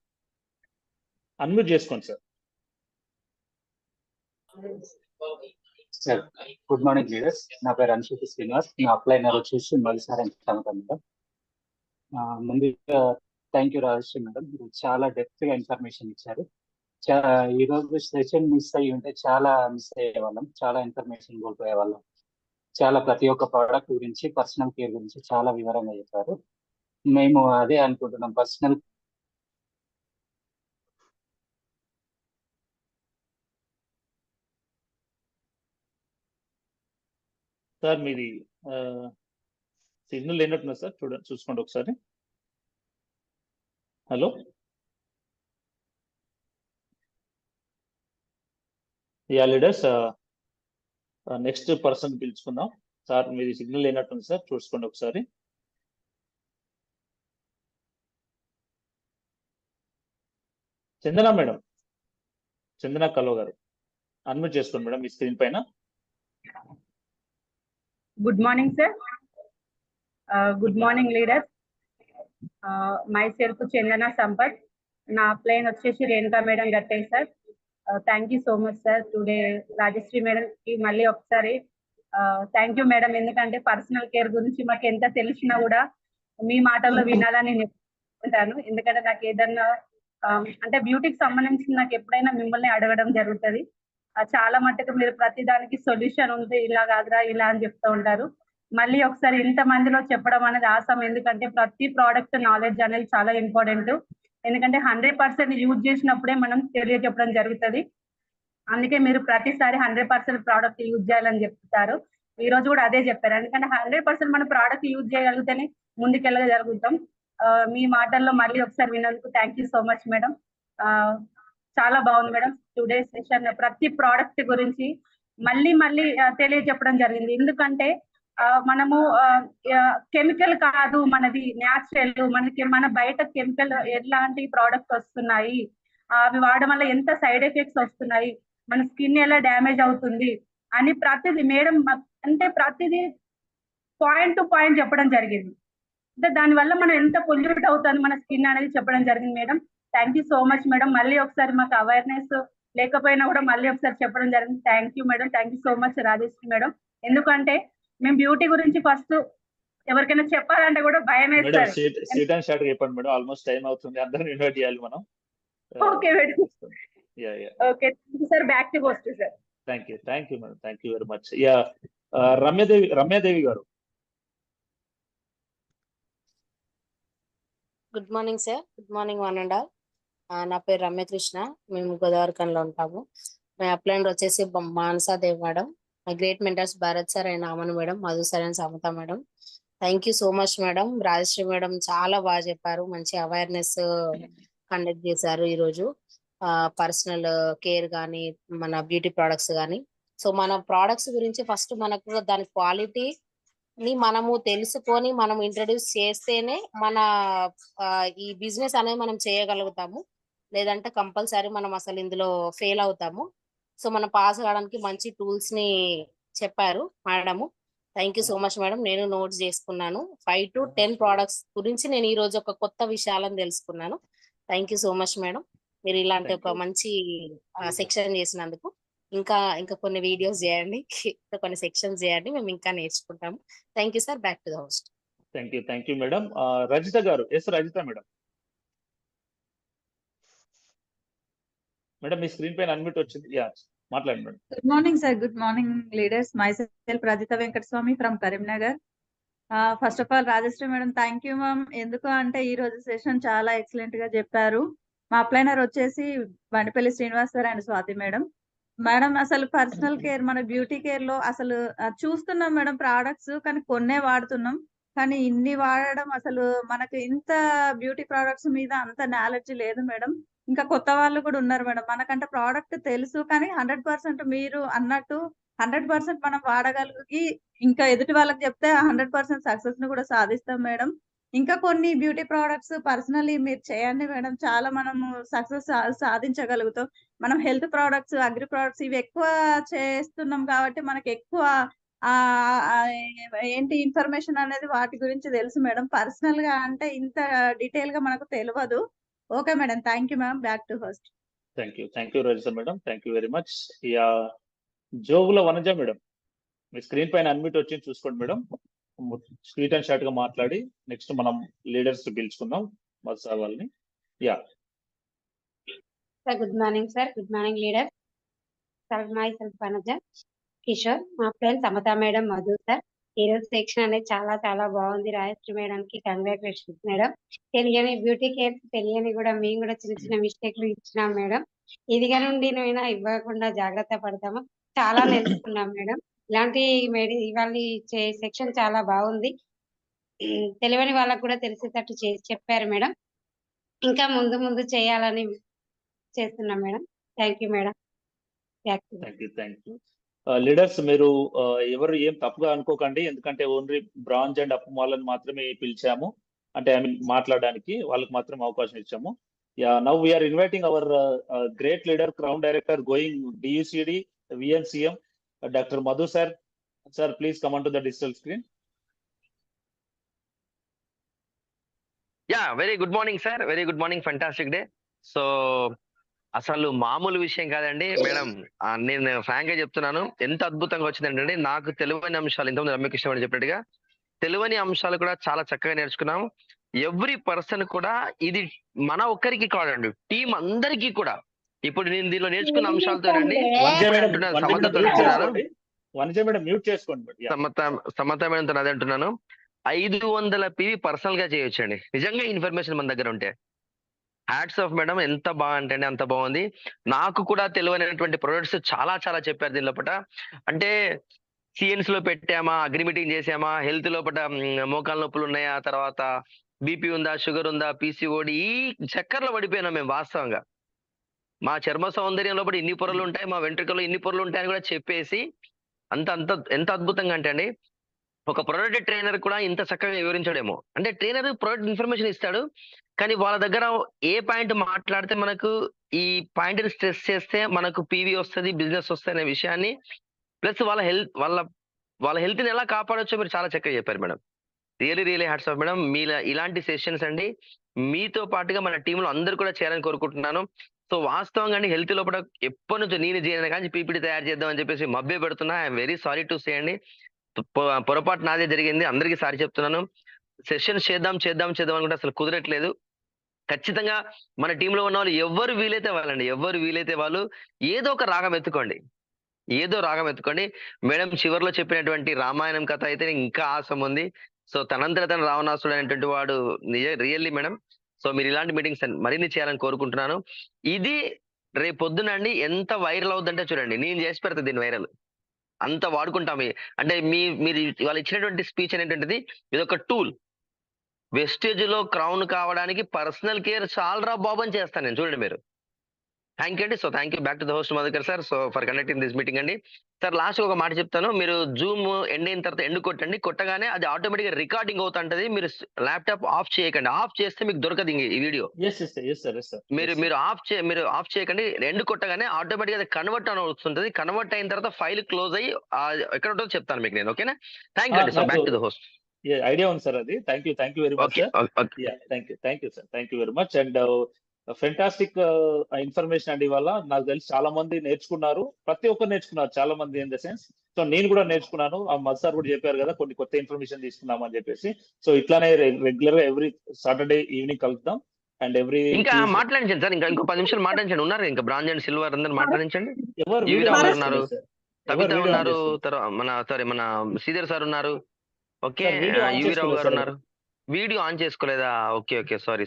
Speaker 1: అన్మ్యూట్ చేసుకోండి sir.
Speaker 6: Sir good morning leaders. నా పేరు అనిశెట్టి శ్రీనివాస్. నా అప్లైనర్ వచ్చేసి మల్లిసార్ మేడం. ముందుగా థ్యాంక్ యూ రాజశ్రీ మేడం, మీరు చాలా డెప్త్ గా ఇన్ఫర్మేషన్ ఇచ్చారు. ఈ రోజు సెషన్ మిస్ అయ్యి ఉంటే చాలా మిస్ అయ్యేవాళ్ళం, చాలా ఇన్ఫర్మేషన్ కోల్పోయే వాళ్ళం. చాలా ప్రతి ఒక్క ప్రోడక్ట్ గురించి, పర్సనల్ కేర్ గురించి చాలా వివరంగా చెప్పారు. మేము అదే అనుకుంటున్నాం, పర్సనల్
Speaker 1: సార్ మీది సిగ్నల్ లేనట్టున్నా సార్, చూసుకోండి ఒకసారి. Hello yeah leaders, next person పిలుచుకుందాం. సార్ మీది సిగ్నల్ లేనట్టుంది సార్, చూసుకోండి ఒకసారి. చందన మేడం, చందన కలో గారు అన్మ్యూట్ చేసుకోండి మేడం మీ స్క్రీన్ పైన.
Speaker 7: Good morning, sir. Good morning, leaders. Myself Chandana Sampath. నా ప్లేన్ వచ్చేసి Renuka madam Gattaiah sir. Thank you so much sir. Today Rajashri madam కి మళ్ళీ ఒకసారి థ్యాంక్ యూ మేడం. ఎందుకంటే పర్సనల్ కేర్ గురించి మాకు ఎంత తెలిసినా కూడా మీ మాటల్లో వినాలని నేను ఉంటాను. ఎందుకంటే నాకు ఏదన్నా అంటే బ్యూటీకి సంబంధించి నాకు ఎప్పుడైనా మిమ్మల్ని అడగడం జరుగుతుంది. చాలా మట్టుకు మీరు ప్రతి దానికి సొల్యూషన్ ఉంది, ఇలా కాదురా ఇలా అని చెప్తూ ఉంటారు. మళ్ళీ ఒకసారి ఇంత మందిలో చెప్పడం అనేది ఆసం. ఎందుకంటే ప్రతి ప్రోడక్ట్ నాలెడ్జ్ అనేది చాలా ఇంపార్టెంట్. ఎందుకంటే 100% యూజ్ చేసినప్పుడే మనం తెలియజెప్పడం జరుగుతుంది. అందుకే మీరు ప్రతిసారి 100% ప్రోడక్ట్ యూజ్ చేయాలని చెప్తారు. ఈ రోజు కూడా అదే చెప్పారు. ఎందుకంటే 100% మన ప్రోడక్ట్ యూజ్ చేయగలిగితేనే ముందుకెళ్ళగలుగుతాం. మీ మాటల్లో మళ్ళీ ఒకసారి విన్నందుకు thank you so much madam. చాలా బాగుంది మేడం టుడే సెషన్. ప్రతి ప్రోడక్ట్ గురించి మళ్ళీ మళ్ళీ తెలియజెప్పడం జరిగింది. ఎందుకంటే మనము కెమికల్ కాదు, మనది న్యాచురల్. మన బయట కెమికల్ ఎలాంటి ప్రోడక్ట్స్ వస్తున్నాయి, అవి వాడడం వల్ల ఎంత సైడ్ ఎఫెక్ట్స్ వస్తున్నాయి, మన స్కిన్ ఎలా డ్యామేజ్ అవుతుంది అని ప్రతిదీ మేడం అంటే ప్రతిదీ పాయింట్ టు పాయింట్ చెప్పడం జరిగింది. అంటే దానివల్ల మనం ఎంత పొల్యూట్ అవుతుంది మన స్కిన్ అనేది చెప్పడం జరిగింది madam. Thank you so much madam. మళ్ళీ ఒకసారి మాకు అవేర్నెస్ లేకపోయినా కూడా మళ్ళీ ఒకసారి చెప్పడం జరిగింది. Thank you madam. Thank you so much Rajeshwari madam. ఎందుకంటే మేము బ్యూటీ గురించి ఫస్ట్ ఎవరికైనా చెప్పాలంటే కూడా భయం వేస్తారు.
Speaker 1: చెప్పండి మేడం, ఆల్మోస్ట్ టైం అవుతుంది, అందరిని ఇన్వైట్ చేయాలి మనం.
Speaker 7: Okay madam. Okay sir, back to host sir.
Speaker 1: Thank you madam, thank you very much. Ramyadevi గారు.
Speaker 8: Good morning sir. Good morning one and all. నా పేరు రమ్యకృష్ణ. మేము గోదావరికంలో ఉంటాము. మా అప్లైనర్ వచ్చేసి Manasadevi madam. My great mentors Bharat sir and Aman madam, Madhu sir and Samata madam. Thank you so much madam. Rajshri madam చాలా బాగా చెప్పారు. మంచి అవేర్నెస్ కండక్ట్ చేశారు ఈరోజు. పర్సనల్ కేర్ కానీ మన బ్యూటీ ప్రోడక్ట్స్ కానీ. సో మన ప్రోడక్ట్స్ గురించి ఫస్ట్ మనకు దాని క్వాలిటీ ని మనము తెలుసుకొని మనం ఇంట్రడ్యూస్ చేస్తేనే మన ఈ బిజినెస్ అనేది మనం చేయగలుగుతాము. లేదంటే కంపల్సరీ మనం అసలు ఇందులో ఫెయిల్ అవుతాము. సో మనం పాస్ కావడానికి మంచి టూల్స్ ని చెప్పారు madam. Thank you so much madam. నేను నోట్స్ చేసుకున్నాను. 5 to 10 ప్రోడక్ట్స్ గురించి నేను ఈ రోజు ఒక కొత్త విషయాలను తెలుసుకున్నాను. Thank you so much madam. మీరు ఇలాంటి ఒక మంచి సెక్షన్ చేసినందుకు ఇంకా కొన్ని వీడియోస్ చేయండి, కొన్ని సెక్షన్స్ చేయండి, మేము ఇంకా నేర్చుకుంటాము. Thank you sir. Back to the host.
Speaker 1: Thank you madam. Rajitha గారు. Yes Rajitha madam. మేడం మీ స్క్రీన్ పైన అన్మ్యూట్ వచ్చింది. మాట్లాడండి madam.
Speaker 9: Good morning sir. Good morning leaders. Myself Rajitha Venkataswamy from Karimnagar. First of all Rajashree madam thank you ma'am. ఎందుకు అంటే ఈ రోజు session చాలా ఎక్సలెంట్ గా చెప్పారు. మా అప్లైనర్ వచ్చేసి Bandipalli Srinivas sir and Swathi madam. Madam అసలు పర్సనల్ కేర్ మన బ్యూటీ కేర్ లో అసలు చూస్తున్నాం మేడం ప్రోడక్ట్స్, కానీ కొన్నే వాడుతున్నాం. కానీ ఇన్ని వాడడం అసలు మనకు ఇంత బ్యూటీ ప్రోడక్ట్స్ మీద అంత నాలెడ్జ్ లేదు మేడం. ఇంకా కొత్త వాళ్ళు కూడా ఉన్నారు మేడం. మనకంటే ప్రోడక్ట్ తెలుసు, కానీ 100% మీరు అన్నట్టు 100% మనం వాడగలిగి ఇంకా ఎదుటి వాళ్ళకి చెప్తే 100% సక్సెస్ ని కూడా సాధిస్తాం మేడం. ఇంకా కొన్ని బ్యూటీ ప్రోడక్ట్స్ పర్సనలీ మీరు చేయండి మేడం, చాలా మనము సక్సెస్ సాధించగలుగుతాం. మనం హెల్త్ ప్రోడక్ట్స్, అగ్రి ప్రోడక్ట్స్ ఇవి ఎక్కువ చేస్తున్నాం కాబట్టి మనకి ఎక్కువ ఏంటి ఇన్ఫర్మేషన్ అనేది వాటి గురించి తెలుసు మేడం. పర్సనల్ గా అంటే ఇంత డీటెయిల్ గా మనకు తెలియదు. Okay madam. Thank you ma'am. Back to host.
Speaker 1: Thank you Rajitha madam. Thank you very much. జోగుల Vanaja madam, మీ స్క్రీన్ పైన అన్మ్యూట్ వచ్చింది, చూసుకోండి మేడం. స్వీట్ అండ్ షార్ట్ గా మాట్లాడి నెక్స్ట్ మనం లీడర్స్ పిలుచుకుందాం మధు వాళ్ళని.
Speaker 4: Sir good morning sir. Good morning leader sir. Myself Vanaja Kishore. మా friend Samata madam, Madhu sir. ఈ రోజు సెక్షన్ అనేది చాలా చాలా బాగుంది. రాజశ్రీ మేడంకి కంగ్రాచులేషన్స్ మేడం. తెలియని బ్యూటీ కేర్ తెలియని కూడా మేము కూడా చిన్న చిన్న మిస్టేక్లు ఇచ్చినాం మేడం. ఇదిగా నుండి నైనా ఇవ్వకుండా జాగ్రత్త పడతాము. చాలా నేర్చుకున్నాం మేడం. ఇలాంటి ఇవాళ సెక్షన్ చాలా బాగుంది. తెలియని వాళ్ళకు కూడా తెలిసేటట్టు చెప్పారు మేడం. ఇంకా ముందు ముందు చేయాలని చేస్తున్నాం madam. Thank you madam.
Speaker 1: Thank you leaders. మీరు ఎవరు ఏం తప్పుగా అనుకోకండి, ఎందుకంటే ఓన్లీ బ్రాంజ్ అండ్ అప్ వాళ్ళని మాత్రమే పిలిచాము, అంటే ఐ మీన్ మాట్లాడడానికి వాళ్ళకి మాత్రమే అవకాశం ఇచ్చాము. Now we are inviting our great leader, crown director going DUCD VNCM, Dr. Madhu sir. Sir, please come on to the digital screen.
Speaker 3: Very good morning sir. Very good morning. Fantastic day. So అసలు మామూలు విషయం కాదండి madam. నేను Frank గా చెప్తున్నాను, ఎంత అద్భుతంగా వచ్చిందంటే నాకు తెలియని అంశాలు, ఇంతకుముందు రమ్యకృష్ణ చెప్పినట్టుగా తెలియని అంశాలు కూడా చాలా చక్కగా నేర్చుకున్నాము. ఎవ్రీ పర్సన్ కూడా ఇది మన ఒక్కరికి కాదండి, టీం అందరికీ కూడా. ఇప్పుడు నేను దీనిలో నేర్చుకున్న అంశాలతోనండి
Speaker 1: వనజ మేడం
Speaker 3: అంటున్నాను,
Speaker 1: వనజ మేడం
Speaker 3: సమతతో
Speaker 1: మ్యూట్
Speaker 3: అంటున్నాను,
Speaker 1: చేసుకోండి. వనజ మేడం మ్యూట్ చేసుకోండి. But yeah.
Speaker 3: సమత మేడంతో అదే అంటున్నాను. 500 PV పర్సనల్ గా చేయొచ్చండి నిజంగా ఇన్ఫర్మేషన్ మన దగ్గర ఉంటే. హ్యాట్స్ ఆఫ్ మేడం, ఎంత బాగా అంటే అంత బాగుంది. నాకు కూడా తెలియనటువంటి ప్రొడక్ట్స్ చాలా చాలా చెప్పారు దీని లోపల. అంటే సిఎన్స్ లో పెట్టామా, అగ్రి మీటింగ్ చేసామా, హెల్త్ లోపల మోకాల నొప్పులు ఉన్నాయా, తర్వాత బీపీ ఉందా, షుగర్ ఉందా, పీసీఓడి, ఈ చక్కర్లో పడిపోయినాం మేము వాస్తవంగా. మా చర్మ సౌందర్యం లోపల ఇన్ని పొరలు ఉంటాయి, మా వెంట్రుకలు ఇన్ని పొరలు ఉంటాయని కూడా చెప్పేసి ఎంత అద్భుతంగా అంటే అండి, ఒక ప్రొడక్ట్ ట్రైనర్ కూడా ఇంత చక్కగా వివరించడేమో. అంటే ట్రైనర్ ప్రొడక్ట్ ఇన్ఫర్మేషన్ ఇస్తాడు, కానీ వాళ్ళ దగ్గర ఏ పాయింట్ మాట్లాడితే మనకు ఈ పాయింట్ ని స్ట్రెస్ చేస్తే మనకు పీవీ వస్తుంది, బిజినెస్ వస్తుంది అనే విషయాన్ని, ప్లస్ వాళ్ళ హెల్త్ ని ఎలా కాపాడొచ్చో మీరు చాలా చక్కగా చెప్పారు madam. Really hats off madam. మీ ఇలాంటి సెషన్స్ అండి మీతో పాటుగా మన టీంలో అందరు కూడా చేయాలని కోరుకుంటున్నాను. సో వాస్తవంగా అండి, హెల్త్ లోపల ఎప్పటి నుంచో నేను చేయను కానీ పీపీటీ తయారు చేద్దాం అని చెప్పేసి మభ్య పెడుతున్నా. I'm very sorry to say అండి, పొరపాటు నాదే జరిగింది, అందరికీ సారీ చెప్తున్నాను. సెషన్స్ చేద్దాం అనుకుంటే అసలు కుదరట్లేదు. ఖచ్చితంగా మన టీంలో ఉన్న వాళ్ళు ఎవరు వీలైతే వాళ్ళు ఏదో ఒక రాగం ఎత్తుకోండి. మేడం చివరిలో చెప్పినటువంటి రామాయణం కథ అయితే ఇంకా ఆసం ఉంది. సో తనంతట తన రావణాసుడు అనేటువంటి వాడు రియల్లీ మేడం. సో మీరు ఇలాంటి మీటింగ్స్ మరిన్ని చేయాలని కోరుకుంటున్నాను. ఇది రేపు పొద్దునండి ఎంత వైరల్ అవుతుందంటే చూడండి, నేను చేసి పెడతా దీన్ని వైరల్, అంత వాడుకుంటాం. అంటే మీరు వాళ్ళు ఇచ్చినటువంటి స్పీచ్ అనేటువంటిది ఇది ఒక టూల్. వెస్టేజ్ లో క్రౌన్ కావడానికి పర్సనల్ కేర్ చాలరా బాబు అని చేస్తాను నేను, చూడండి మీరు. థ్యాంక్ యూ అండి. So thank you, back to the host Madhukar sir, so for conducting this meeting అండి. సార్ లాస్ట్ ఒక మాట చెప్తాను, మీరు జూమ్ ఎండ్ అయిన తర్వాత ఎండ్ కొట్టండి, కొట్టగానే అది ఆటోమేటిక్ గా రికార్డింగ్ అవుతుంటది. మీరు ల్యాప్టాప్ ఆఫ్ చేయకండి, ఆఫ్ చేస్తే మీకు దొరకదు ఈ వీడియో. మీరు ఆఫ్ చేయకండి, ఎండ్ కొట్టగానే ఆటోమేటిక్ గా కన్వర్ట్ అని వస్తుంటది. కన్వర్ట్ అయిన తర్వాత ఫైల్ క్లోజ్ అయ్యి ఎక్కడ ఉంటుందో చెప్తాను మీకు నేను. ఓకేనా? థ్యాంక్ యూ అండి. So back to the host.
Speaker 1: Idea ఉంది సార్ అది. Thank you very much sir. Thank you sir, thank you very much. And fantastic information అండి. ఇవాళ నాకు తెలిసి చాలా మంది నేర్చుకున్నారు, ప్రతి ఒక్కరు నేర్చుకున్నారు, చాలా మంది ఇన్ ద సెన్స్. సో నేను కూడా నేర్చుకున్నాను. మధు సార్ కూడా చెప్పారు కదా, కొన్ని కొత్త ఇన్ఫర్మేషన్ తీసుకున్నాం అని చెప్పేసి. సో ఇట్లానే రెగ్యులర్ గా ఎవ్రీ సాటర్డే ఈవినింగ్ కలుద్దాం. అండ్
Speaker 3: ఇంకా మాట్లాడించండి సార్, ఇంకో 10 నిమిషాలు మాట్లాడించండి. ఉన్నారు ఇంకా బ్రాంజ్ అండ్ సిల్వర్ అందరు మాట్లాడించండి.
Speaker 1: ఎవరు
Speaker 3: ఉన్నారు, కవిత ఉన్నారు, మన శ్రీధర్ సార్ ఉన్నారు, ఓకే, యువి రావు గారు ఉన్నారు. వీడియో ఆన్ చేసుకోలేదా? Okay sorry.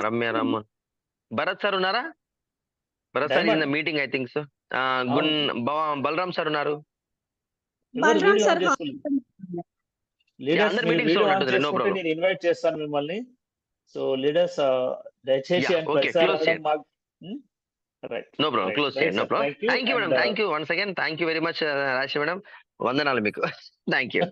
Speaker 3: Ramya Bharat sir ఉన్నారా? Bharat sir in the meeting I think so. Balaram sir ఉన్నారు. అందరు మీటింగ్స్ లో ఉంటుంది, నో ప్రాబ్లం.
Speaker 1: నేను ఇన్వైట్ చేస్తాను మిమ్మల్ని. సో లీడర్స్ దయచేసి
Speaker 3: నో ప్రాబ్లం, క్లోజ్ చేయండి, no problem. Thank you madam, thank you once again, thank you very much Rashi madam, వందనాలు మీకు. Thank you.